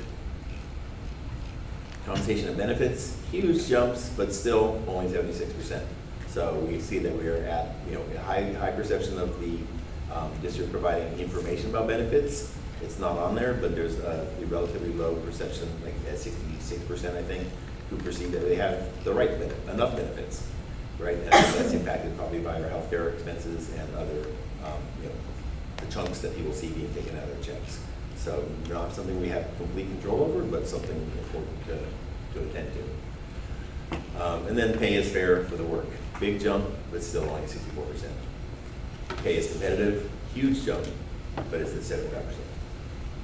Compensation and benefits, huge jumps, but still only 76%. So we see that we are at, a high perception of the district providing information about benefits. It's not on there, but there's a relatively low perception, like at 66%, I think, who perceive that they have the right enough benefits, right? And that's impacted probably by our healthcare expenses and other, the chunks that people see being taken out of their checks. So not something we have complete control over, but something important to attend to. And then pay is fair for the work. Big jump, but still only 64%. Pay is competitive, huge jump, but it's at 75%.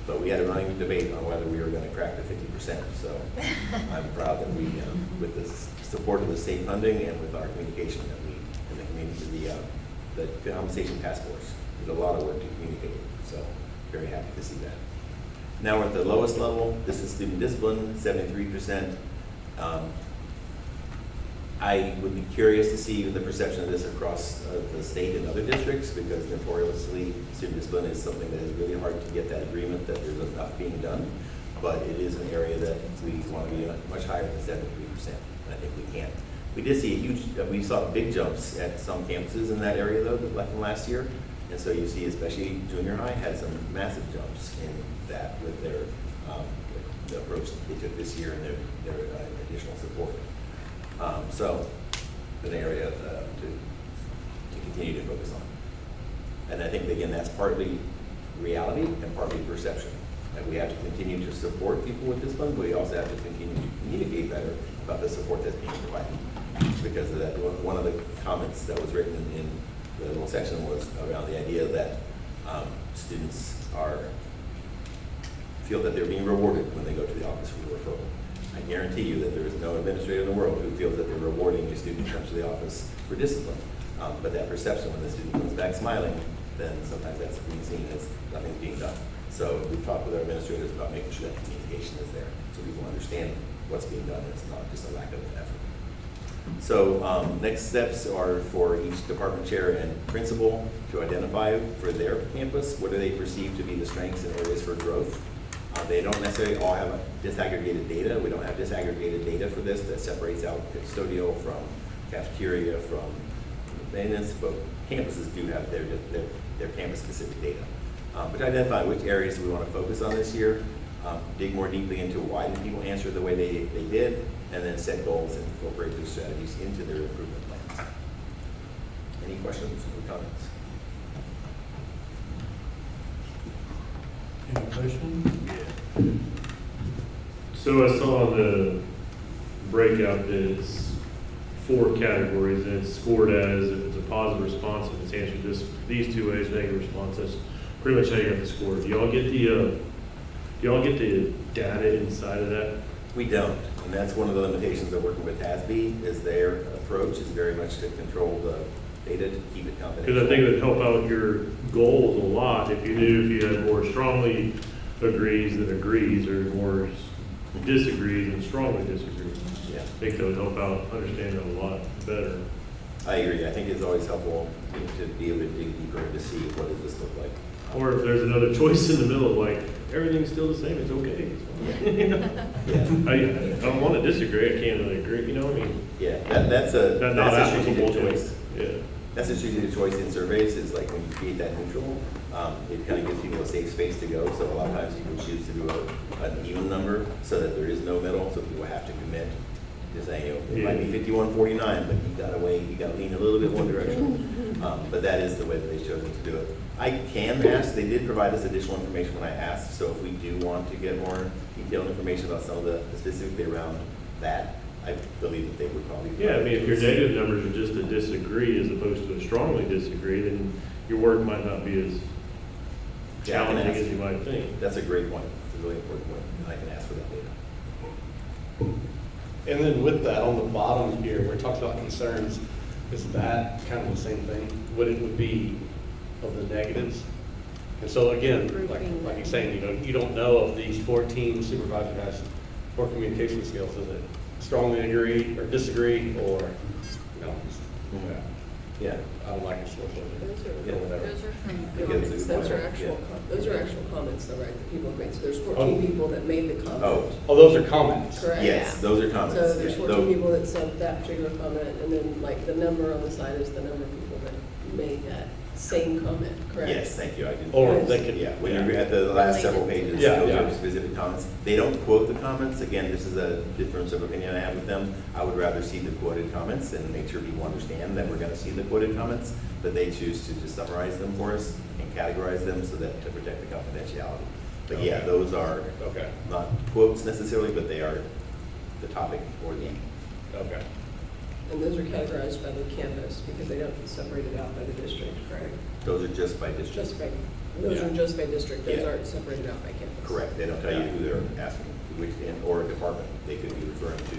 But we had a running debate on whether we were going to crack the 50%. So I'm proud that we, with the support of the state funding and with our communication that we, and the compensation task force, did a lot of work to communicate. So very happy to see that. Now we're at the lowest level. This is student discipline, 73%. I would be curious to see the perception of this across the state and other districts, because notoriously, student discipline is something that is really hard to get that agreement that there's enough being done. But it is an area that we want to be much higher than 73%, and I think we can. We did see we saw big jumps at some campuses in that area though, from last year. And so you see, especially junior high had some massive jumps in that with their the approach that they took this year and their additional support. So an area to continue to focus on. And I think, again, that's partly reality and partly perception. Like, we have to continue to support people with discipline, but we also have to continue to communicate better about the support that's being provided. Because of that, one of the comments that was written in the little section was around the idea that students feel that they're being rewarded when they go to the office for the referral. I guarantee you that there is no administrator in the world who feels that they're rewarding a student who comes to the office for discipline. But that perception, when the student comes back smiling, then sometimes that's being seen as nothing's being done. So we've talked with our administrators about making sure that communication is there, so people understand what's being done and it's not just a lack of effort. So next steps are for each department chair and principal to identify for their campus what do they perceive to be the strengths and areas for growth. They don't necessarily all have disaggregated data. We don't have disaggregated data for this that separates out custodial from cafeteria, from maintenance, but campuses do have their campus-specific data. But identify which areas we want to focus on this year, dig more deeply into why did people answer the way they did, and then set goals and incorporate those strategies into their improvement plans. Any questions or comments? Any questions? Yeah. So I saw the breakout that it's 4 categories, and it's scored as if it's a positive response, if it's answered these 2 ways, negative response. That's pretty much how you got the score. Do y'all get the data inside of that? We don't, and that's one of the limitations of working with TASB, is their approach is very much to control the data to keep it confidential. Because I think it would help out your goals a lot if you knew if you had more strongly agrees than agrees, or more disagrees and strongly disagrees. Yeah. I think that would help out understanding it a lot better. I agree. I think it's always helpful to be able to dig deeper to see what does this look like. Or if there's another choice in the middle, like everything's still the same, it's okay. You know? Yeah. I don't want to disagree. I can't really agree. You know what I mean? Yeah, that's a strategic choice. Yeah. That's a strategic choice in surveys. Is like when you create that neutral, it kind of gives people a safe space to go. So a lot of times people choose to do an even number so that there is no middle, so people have to commit to saying, it might be 51-49, but you got to lean a little bit one direction. But that is the way that they've chosen to do it. I can ask, they did provide us additional information when I asked, so if we do want to get more detailed information about some of the specifically around that, I believe that they would probably. Yeah, I mean, if your negative numbers are just a disagree as opposed to a strongly disagree, then your work might not be as challenging as you might think. That's a great point. It's a really important point, and I can ask for that data. And then with that, on the bottom here, where it talks about concerns, is that kind of the same thing? What it would be of the negatives? And so again, like you're saying, you don't know if these 14 supervisor has poor communication skills. Is it strongly agree or disagree, or yeah, I don't like it. Those are actual comments though, right, that people have made. So there's 14 people that made the comment. Oh, those are comments. Correct. Yes, those are comments. So there's Yeah. 14 people that said that particular comment, and then like the number on the side is the number of people that made that same comment, correct? Yes, thank you. I did. Or they could, Yeah, when you're at the last several pages, those are specific comments. They don't quote the comments. Again, this is a difference of opinion I have with them. I would rather see the quoted comments and make sure people understand that we're going to see the quoted comments, but they choose to just summarize them for us and categorize them so that to protect the confidentiality. But yeah, those are not quotes necessarily, but they are the topic or the. Okay. And those are categorized by the campus because they don't separate it out by the district, correct? Those are just by district. Those are just by district. Those aren't separated out by campus. Correct. They don't tell you who they're asking, which or a department. They could be referring to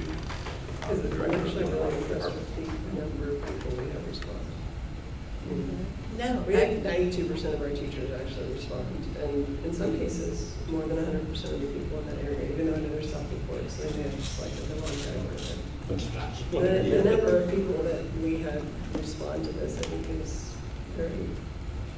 the director of I'm actually the really impressed department. with the number of people we have responded. No, We had 92% of our teachers actually respond, and in some cases, more than 100% of the people in that area, even though they're self-employed, so they may have just like the wrong category. The number of people that we had respond to this, I think, is very,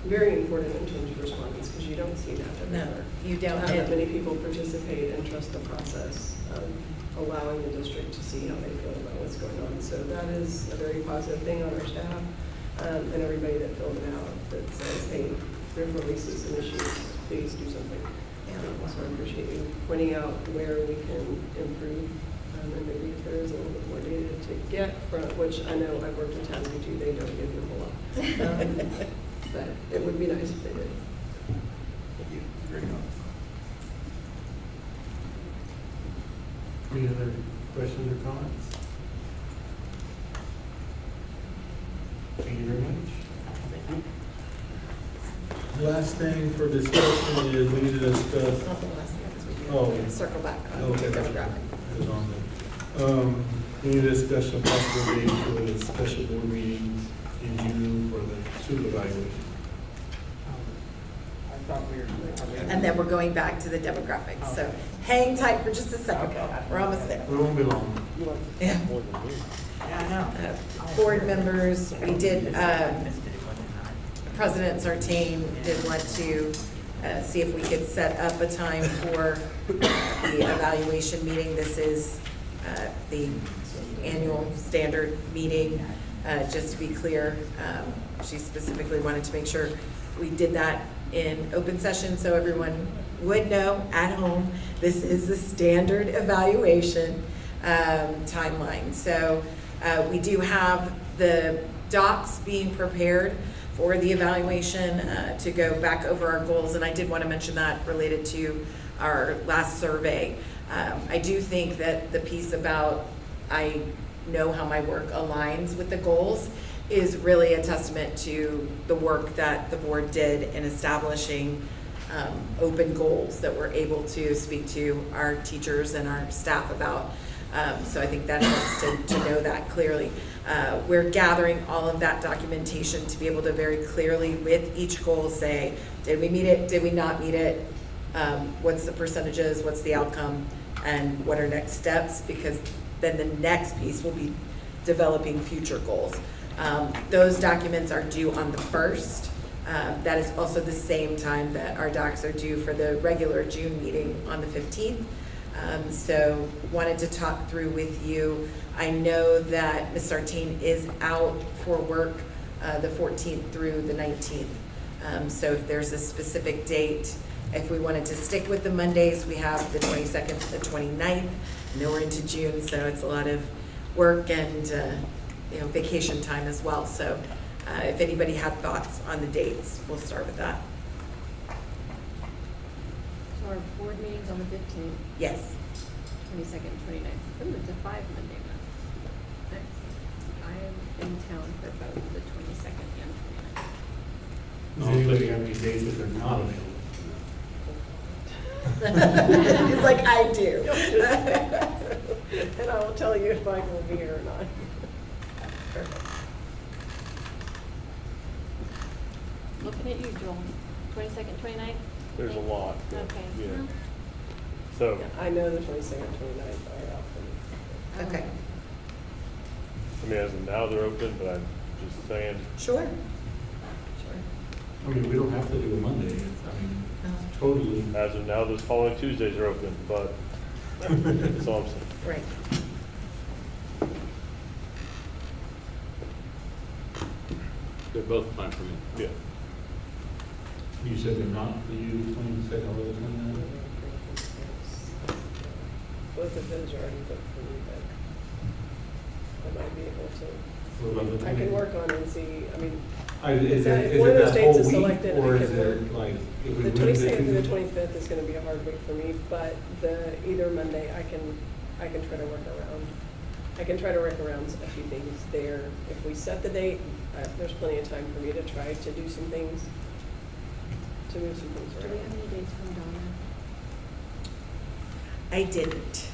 very important in terms of respondents, because you don't see that no, everywhere. you don't. Not that many people participate and trust the process of allowing the district to see how they feel about what's going on. So that is a very positive thing on our staff, and everybody that filled it out that says, hey, there are releases and issues, please do something. So I appreciate you pointing out where we can improve, and maybe if there is a little bit more data to get from, which I know I've worked in TASB too, they don't give you a whole lot. But it would be nice if they did. Thank you. Great comments. Any other questions or comments? Thank you very much. Thank you. Last thing for discussion is we need to discuss. Not the last thing, because we Oh. circle back on Okay. demographic. Is on there. We need a discussion of possible date for the special board meeting in June for the student evaluation. I thought we were. And then we're going back to the demographics, so hang tight for just a second, we're almost there. We won't be long. Yeah. Yeah, I know. Board members, we did, President Sartain did want to see if we could set up a time for the evaluation meeting. This is the annual standard meeting. Just to be clear, she specifically wanted to make sure we did that in open session so everyone would know at home, this is the standard evaluation timeline. So we do have the docs being prepared for the evaluation to go back over our goals, and I did want to mention that related to our last survey. I do think that the piece about I know how my work aligns with the goals is really a testament to the work that the board did in establishing open goals that we're able to speak to our teachers and our staff about. So I think that helps to know that clearly. We're gathering all of that documentation to be able to very clearly with each goal say, did we meet it, did we not meet it, what's the percentages, what's the outcome, and what are next steps, because then the next piece will be developing future goals. Those documents are due on the 1st. That is also the same time that our docs are due for the regular June meeting on the 15th. So wanted to talk through with you. I know that Ms. Sartain is out for work the 14th through the 19th. So if there's a specific date, if we wanted to stick with the Mondays, we have the 22nd to the 29th. I know we're into June, so it's a lot of work and vacation time as well. So if anybody had thoughts on the dates, we'll start with that. So our board meeting's on the 15th. Yes. 22nd, 29th. Ooh, it's a 5 Monday month. Nice. I am in town for both the 22nd and 29th. Does anybody have any dates that they're not available? It's like I do. And I will tell you if Mike will be here or not. Perfect. Looking at you, Joel. 22nd, 29th? There's a lot. Okay. Yeah. So, I know the 22nd, 29th are out for me. Okay. I mean, as of now, they're open, but I'm just saying, Sure. I mean, we don't have to do a Monday. Totally. as of now, those following Tuesdays are open, but that's all I'm saying. Right. They're both fine for me. Yeah. You said they're not for you, 22nd or the 29th? Both of those are already booked for me, but I might be able to. What about the I can 20th? work on and see, I mean, Is if it one of those that dates whole is week, selected, or I is can it work. like? if we The Wednesday, 22nd through the Tuesday? 25th is gonna be a hard week for me, but either Monday, I can try to work around. I can try to work around a few things there. If we set the date, there's plenty of time for me to try to do some things, to move some things Do we around. have any dates from Donna? I didn't.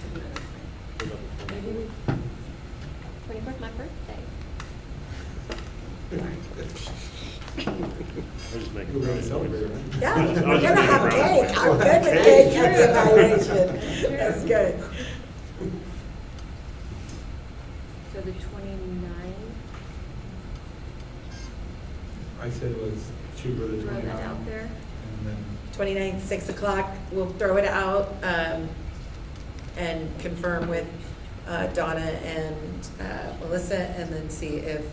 Maybe 24th, my birthday. I was just making. We're gonna celebrate, right? Yeah, I was we're just gonna making have brownies. cake. I'm good with cake and the evaluation. That's good. So the 29th, I said it was shoot for the throw 29th. that out there. And then 29th, 6 o'clock, we'll throw it out, and confirm with, Donna and, Melissa, and then see if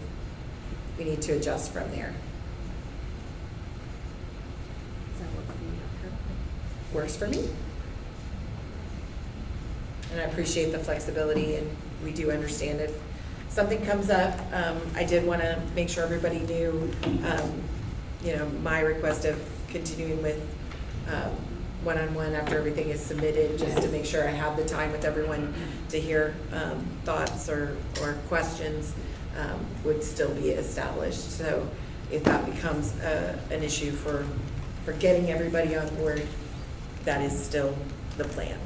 we need to adjust from there. Does that work for you, Doctor? Works for me. And I appreciate the flexibility, and we do understand if something comes up. I did want to make sure everybody knew, my request of continuing with one-on-one after everything is submitted, just to make sure I have the time with everyone to hear thoughts or questions would still be established. So if that becomes an issue for getting everybody on board, that is still the plan.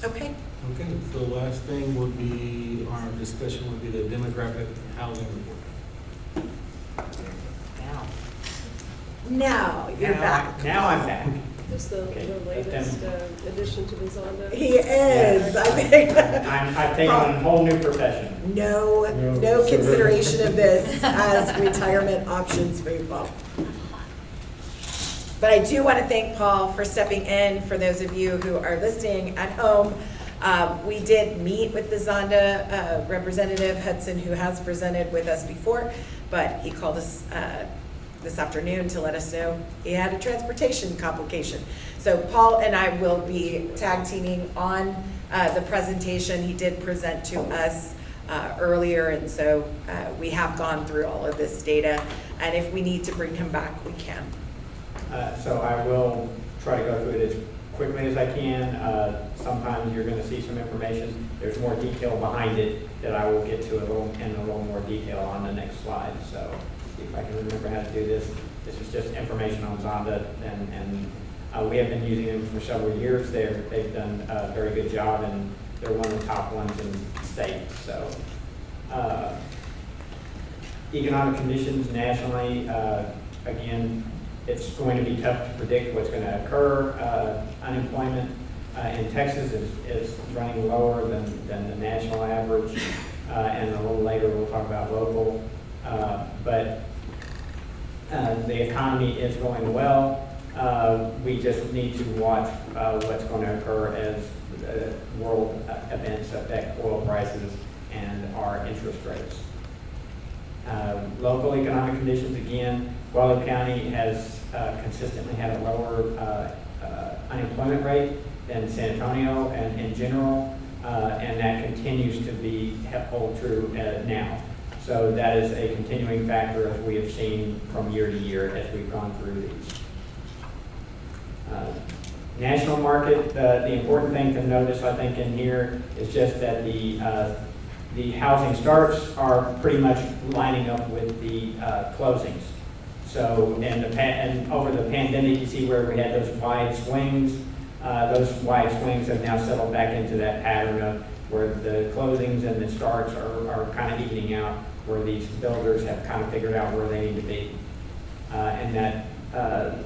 Okay. Okay, so the last thing would be, our discussion would be the demographic housing report. Now, you're back. Now I'm back. Is the latest addition to the Zonda? He is, I think. I've taken on a whole new profession. No consideration of this as retirement options for you, Paul. But I do want to thank Paul for stepping in. For those of you who are listening at home, we did meet with the Zonda representative, Hudson, who has presented with us before, but he called us this afternoon to let us know he had a transportation complication. So Paul and I will be tag teaming on the presentation. He did present to us earlier, and so we have gone through all of this data, and if we need to bring him back, we can. So I will try to go through it as quickly as I can. Sometimes you're going to see some information. There's more detail behind it that I will get to in a little more detail on the next slide. So see if I can remember how to do this. This is just information on Zonda, and we have been using them for several years. They've done a very good job, and they're one of the top ones in the state. So economic conditions nationally, again, it's going to be tough to predict what's going to occur. Unemployment in Texas is running lower than the national average, and a little later we'll talk about local. But the economy is going well. We just need to watch what's going to occur as world events affect oil prices and our interest rates. Local economic conditions, again, Guadalupe County has consistently had a lower unemployment rate than San Antonio and in general, and that continues to hold true now. So that is a continuing factor, as we have seen from year to year as we've gone through these. National market, the important thing to notice, I think, in here is just that the housing starts are pretty much lining up with the closings. So, and over the pandemic, you see where we had those wide swings. Those wide swings have now settled back into that pattern of where the closings and the starts are kind of evening out, where these builders have kind of figured out where they need to be. And that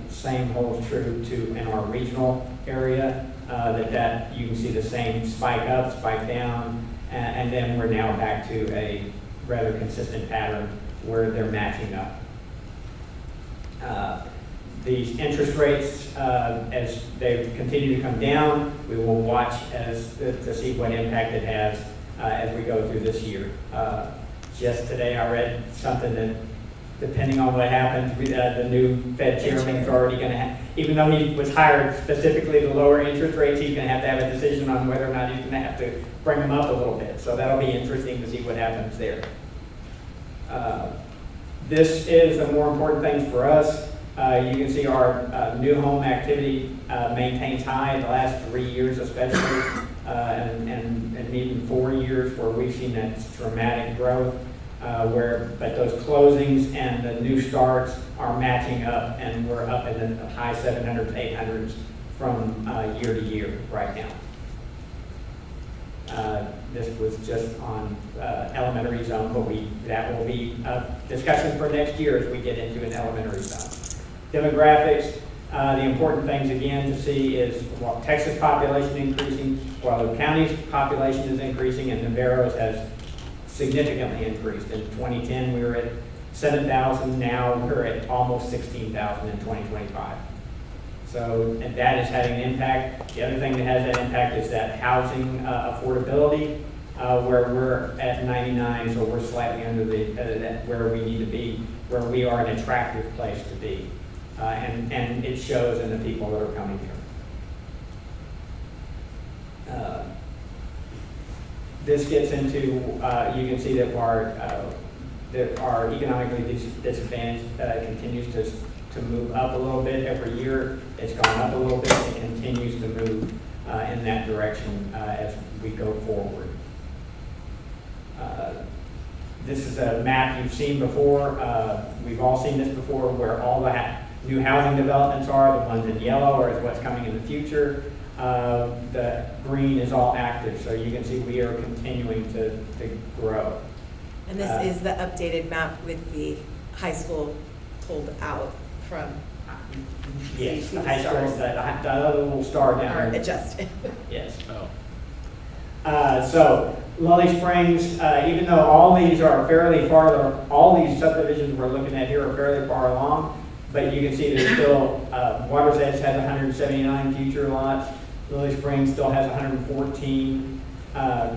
same holds true in our regional area, that you can see the same spike up, spike down, and then we're now back to a rather consistent pattern where they're matching up. These interest rates, as they continue to come down, we will watch to see what impact it has as we go through this year. Just today I read something that, depending on what happens, the new Fed chairman is already going to have, even though he was hired specifically to lower interest rates, he's going to have a decision on whether or not he's going to have to bring them up a little bit. So that'll be interesting to see what happens there. This is the more important thing for us. You can see our new home activity maintains high in the last 3 years especially, and even 4 years where we've seen that dramatic growth, but those closings and the new starts are matching up, and we're up in the high 700s, 800s from year to year right now. This was just on elementary zone, but that will be a discussion for next year as we get into an elementary zone. Demographics, the important things again to see is while Texas population increasing, Guadalupe County's population is increasing, and Navarro's has significantly increased. In 2010, we were at 7,000. Now we're at almost 16,000 in 2025. So and that is having an impact. The other thing that has that impact is that housing affordability, where we're at 99, so we're slightly under where we need to be, where we are an attractive place to be. And it shows in the people that are coming here. This gets into, you can see that our economically disadvantaged continues to move up a little bit every year. It's gone up a little bit. It continues to move in that direction as we go forward. This is a map you've seen before. We've all seen this before, where all the new housing developments are. The ones in yellow are what's coming in the future. The green is all active, so you can see we are continuing to grow. And this is the updated map with the high school pulled out from. Yes, the high school, the other little star down Or there. adjusted. Yes. Oh. So Lily Springs, even though all these are fairly far, all these subdivisions we're looking at here are fairly far along, but you can see there's still, Water's Edge has 179 future lots. Lily Springs still has 114.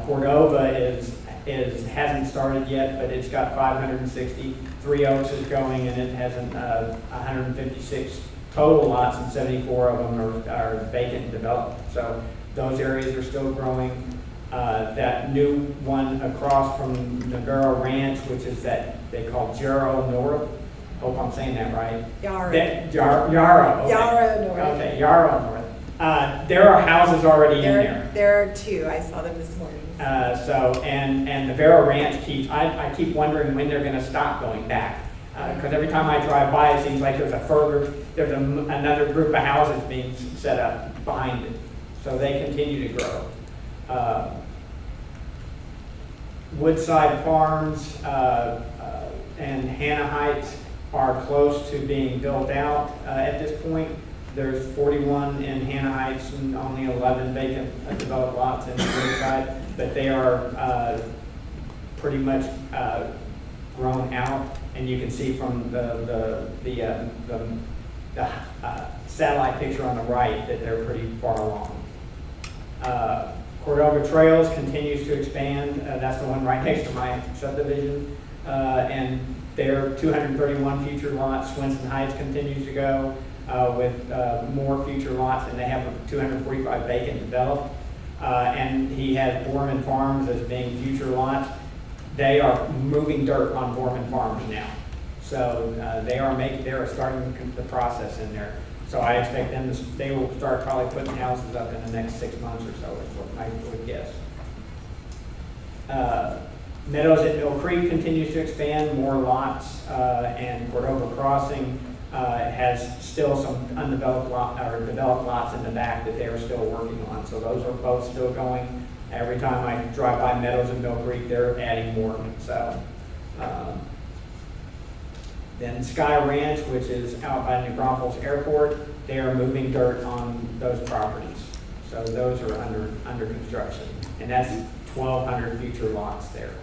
Cordova hasn't started yet, but it's got 560. Three Oaks is going, and it has 156 total lots, and 74 of them are vacant and developed. So those areas are still growing. That new one across from Navarro Ranch, which is that they call Yarrow North. Hope I'm saying that right. Yarrow. Yarrow. Okay. Yarrow North. Okay, Yarrow North. There are houses already in there. There are two. I saw them this morning. And Navarro Ranch I keep wondering when they're going to stop going back. Because every time I drive by, it seems like there's another group of houses being set up behind it. So they continue to grow. Woodside Farms and Hannah Heights are close to being built out at this point. There's 41 in Hannah Heights and only 11 vacant developed lots in Woodside, but they are pretty much grown out. And you can see from the satellite picture on the right that they're pretty far along. Cordova Trails continues to expand. That's the one right next to my subdivision. And there are 231 future lots. Swenson Heights continues to go with more future lots, and they have 245 vacant developed. And he has Borman Farms as being future lots. They are moving dirt on Borman Farms now. So they are starting the process in there. So I expect they will start probably putting houses up in the next 6 months or so, is what I would guess. Meadows at Mill Creek continues to expand, more lots, and Cordova Crossing has still some undeveloped developed lots in the back that they are still working on. So those are both still going. Every time I drive by Meadows and Mill Creek, they're adding more. So then Sky Ranch, which is out by New Braunfels Airport, they are moving dirt on those properties. So those are under construction, and that's 1,200 future lots there.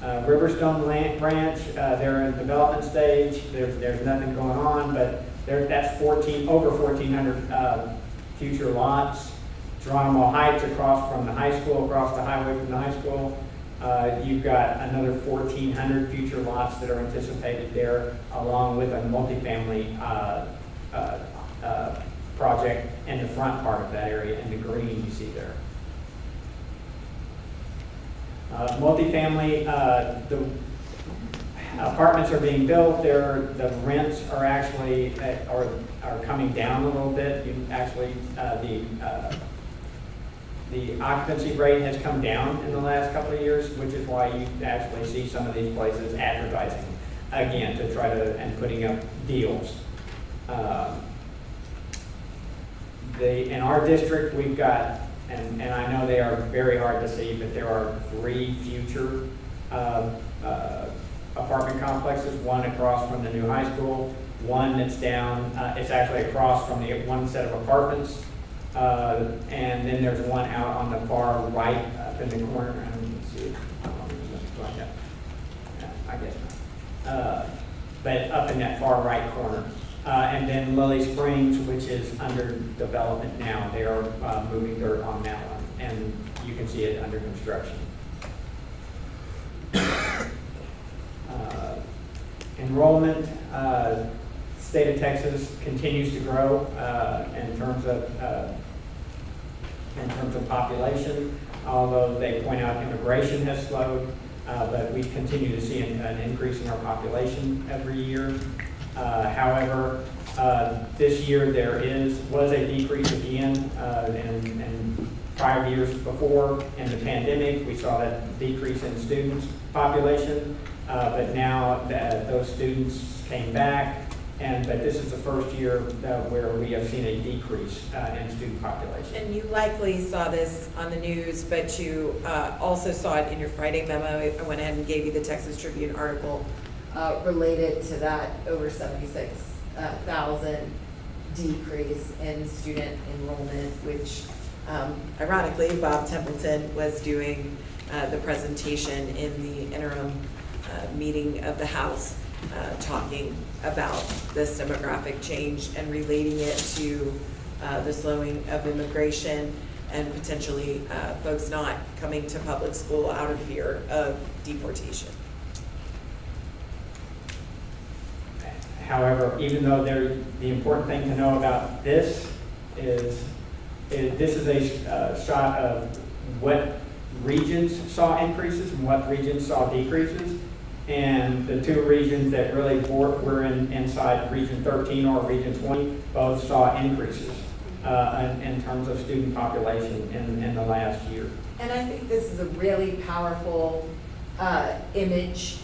Riverstone Ranch, they're in development stage. There's nothing going on, but that's over 1,400 future lots. Geronimo Heights across from the high school, across the highway from the high school. You've got another 1,400 future lots that are anticipated there, along with a multifamily project in the front part of that area, in the green you see there. Multifamily, the apartments are being built. The rents are actually are coming down a little bit. The occupancy rate has come down in the last couple of years, which is why you actually see some of these places advertising again to try and putting up deals. In our district, we've got And I know they are very hard to see, but there are 3 future apartment complexes, one across from the new high school, one that's down, it's actually across from the one set of apartments, and then there's one out on the far right up in the corner. I don't even see it. Like that. Yeah, I guess not. But up in that far right corner. And then Lily Springs, which is under development now. They are moving dirt on that one, and you can see it under construction. Enrollment, state of Texas continues to grow in terms of population, although they point out immigration has slowed, but we continue to see an increase in our population every year. However, this year there was a decrease again in prior years before. In the pandemic, we saw that decrease in students population, but now those students came back, but this is the first year where we have seen a decrease in student population. And you likely saw this on the news, but you also saw it in your Friday memo. I went ahead and gave you the Texas Tribune article related to that over 76,000 decrease in student enrollment, which ironically Bob Templeton was doing the presentation in the interim meeting of the House, talking about this demographic change and relating it to the slowing of immigration and potentially folks not coming to public school out of fear of deportation. However, even though the important thing to know about this is this is a shot of what regions saw increases and what regions saw decreases. And the 2 regions that really were inside Region 13 or Region 20 both saw increases in terms of student population in the last year. And I think this is a really powerful image,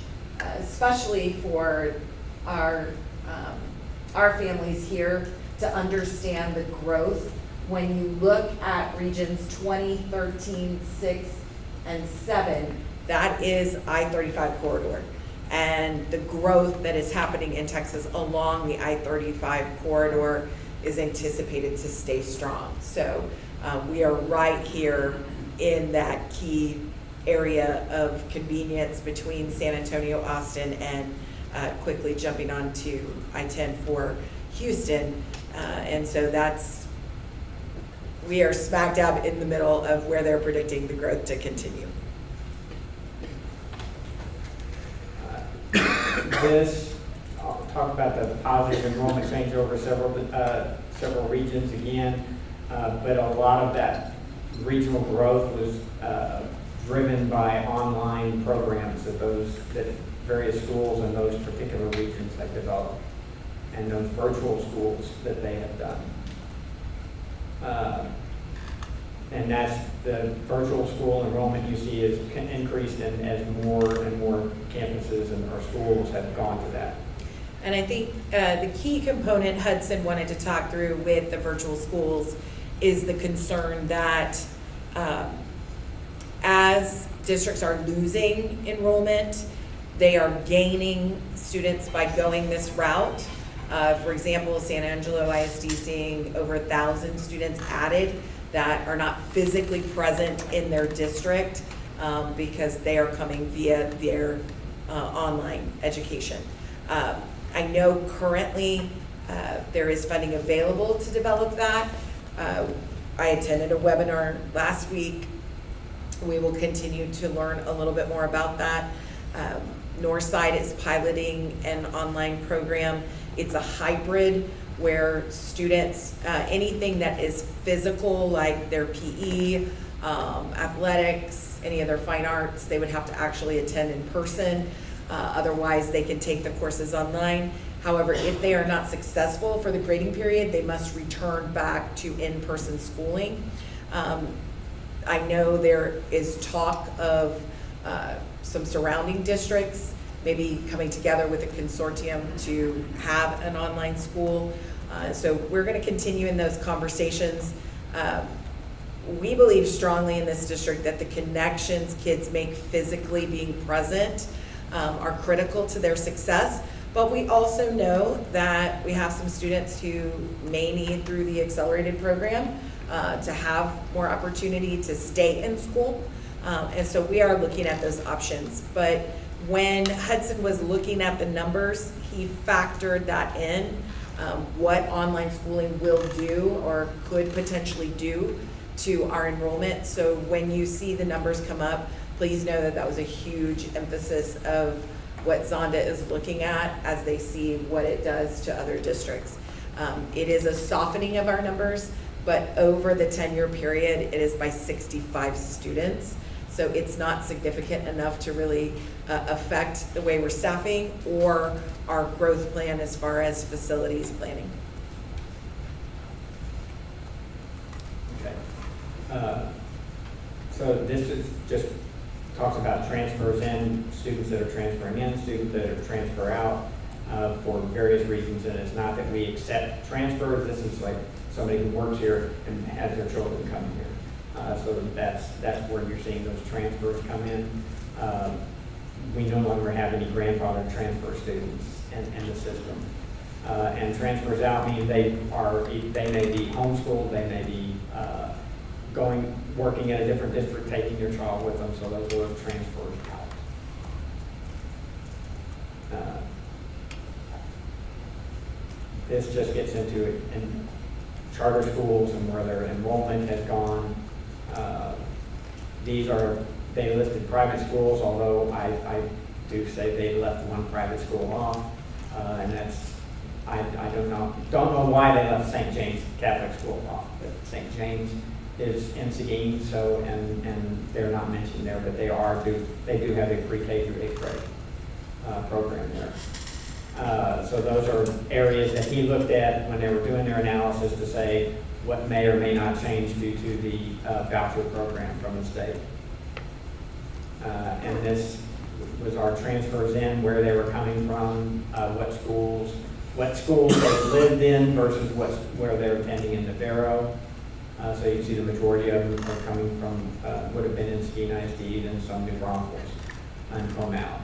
especially for our families here, to understand the growth. When you look at regions 20, 13, 6, and 7, that is I-35 corridor. And the growth that is happening in Texas along the I-35 corridor is anticipated to stay strong. So we are right here in that key area of convenience between San Antonio, Austin, and quickly jumping on to I-10 for Houston. And so we are smack dab in the middle of where they're predicting the growth to continue. I'll talk about the positive enrollment change over several regions again, but a lot of that regional growth was driven by online programs that various schools in those particular regions have developed, and those virtual schools that they have done. And that's the virtual school enrollment you see is increased as more and more campuses and our schools have gone to that. And I think the key component Hudson wanted to talk through with the virtual schools is the concern that as districts are losing enrollment, they are gaining students by going this route. For example, San Angelo ISD seeing over 1,000 students added that are not physically present in their district because they are coming via their online education. I know currently there is funding available to develop that. I attended a webinar last week. We will continue to learn a little bit more about that. Northside is piloting an online program. It's a hybrid where students, anything that is physical, like their PE, athletics, any other fine arts, they would have to actually attend in person. Otherwise, they can take the courses online. However, if they are not successful for the grading period, they must return back to in-person schooling. I know there is talk of some surrounding districts maybe coming together with a consortium to have an online school. So we're going to continue in those conversations. we believe strongly in this district that the connections kids make physically being present are critical to their success. But we also know that we have some students who may need, through the accelerated program, to have more opportunity to stay in school. And so we are looking at those options. But when Hudson was looking at the numbers, he factored that in, what online schooling will do or could potentially do to our enrollment. So when you see the numbers come up, please know that that was a huge emphasis of what Zonda is looking at as they see what it does to other districts. It is a softening of our numbers, but over the 10-year period, it is by 65 students. So it's not significant enough to really affect the way we're staffing or our growth plan as far as facilities planning. Okay. So this is just talks about transfers in, students that are transferring in, students that are transfer out for various reasons. And it's not that we accept transfers. This is like somebody who works here and has their children come here. So that's where you're seeing those transfers come in. We no longer have any grandfathered transfer students in the system. And transfers out mean they may be homeschooled, they may be working in a different district, taking your child with them, so those are transfers out. This just gets into it in charter schools and where their enrollment has gone. They listed private schools, although I do say they left one private school off, and that's, I don't know why they left St. James Catholic School off, but St. James is in Seguin, so, and they're not mentioned there, but they do have a pre-K through 8th grade program there. So those are areas that he looked at when they were doing their analysis to say what may or may not change due to the voucher program from the state. And this was our transfers in, where they were coming from, what schools they lived in versus where they're attending in Navarro. So you can see the majority of them are coming from, would have been in Seguin ISD and some New Braunfels and Comau.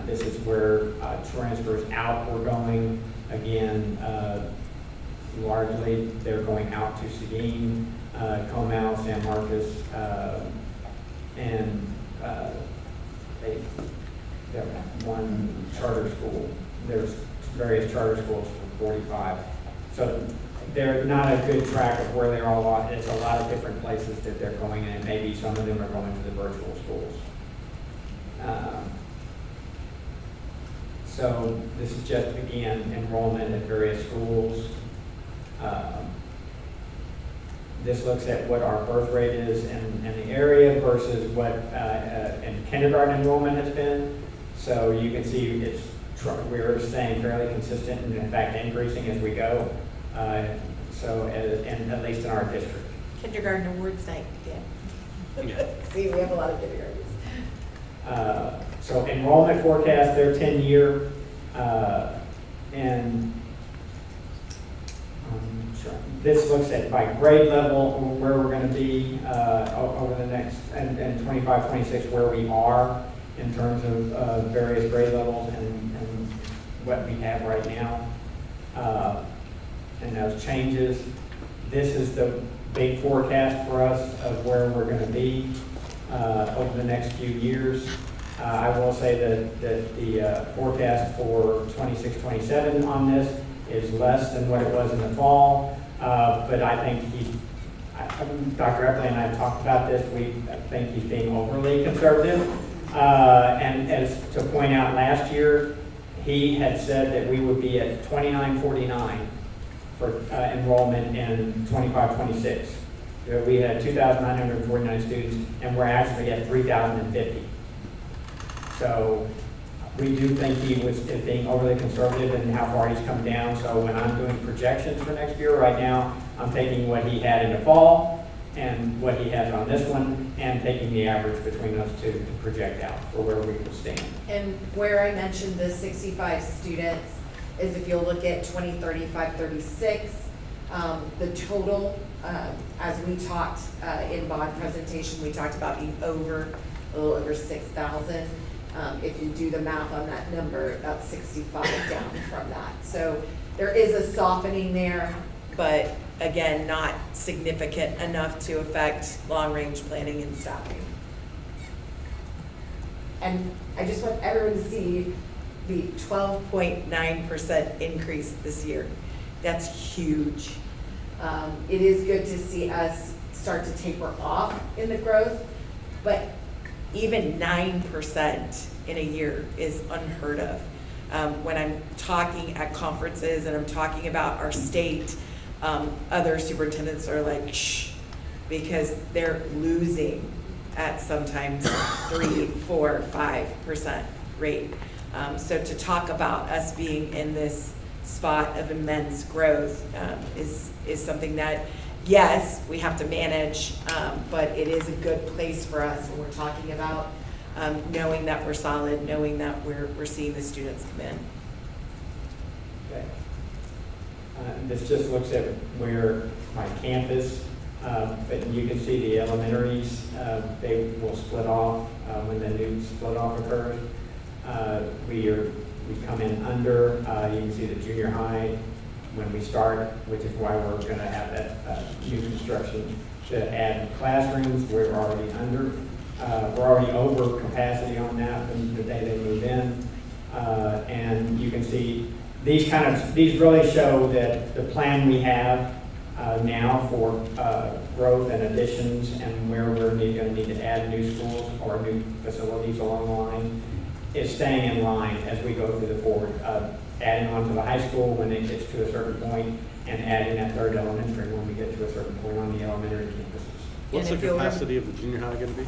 This is where transfers out were going. Again, largely they're going out to Seguin, Comau, San Marcos, and they have one charter school. There's various charter schools for 45. So they're not a good track of where they're all at. It's a lot of different places that they're going in. Maybe some of them are going to the virtual schools. So this is just, again, enrollment at various schools. This looks at what our birth rate is in the area versus what in kindergarten enrollment has been. So you can see we're staying fairly consistent and in fact increasing as we go. So at least in our district. Kindergarten awards night, yeah. See, we have a lot of kindergartens. So enrollment forecast, they're 10-year, and this looks at by grade level where we're going to be over the next, and 25, 26, where we are in terms of various grade levels and what we have right now. And those changes. This is the big forecast for us of where we're going to be over the next few years. I will say that the forecast for 26-27 on this is less than what it was in the fall, but I think Dr. Epley and I have talked about this. I think he's being overly conservative. And as to point out, last year he had said that we would be at 2949 for enrollment in 25-26. We had 2,949 students, and we're actually at 3,050. So we do think he is being overly conservative in how far he's come down. So when I'm doing projections for next year, right now, I'm taking what he had in the fall and what he has on this one, and taking the average between those two to project out for where we will stand. And where I mentioned the 65 students is if you'll look at 2035-36, the total as we talked, in bond presentation, we talked about being a little over 6,000. If you do the math on that number, about 65 down from that. So there is a softening there, but again, not significant enough to affect long-range planning and staffing. And I just want everyone to see the 12.9% increase this year. That's huge. It is good to see us start to taper off in the growth, but even 9% in a year is unheard of. When I'm talking at conferences and I'm talking about our state, other superintendents are like, shh, because they're losing at sometimes 3, 4, 5% rate. So to talk about us being in this spot of immense growth is something that, yes, we have to manage, but it is a good place for us when we're talking about knowing that we're solid, knowing that we're seeing the students come in. Okay. This just looks at where my campus, but you can see the elementaries, they will split off when the new split off occurs. We come in under, you can see the junior high when we start, which is why we're going to have that new construction to add classrooms. We're already under. We're already over capacity on that from the day they move in. And you can see these really show that the plan we have now for growth and additions and where we're going to need to add new schools or new facilities along the line is staying in line as we go through the forward, adding on to the high school when it gets to a certain point, and adding that third elementary when we get to a certain point on the elementary campuses. What's the capacity of the junior high going to be?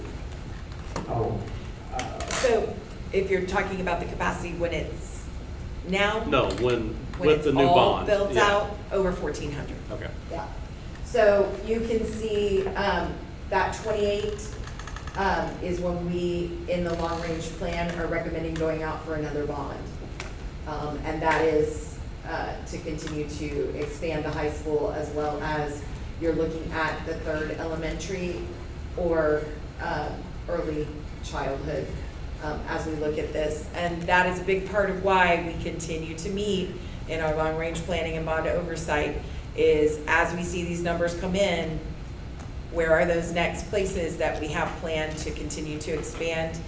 So if you're talking about the capacity when it's now? No, when with the new it's all bond. built out, over 1,400. Okay. Yeah. So you can see that 28 is when we, in the long-range plan, are recommending going out for another bond. And that is to continue to expand the high school, as well as you're looking at the third elementary or early childhood as we look at this. And that is a big part of why we continue to meet in our long-range planning and bond oversight, is as we see these numbers come in, where are those next places that we have planned to continue to expand?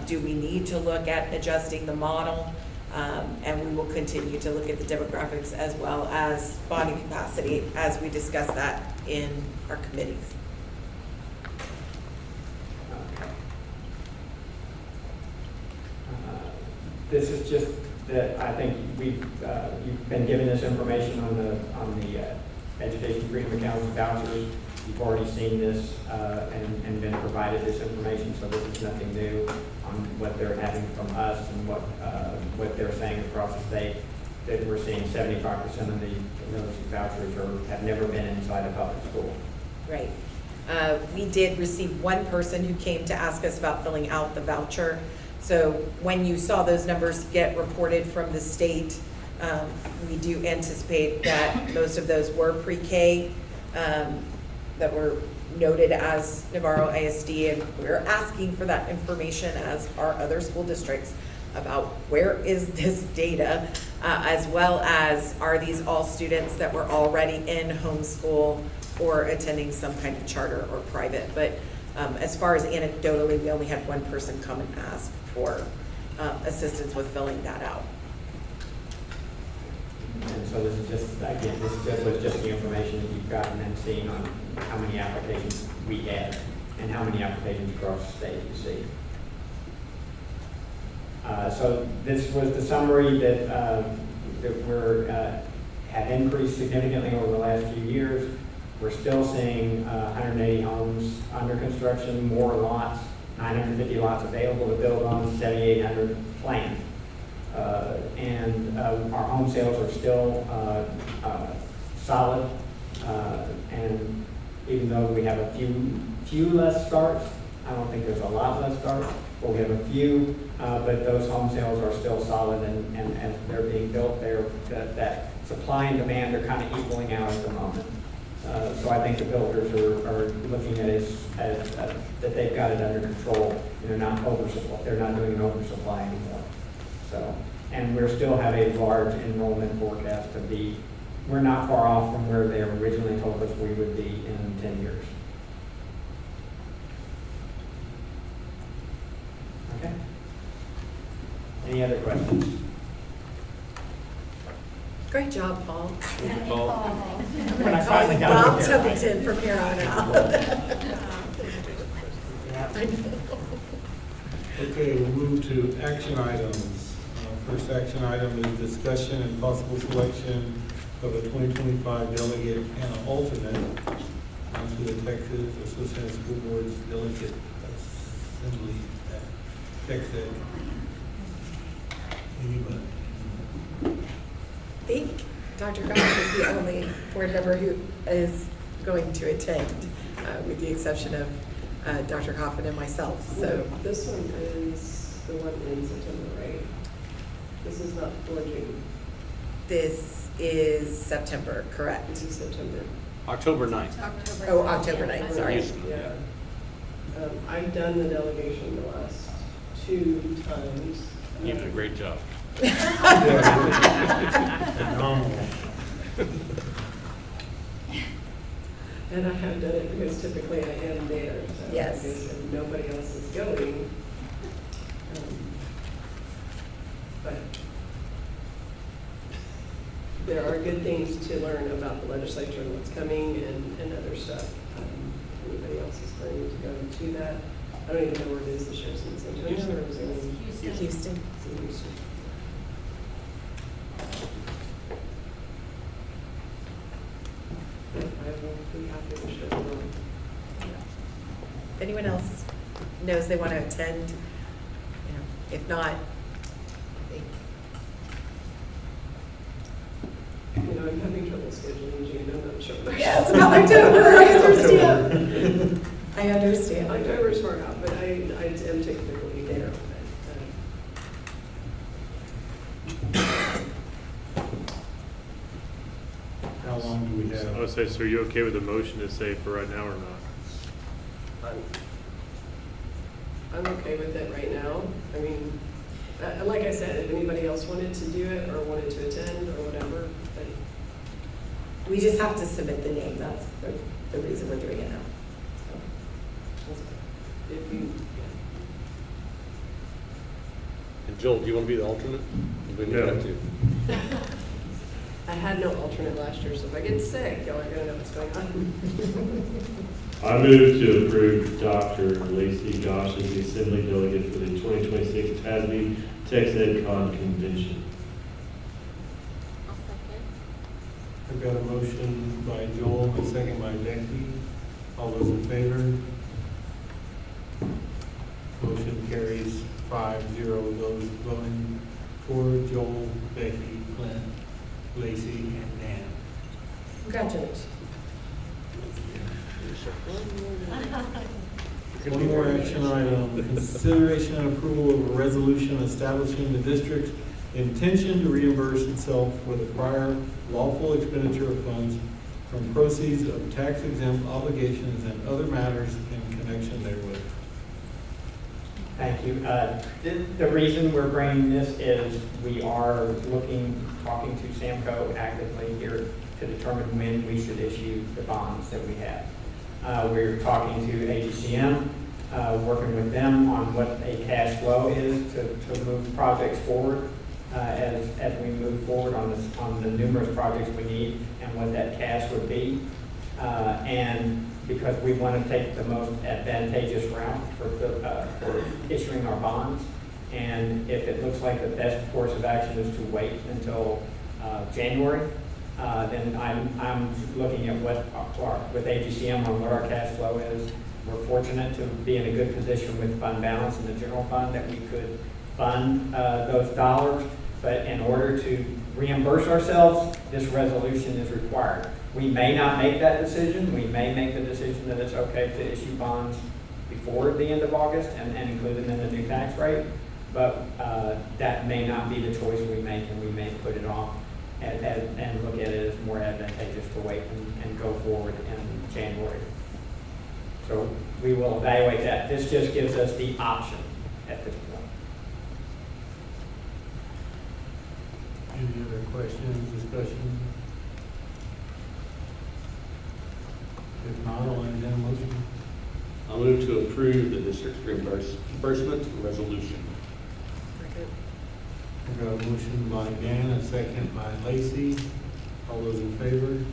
Do we need to look at adjusting the model? And we will continue to look at the demographics as well as bonding capacity as we discuss that in our committees. This is just that I think you've been given this information on the Education Freedom Accounts vouchers. You've already seen this and been provided this information, so this is nothing new on what they're having from us and what they're saying across the state. That we're seeing 75% of those vouchers have never been inside a public school. Right. We did receive one person who came to ask us about filling out the voucher. So when you saw those numbers get reported from the state, we do anticipate that most of those were pre-K that were noted as Navarro ISD, and we're asking for that information as are other school districts about where is this data, as well as are these all students that were already in homeschool or attending some kind of charter or private. But as far as anecdotally, we only had one person come and ask for assistance with filling that out. And so this is just, again, this was just the information that you've gotten and seen on how many applications we had and how many applications across the state you see. So this was the summary that have increased significantly over the last few years. We're still seeing 180 homes under construction, more lots, 950 lots available to build on, 7,800 planned. And our home sales are still solid. And even though we have a few less starts, I don't think there's a lot less starts, but we have a few, but those home sales are still solid, and as they're being built, that supply and demand are kind of equaling out at the moment. So I think the builders are looking at it as that they've got it under control. They're not oversupply, they're not doing an oversupply anymore. So, and we still have a large enrollment forecast to be, we're not far off from where they originally told us we would be in 10 years. Okay. Any other questions? Great job, Paul. When I finally got Bob it there, right? Tubbington from here on out. I know. Okay, we'll move to action items. First action item is discussion and possible selection of a 2025 delegate and an alternate to the Texas Associated School Boards Delegate Assembly at Texas. Anybody? I think Dr. Goff is the only board member who is going to attend, with the exception of Dr. Coffin and myself, so. This one is the one in September, right? This is not for June. This is September, correct? This is September. October 9th. Oh, October 9th, sorry. Houston, Yeah. I've done the delegation the last 2 times. You did a great job. Phenomenal. And I have done it because typically I am there, so Yes. I guess if nobody else is going. But there are good things to learn about the legislature and what's coming and other stuff. Anybody else is planning to go to that? I don't even know where it is this year, is it in San Antonio or is it in Houston. It's in Houston. But I will be happy to share them. If anyone else knows they want to attend, you know, if not, I think. You know, I'm having trouble scheduling June, I'm not sure. Yeah, it's about October, I understand. I understand. October is far out, but I am typically there. How long do we have? I would say, so are you okay with the motion to say for right now or not? I'm okay with it right now. I mean, like I said, if anybody else wanted to do it or wanted to attend or whatever, but We just have to submit the name, that's the reason we're doing it now. if you, And Joel, do you want to be the alternate? We need No. that too. I had no alternate last year, so if I get sick, y'all are gonna know what's going on. I move to approve Dr. Lacey Gosh as the Assembly Delegate for the 2026 TASB Tex Ed Con Convention. I'll second. I've got a motion by Joel and a second by Becky. All those in favor? Motion carries 5-0. Those voting for Joel, Becky, Clint, Lacey, and Dan. Congratulations. One more action item, consideration and approval of a resolution establishing the district's intention to reimburse itself for the prior lawful expenditure of funds from proceeds of tax exempt obligations and other matters in connection therewith. Thank you. The reason we're bringing this is we are talking to Samco actively here to determine when we should issue the bonds that we have. We're talking to AGCM, working with them on what a cash flow is to move projects forward as we move forward on the numerous projects we need and what that cash would be. And because we want to take the most advantageous route for issuing our bonds. And if it looks like the best course of action is to wait until January, then I'm looking at with AGCM on what our cash flow is. We're fortunate to be in a good position with fund balance in the general fund that we could fund those dollars. But in order to reimburse ourselves, this resolution is required. We may not make that decision. We may make the decision that it's okay to issue bonds before the end of August and include them in the new tax rate. But that may not be the choice we make, and we may put it off and look at it as more advantageous to wait and go forward in January. So we will evaluate that. This just gives us the option at this point. Any other questions, discussion? If not, I'll entertain a motion. I'll move to approve the district's reimbursement resolution. I got a motion by Dan, a second by Lacey. All those in favor?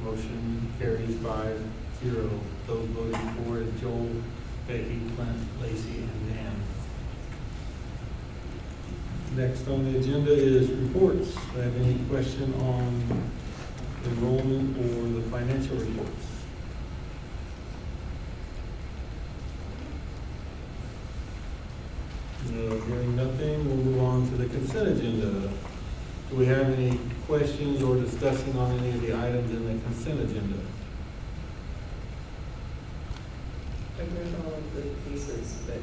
Motion carries 5-0. Those voting for is Joel, Becky, Clint, Lacey, and Dan. Next on the agenda is reports. Do I have any question on enrollment or the financial reports? No, hearing nothing, we'll move on to the consent agenda. Do we have any questions or discussing on any of the items in the consent agenda? I've read all of the pieces, but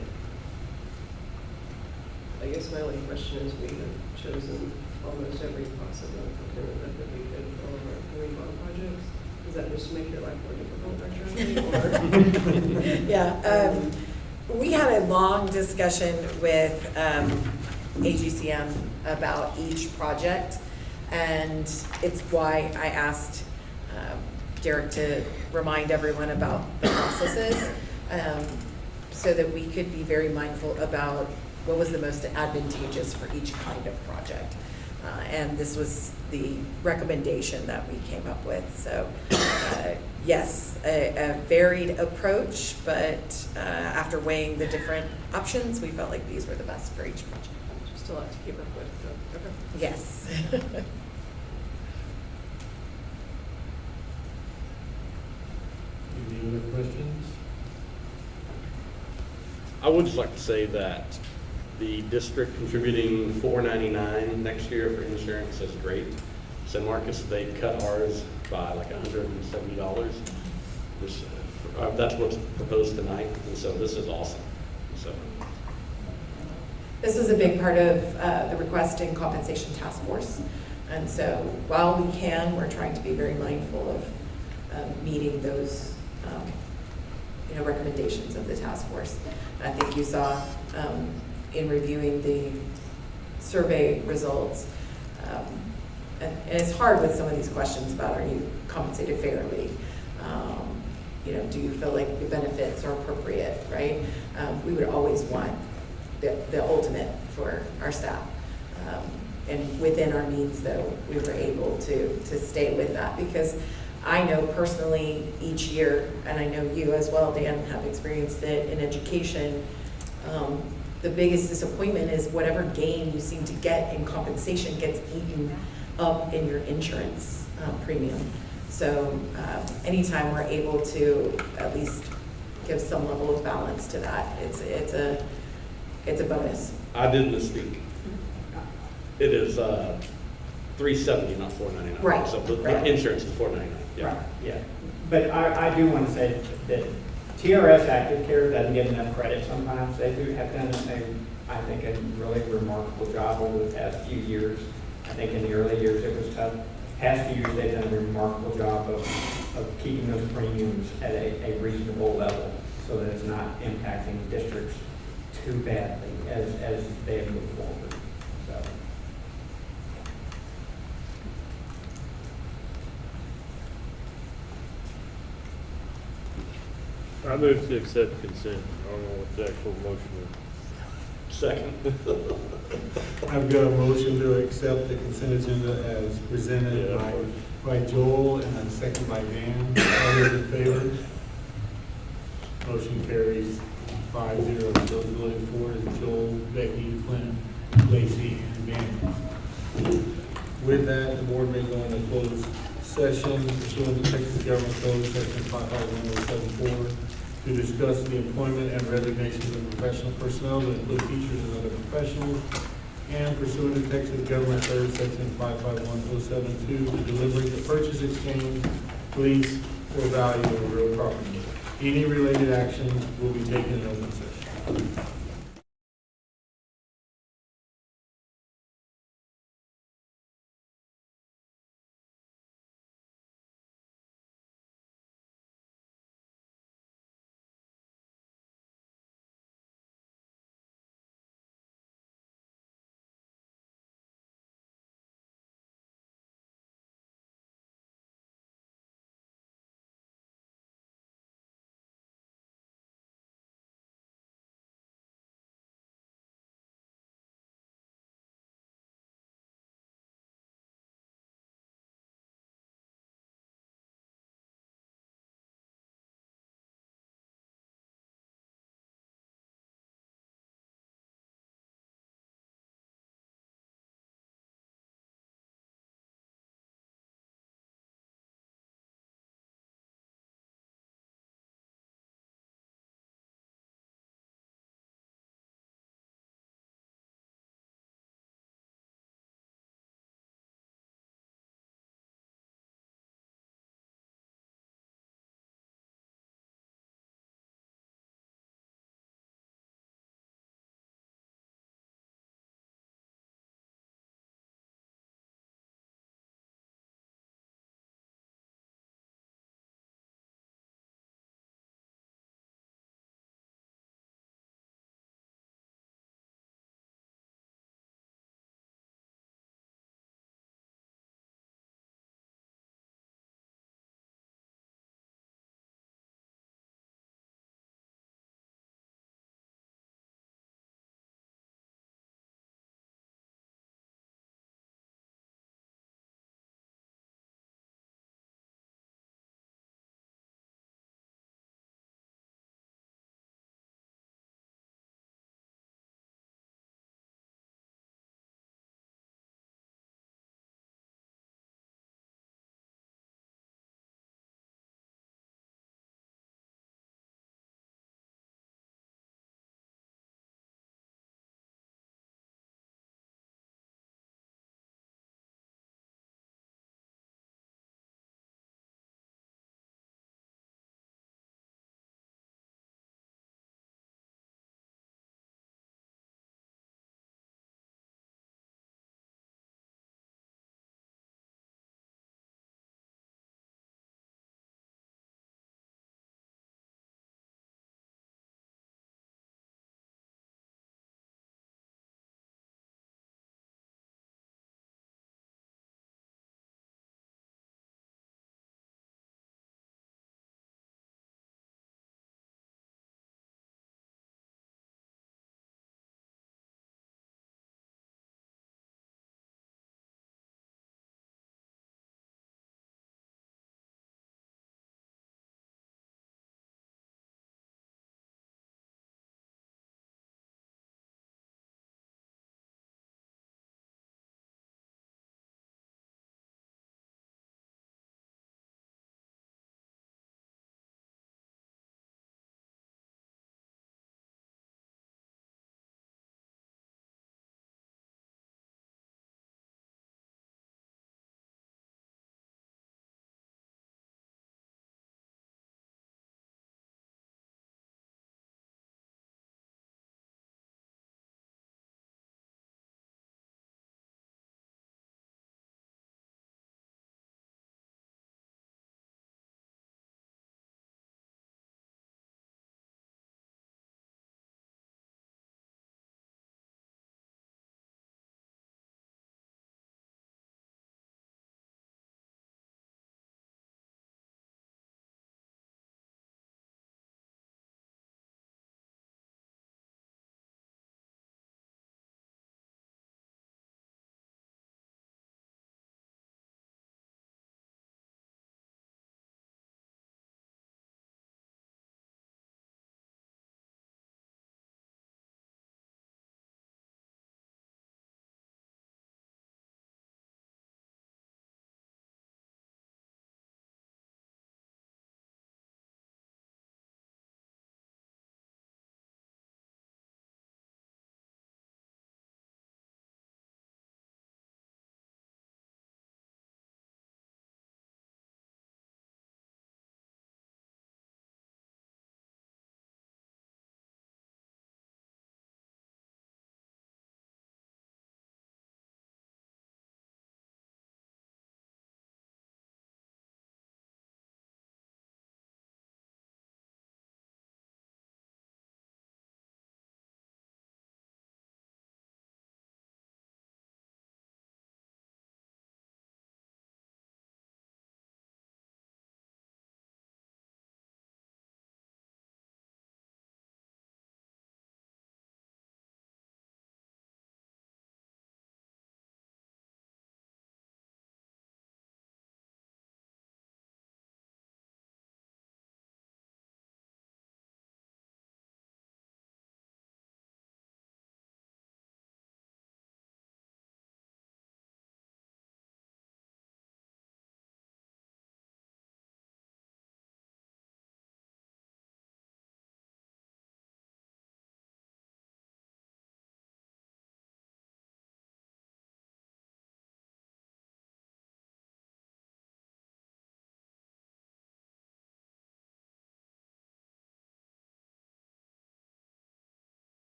I guess my only question is we have chosen almost every possible procurement method we could for all of our community bond projects. Is that just to make your life more difficult, Dr. Or? Yeah, we had a long discussion with AGCM about each project, and it's why I asked Derek to remind everyone about the processes, so that we could be very mindful about what was the most advantageous for each kind of project. And this was the recommendation that we came up with. So yes, a varied approach, but after weighing the different options, we felt like these were the best for each project. Just a lot to keep up with, so, okay. Yes. Any other questions? I would just like to say that the district contributing $4.99 next year for insurance is great. San Marcos, they cut ours by like $170. This, that's what's proposed tonight, and so this is awesome. So. This was a big part of the request in compensation task force. And so while we can, we're trying to be very mindful of meeting those recommendations of the task force. I think you saw in reviewing the survey results, and it's hard with some of these questions about are you compensated fairly? Do you feel like the benefits are appropriate, right? We would always want the ultimate for our staff. And within our means, though, we were able to stay with that, because I know personally each year, and I know you as well, Dan, have experienced it in education, the biggest disappointment is whatever gain you seem to get in compensation gets eaten up in your insurance premium. So anytime we're able to at least give some level of balance to that, it's a bonus. I did misspeak. It is $370, not $4.99. Right. So the right. insurance is $4.99. Yeah. Right, yeah. But I do want to say that TRS Active Care doesn't get enough credit sometimes. They do have done I think, a really remarkable job over the past few years. I think in the early years it was tough. Past few years they've done a remarkable job of keeping those premiums at a reasonable level so that it's not impacting districts too badly as they move forward. I move to accept consent. I don't know what the actual motion is. Second. I've got a motion to accept the consent agenda as presented by Joel and a second by Dan. All those in favor? Motion carries 5-0. Those voting for is Joel, Becky, Clint, Lacey, and Dan. With that, the board may go into closed session pursuant to Texas Government Code Section 551074 to discuss the employment and resignations of professional personnel that include teachers and other professionals, and pursuant to Texas Government Code Section 551072 to deliberate the purchase, exchange, lease, or value of real property. Any related action will be taken in open session.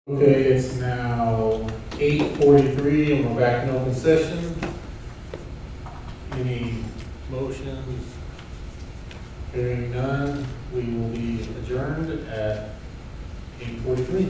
Okay, it's now 8:43 and we're back in open session. Any motions? Hearing none, we will be adjourned at 8:43.